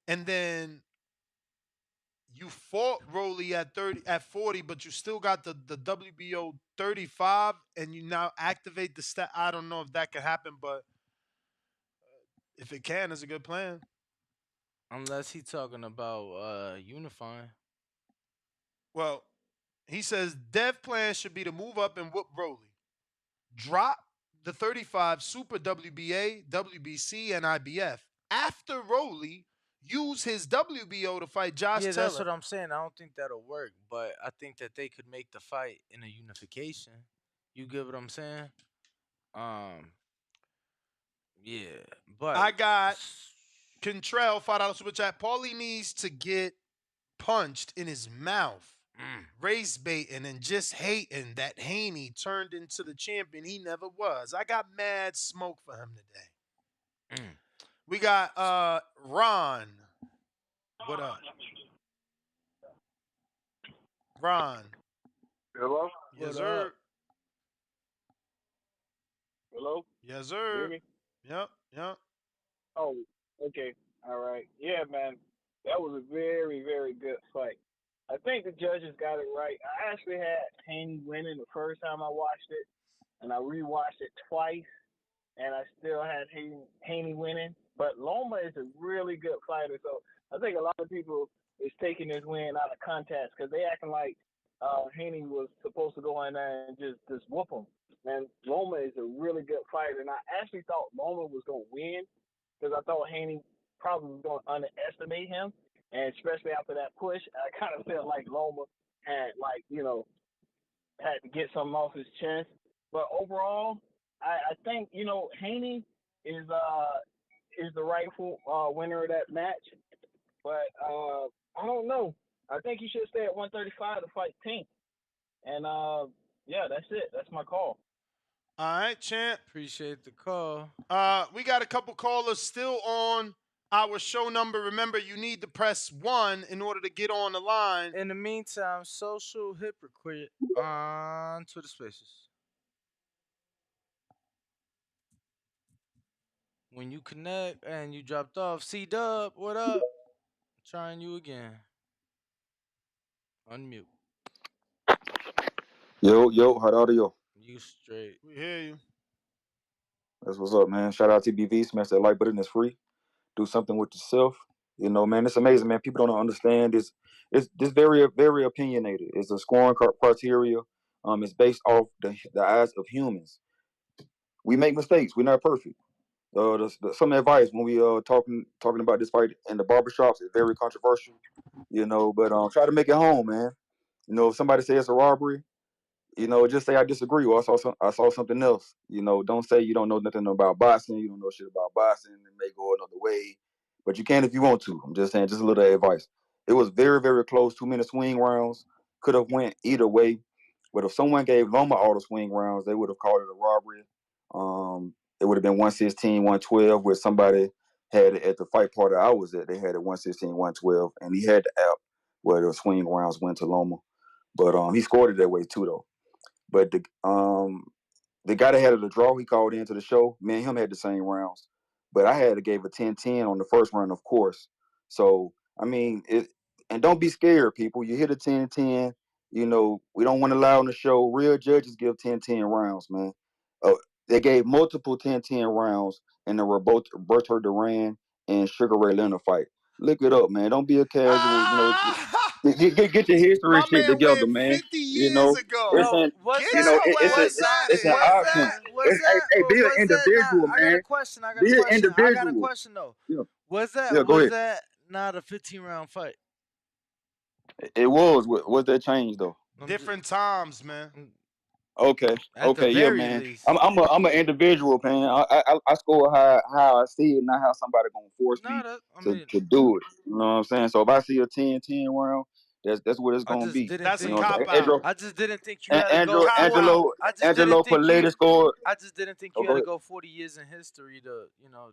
and then you fought Rolly at 40, but you still got the WBO 35, and you now activate the stat? I don't know if that can happen, but if it can, it's a good plan. Unless he talking about unifying. Well, he says Dev plan should be to move up and whoop Rolly, drop the 35 Super WBA, WBC, and IBF. After Rolly, use his WBO to fight Josh Yeah, that's Taylor. what I'm saying. I don't think that'll work, but I think that they could make the fight in a unification. You get what I'm saying? Um, yeah, but I got Contrell $5 super chat. Paulie needs to get punched in his mouth, race baiting and just hating that Haney turned into the champion he never was. I got mad smoke for him today. We got Ron. What up? Ron. Hello? Yes, sir. Hello? Yes, You hear sir. me? Yep, yep. Oh, okay. All right. Yeah, man. That was a very, very good fight. I think the judges got it right. I actually had Haney winning the first time I watched it, and I rewatched it twice, and I still had Haney winning. But Loma is a really good fighter, so I think a lot of people is taking this win out of context because they acting like Haney was supposed to go in there and just whoop him. And Loma is a really good fighter, and I actually thought Loma was going to win because I thought Haney probably was going to underestimate him, and especially after that push, I kind of felt like Loma had had to get something off his chest. But overall, I think Haney is the rightful winner of that match. But I don't know. I think he should stay at 135 to fight Tank. And yeah, that's it. That's my call. All right, champ. Appreciate the call. We got a couple callers still on our show number. Remember, you need to press 1 in order to get on the line. In the meantime, social hypocrite on Twitter Spaces. When you connect and you dropped off, C Dub, what up? Trying you again. Unmute. Yo, how are you? You straight. We hear you. That's what's up, man. Shout out to BV. Smash that like button. It's free. Do something with yourself. You know, man, it's amazing, man. People don't understand this. It's this very, very opinionated. It's a scoring criteria. It's based off the eyes of humans. We make mistakes. We're not perfect. Some advice when we talking about this fight in the barbershops is very controversial, but try to make it home, man. If somebody says it's a robbery, just say I disagree, or I saw something else. Don't say you don't know nothing about boxing, you don't know shit about boxing, and may go another way. But you can if you want to. I'm just saying, just a little advice. It was very, very close, 2-minute swing rounds. Could have went either way. But if someone gave Loma all the swing rounds, they would have called it a robbery. It would have been 116, 112, where somebody had it at the fight party I was at. They had it 116, 112, and he had the app where the swing rounds went to Loma. But he scored it that way too, though. But the guy that had the draw, he called into the show. Me and him had the same rounds, but I had to gave a 10-10 on the first round, of course. So I mean, and don't be scared, people. You hit a 10-10. We don't want to lie on the show. Real judges give 10-10 rounds, man. They gave multiple 10-10 rounds in the Roberto Duran and Sugar Ray Leonard fight. Look it up, man. Don't be a casual. Get your history My shit man together, went man. 50 years It's ago. Yo, an was Get that? your Was ass that? out of it's an here, Was option. man. that? Was that? Be an Was that not? individual, I got a man. question. I got a Be an question. I got a individual. question though. Yeah, Was yeah. that? Go Was ahead. that not a 15-round fight? It was. What's that change though? Different times, man. Okay, At the yeah, very man. least. I'm an individual, man. I score how I see it, not how somebody gonna force No, me that I to mean, do it. You know what I'm saying? So if I see a 10-10 round, that's what it's I gonna just be. didn't That's a You think. know what I'm cop saying? out. I just didn't think you had to go Cop 40. out. I just Angelo didn't think you. Paleta scored. I just didn't think Oh, you had go to ahead. go 40 years in history to,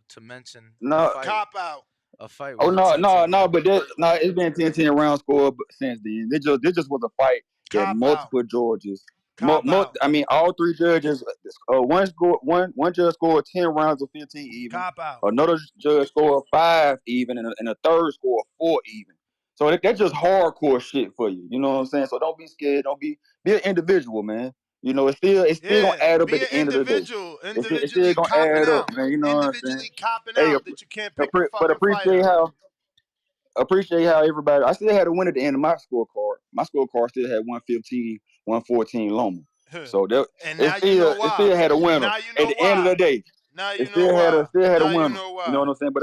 to mention No, Cop out. a fight oh with a no, 10-10 no, round. but it's been 10-10 round score since then. This just was a fight that Cop out. multiple judges, Cop out. I mean, all three judges. One judge scored 10 rounds of 15 even. Cop out. Another judge scored 5 even, and a third scored 4 even. So that's just hardcore shit for you. You know what I'm saying? So don't be scared. Don't be an individual, man. It's still gonna Yeah. add up Be at an the end of the day. individual. It's still Individually gonna copping add up, out. man. You know what I'm saying? Individually copping Hey, out that you can't pick the but fucking fighter. appreciate how everybody. I still had a win at the end of my scorecard. My scorecard still had 115, 114 Loma. So that And it now you know still why. had a winner Now you at know the end of why. the day. Now It you know why. still had a Now you winner. know You know why. what I'm saying? But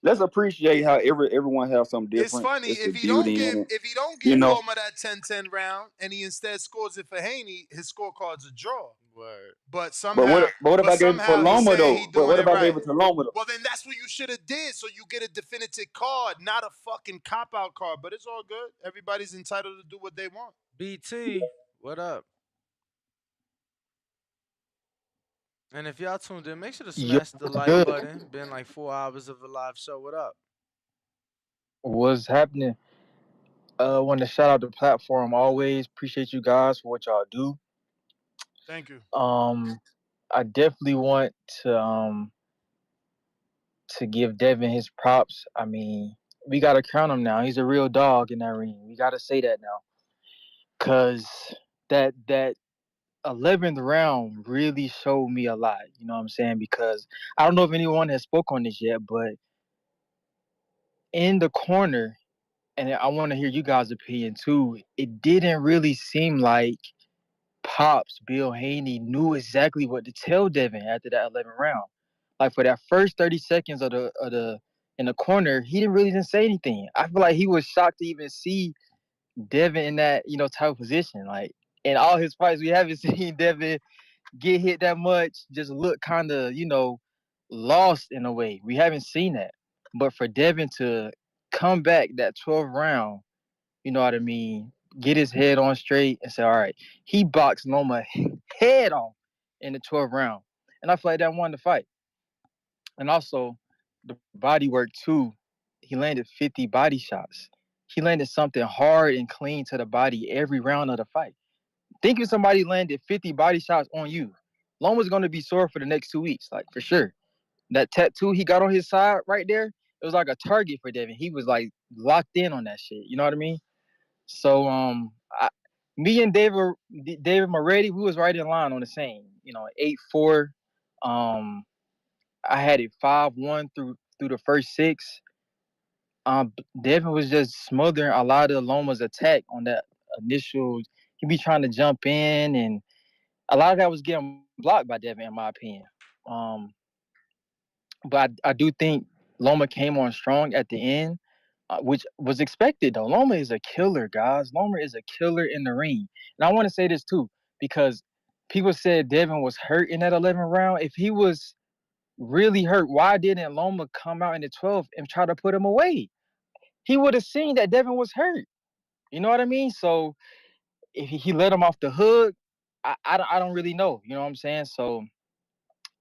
let's appreciate how everyone has something It's different. funny It's the if he don't beauty in give it. if he don't You give know. Loma that 10-10 round and he instead scores it for Haney, his scorecard's a draw. Word. But But somehow what if I gave it for he's Loma saying he though? But doing what if it I gave right. it to Loma though? Well, then that's what you should have did, so you get a definitive card, not a fucking cop out card. But it's all good. Everybody's entitled to do what they want. BT, what up? And if y'all tuned in, make sure to Yo, smash the what's like good? button. Been like 4 hours of a live show. What up? What's happening? Want to shout out the platform. Always appreciate you guys for what y'all do. Thank you. I definitely want to give Devin his props. I mean, we gotta crown him now. He's a real dog in that ring. We gotta say that now, cause that 11th round really showed me a lot. You know what I'm saying? Because I don't know if anyone has spoke on this yet, but in the corner, and I want to hear you guys' opinion too. It didn't really seem like Pops Bill Haney knew exactly what to tell Devin after that 11th round. Like for that first 30 seconds of the in the corner, he didn't say anything. I feel like he was shocked to even see Devin in that type of position. Like in all his fights, we haven't seen Devin get hit that much. Just look kind of lost in a way. We haven't seen that. But for Devin to come back that 12th round, you know what I mean, get his head on straight and say, all right, he boxed Loma head off in the 12th round. And I feel like that won the fight. And also, the body work too. He landed 50 body shots. He landed something hard and clean to the body every round of the fight. Think if somebody landed 50 body shots on you, Loma's going to be sore for the next 2 weeks, like for sure. That tattoo he got on his side right there, it was like a target for Devin. He was like locked in on that shit. You know what I mean? So me and David Moretti, we was right in line on the same. 8-4. I had it 5-1 through the first 6. Devin was just smothering a lot of Loma's attack on that initial. he be trying to jump in, and a lot of that was getting blocked by Devin, in my opinion. Um, but I do think Loma came on strong at the end, which was expected though. Loma is a killer, guys. Loma is a killer in the ring, and I want to say this too because people said Devin was hurt in that 11th round. If he was really hurt, why didn't Loma come out in the 12th and try to put him away? He would have seen that Devin was hurt. You know what I mean? So if he let him off the hook, I don't really know. You know what I'm saying? So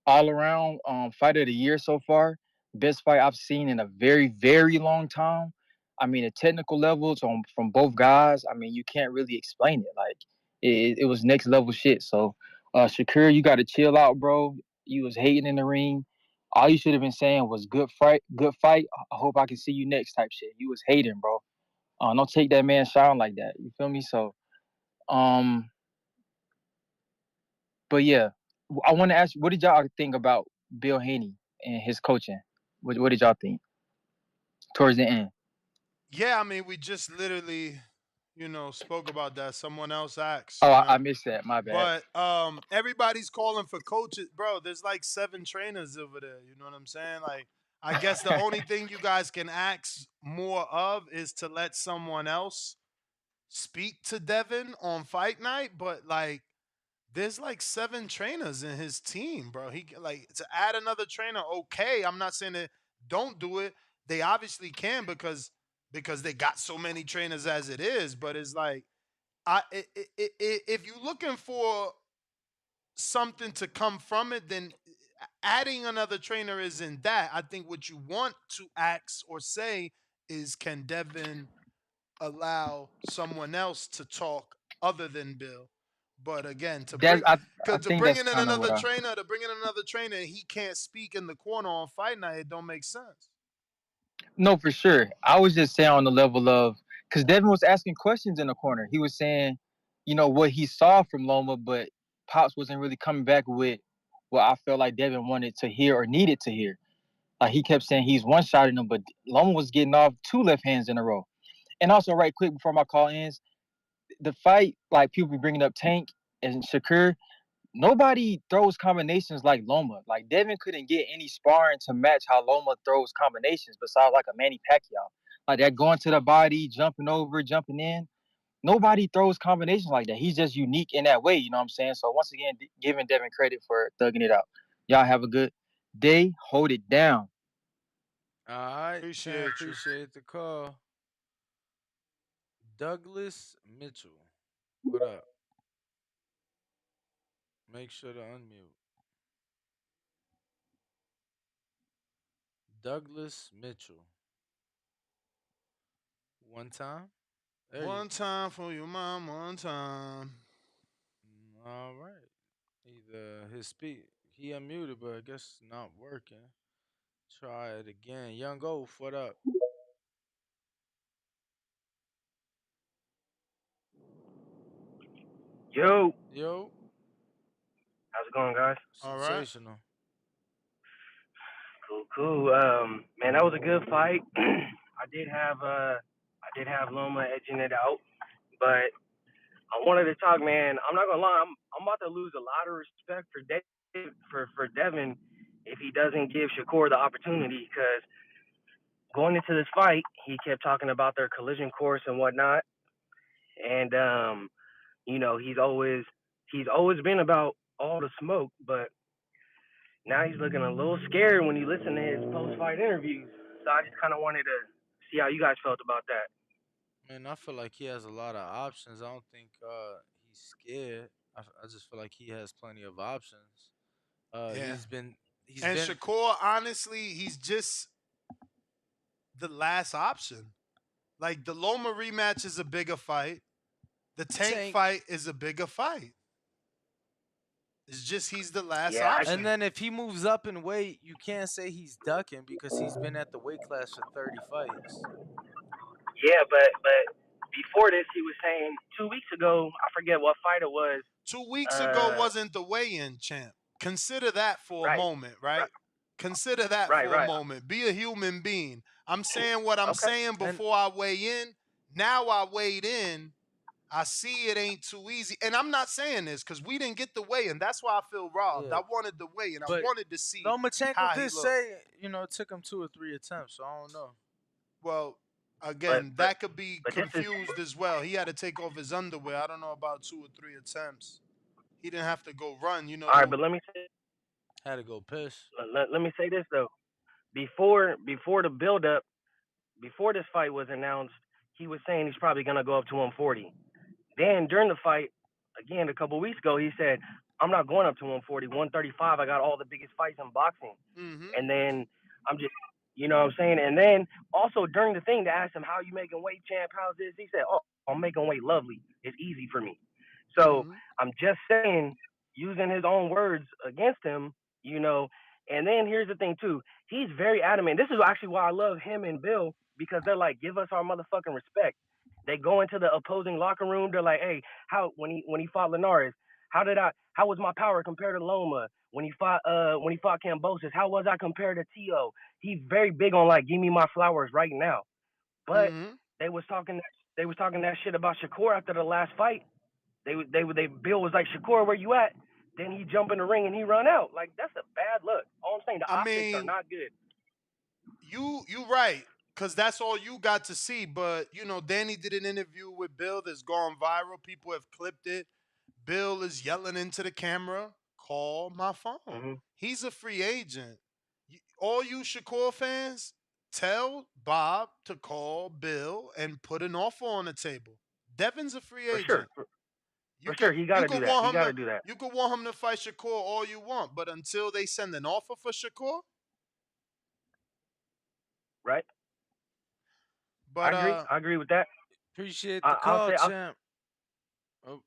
all around fight of the year so far, best fight I've seen in a very, very long time. I mean, the technical levels from both guys, I mean, you can't really explain it. Like it was next level shit. So Shakur, you gotta chill out, bro. You was hating in the ring. All you should have been saying was good fight, good fight. I hope I can see you next type shit. You was hating, bro. Don't take that man shine like that. You feel me? So um but yeah, I want to ask you, what did y'all think about Bill Haney and his coaching? What did y'all think towards the end? Yeah, I mean, we just literally, spoke about that. Someone else asked, Oh, I missed that. My bad. But everybody's calling for coaches, bro. There's like 7 trainers over there. You know what I'm saying? Like, I guess the only thing you guys can ask more of is to let someone else speak to Devin on fight night. But like, there's like 7 trainers in his team, bro. He like to add another trainer. Okay, I'm not saying that don't do it. They obviously can because they got so many trainers as it is. But it's like if you're looking for something to come from it, then adding another trainer isn't that. I think what you want to ask or say is, can Devin allow someone else to talk other than Bill? But again, to That's bring I to think bring that's in kind of what another I. trainer, and he can't speak in the corner on fight night, it don't make sense. No, for sure. I was just saying on the level of because Devin was asking questions in the corner. He was saying, what he saw from Loma, but Pops wasn't really coming back with what I felt like Devin wanted to hear or needed to hear. Like he kept saying he's one shotting him, but Loma was getting off 2 left hands in a row. And also, right quick before my call ends, the fight, like people be bringing up Tank and Shakur, nobody throws combinations like Loma. Like Devin couldn't get any sparring to match how Loma throws combinations besides like a Manny Pacquiao. Like that going to the body, jumping over, jumping in. Nobody throws combinations like that. He's just unique in that way, you know what I'm saying? So once again, giving Devin credit for thugging it out. Y'all have a good day. Hold it down. All right, champ. Appreciate you. Appreciate the call. Douglas Mitchell. What up? Make sure to unmute. Douglas Mitchell. One time. There you One time for your mom, one time. All right. Either his speak he unmuted, but I guess not working. Try it again. Young Oaf, what up? Yo, Yo, how's it going, guys? All right. sensational. Cool, cool. Man, that was a good fight. I did have Loma edging it out, but I wanted to talk, man. I'm not gonna lie, I'm about to lose a lot of respect for for Devin if he doesn't give Shakur the opportunity. Because going into this fight, he kept talking about their collision course and whatnot, and he's always been about all the smoke, but now he's looking a little scared when you listen to his post-fight interviews. So I just kind of wanted to see how you guys felt about that. Man, I feel like he has a lot of options. I don't think he's scared. I just feel like he has plenty of options. Uh, Yeah. he's been he's And been Shakur, honestly, he's just the last option. Like the Loma rematch is a bigger fight. The Tank Tank. fight is a bigger fight. It's just he's the last Yeah, And option. then if he moves up in weight, you can't say he's ducking because he's been at the weight class for 30 fights. yeah, but before this, he was saying 2 weeks ago, I forget what fight it was. 2 weeks ago Uh, wasn't the weigh-in, champ. Consider that for a right, moment, right? right, Consider that right, for a right. moment. Be a human being. I'm saying what I'm Okay. saying And before I weigh in. Now I weighed in. I see it ain't too easy. And I'm not saying this because we didn't get the weigh, and that's why I feel robbed. Yeah, I wanted the weigh, and I but wanted to see Lomachenko how he did looked. say, it took him 2 or 3 attempts. So I don't know. Well, But again, but that could be but this is confused as well. He had to take off his underwear. I don't know about 2 or 3 attempts. He didn't have to go run. all right. But let me say Had to go piss. let me say this though. Before the build up, before this fight was announced, he was saying he's probably gonna go up to 140. Then during the fight, again a couple weeks ago, he said, "I'm not going up to 140, 135. I got all the biggest fights in boxing." Mm-hmm. And then I'm just, you know what I'm saying? And then also during the thing, they asked him, "How you making weight, champ? How's this?" He said, "Oh, I'm making weight lovely. It's easy for me." So Mm-hmm. I'm just saying, using his own words against him, you know. And then here's the thing too. He's very adamant. This is actually why I love him and Bill, because they're like, give us our motherfucking respect. They go into the opposing locker room. They're like, hey, how when he fought Linares, how was my power compared to Loma? When he fought Cambosis, how was I compared to Tio? He's very big on like, give me my flowers right now. But Mm-hmm. they was talking they was talking that shit about Shakur after the last fight. Bill was like, Shakur, where you at? Then he jump in the ring and he run out. Like that's a bad look. All I'm saying, the I optics are mean, not good. you right, because that's all you got to see. But Danny did an interview with Bill that's gone viral. People have clipped it. Bill is yelling into the camera, "Call my phone." Hmm. He's a free agent. All you Shakur fans, tell Bob to call Bill and put an offer on the table. Devin's a free For sure, agent. You for could sure, he got you to do could that. He want him got to to do that, you could want him to fight Shakur all you want, but until they send an offer for Shakur, right? but I agree with that. Appreciate the I'll call, say, champ. Oh,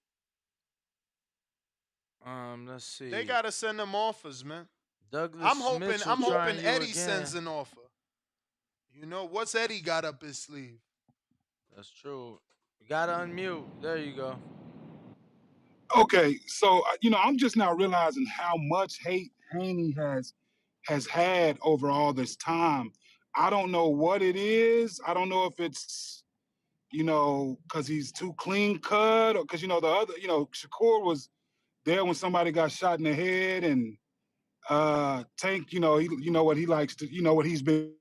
let's they see. gotta send them offers, man. Douglas I'm hoping Mitchell I'm hoping trying you Eddie sends again. an offer. What's Eddie got up his sleeve? That's true. You gotta unmute. There you go. Okay, so I'm just now realizing how much hate Haney has had over all this time. I don't know what it is. I don't know if it's because he's too clean cut, or because the other, Shakur was there when somebody got shot in the head, and Tank, he, what he likes to, what he's been.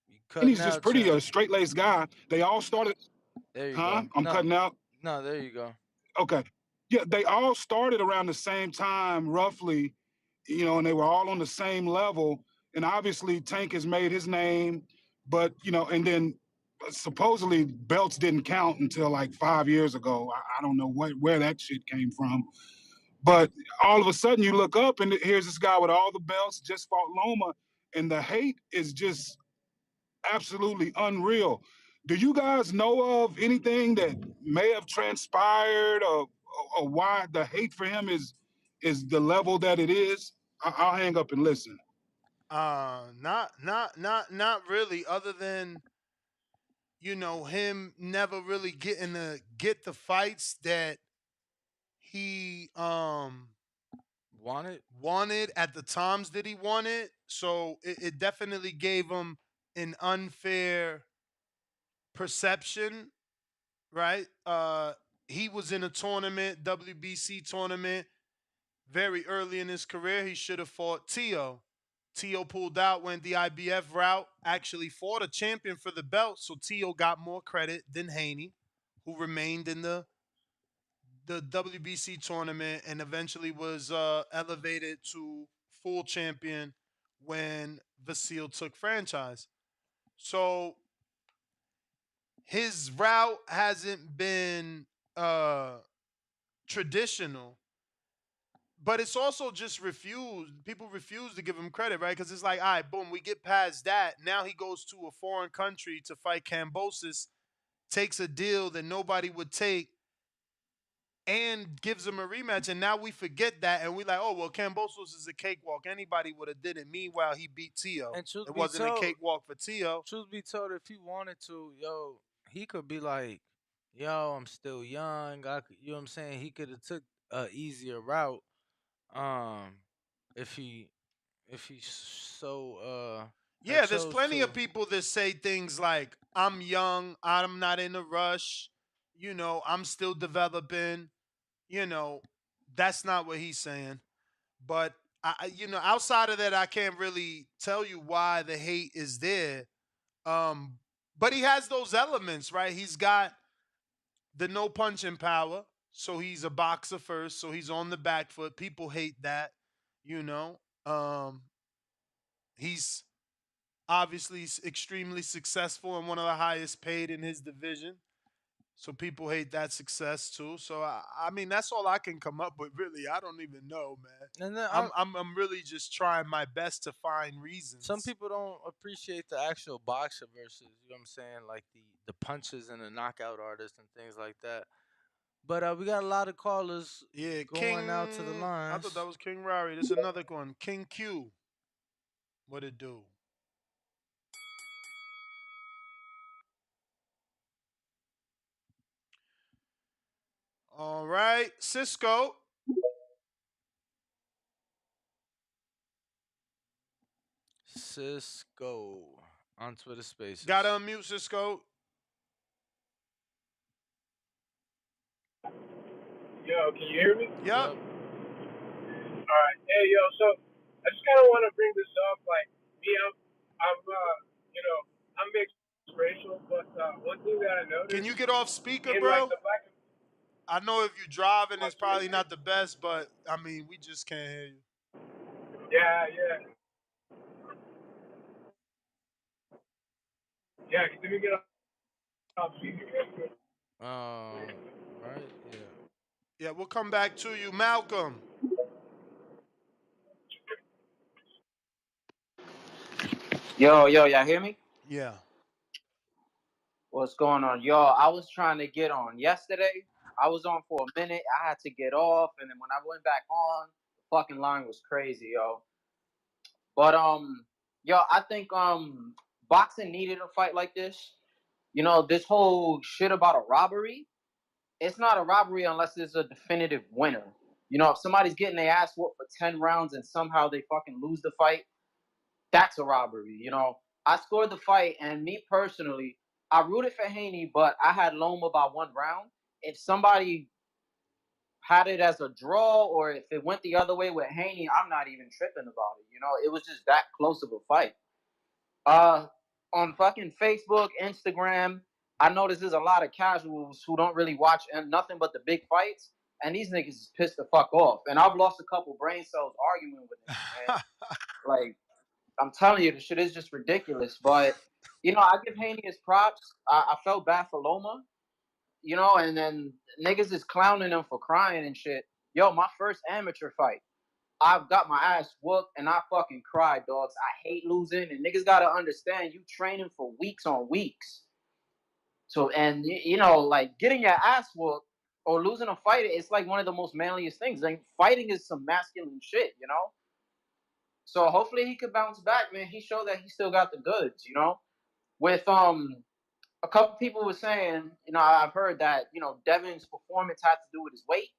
You And cutting he's just out, pretty champ. straight laced guy. They all started, There you huh? go. I'm No, cutting out. no, there you go. Okay. Yeah, they all started around the same time, roughly, and they were all on the same level. And obviously, Tank has made his name, but, and then supposedly belts didn't count until like 5 years ago. I don't know where that shit came from. But all of a sudden, you look up and here's this guy with all the belts, just fought Loma, and the hate is just absolutely unreal. Do you guys know of anything that may have transpired, or why the hate for him is the level that it is? I'll hang up and listen. Not really. Other than him never really getting to get the fights that he Want it? wanted at the times that he wanted. So it definitely gave him an unfair perception, right? He was in a tournament, WBC tournament, very early in his career. He should have fought Tio. Tio pulled out, went the IBF route, actually fought a champion for the belt. So Tio got more credit than Haney, who remained in the WBC tournament and eventually was elevated to full champion when Vasil took franchise. So his route hasn't been uh, traditional, but it's also just refused. People refuse to give him credit, right? Because it's like, all right, boom, we get past that. Now he goes to a foreign country to fight Cambosis, takes a deal that nobody would take, and gives him a rematch. And now we forget that, and we like, oh well, Cambosos is a cakewalk. Anybody would have did it. Meanwhile, he beat Tio. And truth It be wasn't a told, cakewalk for Tio. if he wanted to, he could be like, yo, I'm still young. You know what I'm saying? He could have took a easier route. Um, if he so Yeah, there's chose plenty to. of people that say things like, I'm young. I'm not in a rush. I'm still developing. You know, that's not what he's saying. But outside of that, I can't really tell you why the hate is there. Um, but he has those elements, right? He's got the no punching power, so he's a boxer first, so he's on the back foot. People hate that, you know. He's obviously extremely successful and one of the highest paid in his division. So people hate that success too. So I mean that's all I can come up with. Really, I don't even know, man. And then I'm really just trying my best to find some reasons. people don't appreciate the actual boxer versus, you know what I'm saying, like the punches and the knockout artists and things like that. But we got a lot of callers Yeah, going out to the I thought that lines. was King Rari. This is another one. King Q. What it do? All right, Cisco. Cisco on Twitter Gotta Spaces. unmute Cisco. Yo, can you hear me? Yep. Yep. All right. Hey, yo. So I just kind of want to bring this up. Like me, I'm mixed racial, but one thing that I Can you noticed get off speaker, in like bro? the black, I know if you're driving, my it's probably not the best, but I mean, we just can't hear you. yeah, yeah, yeah. Let me get off speaker real quick. Right. Yeah. Yeah, we'll come back to you, Malcolm. Yo, y'all hear me? Yeah. What's going on? Yo, I was trying to get on yesterday. I was on for a minute. I had to get off, and then when I went back on, the fucking line was crazy, yo. But yo, I think boxing needed a fight like this. This whole shit about a robbery, it's not a robbery unless there's a definitive winner. If somebody's getting their ass whooped for 10 rounds and somehow they fucking lose the fight, that's a robbery. I scored the fight, and me personally, I rooted for Haney, but I had Loma by 1 round. If somebody had it as a draw, or if it went the other way with Haney, I'm not even tripping about it. It was just that close of a fight. Uh, on fucking Facebook, Instagram, I notice there's a lot of casuals who don't really watch and nothing but the big fights, and these niggas is pissed the fuck off. And I've lost a couple brain cells arguing with them, man. Like, I'm telling you, the shit is just ridiculous. But I give Haney his props. I felt bad for Loma, and then niggas is clowning him for crying and shit. Yo, my first amateur fight, I've got my ass whooped and I fucking cried, dogs. I hate losing, and niggas gotta understand you training for weeks on weeks. So, and like getting your ass whooped or losing a fight, it's like one of the most manliest things. Like fighting is some masculine shit. So hopefully he could bounce back, man. He showed that he still got the goods. With a couple people were saying, I've heard that, Devin's performance had to do with his weight.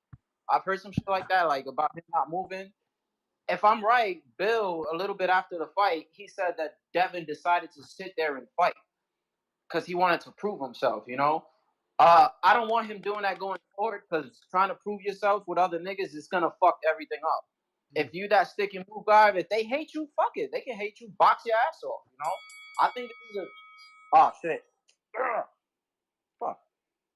I've heard some shit like that, like about him not moving. If I'm right, Bill, a little bit after the fight, he said that Devin decided to sit there and fight because he wanted to prove himself. I don't want him doing that going forward because trying to prove yourself with other niggas is gonna fuck everything up. If you that stick and move guy, if they hate you, fuck it. They can hate you, box your ass off. I think this is a oh shit. Ugh, fuck.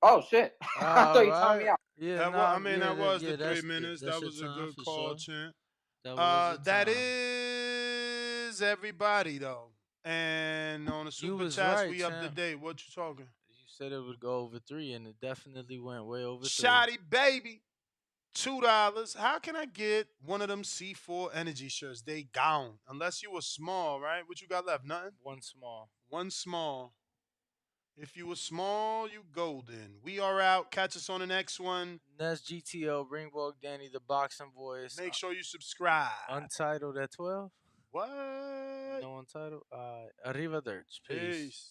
Oh shit. I thought All you telling me right. out. Yeah. That was, Nah. I mean, Yeah. that was the Yeah. three minutes. That's That your was a time good for call, sure. Champ. That was your That time. is everybody though. And on the You super was chats, right, we up to champ. date. What you talking? You said it would go over 3, and it definitely went way over 3. Shoddy baby. $2. How can I get one of them C4 energy shirts? They gone. Unless you were small, right? What you got left? Nothing? One small. One small. If you were small, you golden. We are out. Catch us on the next one. That's GTO, Ringwalk Danny, the boxing voice. Make sure you subscribe. Untitled at 12. What? No Untitled. Arrivederci. Peace. Peace.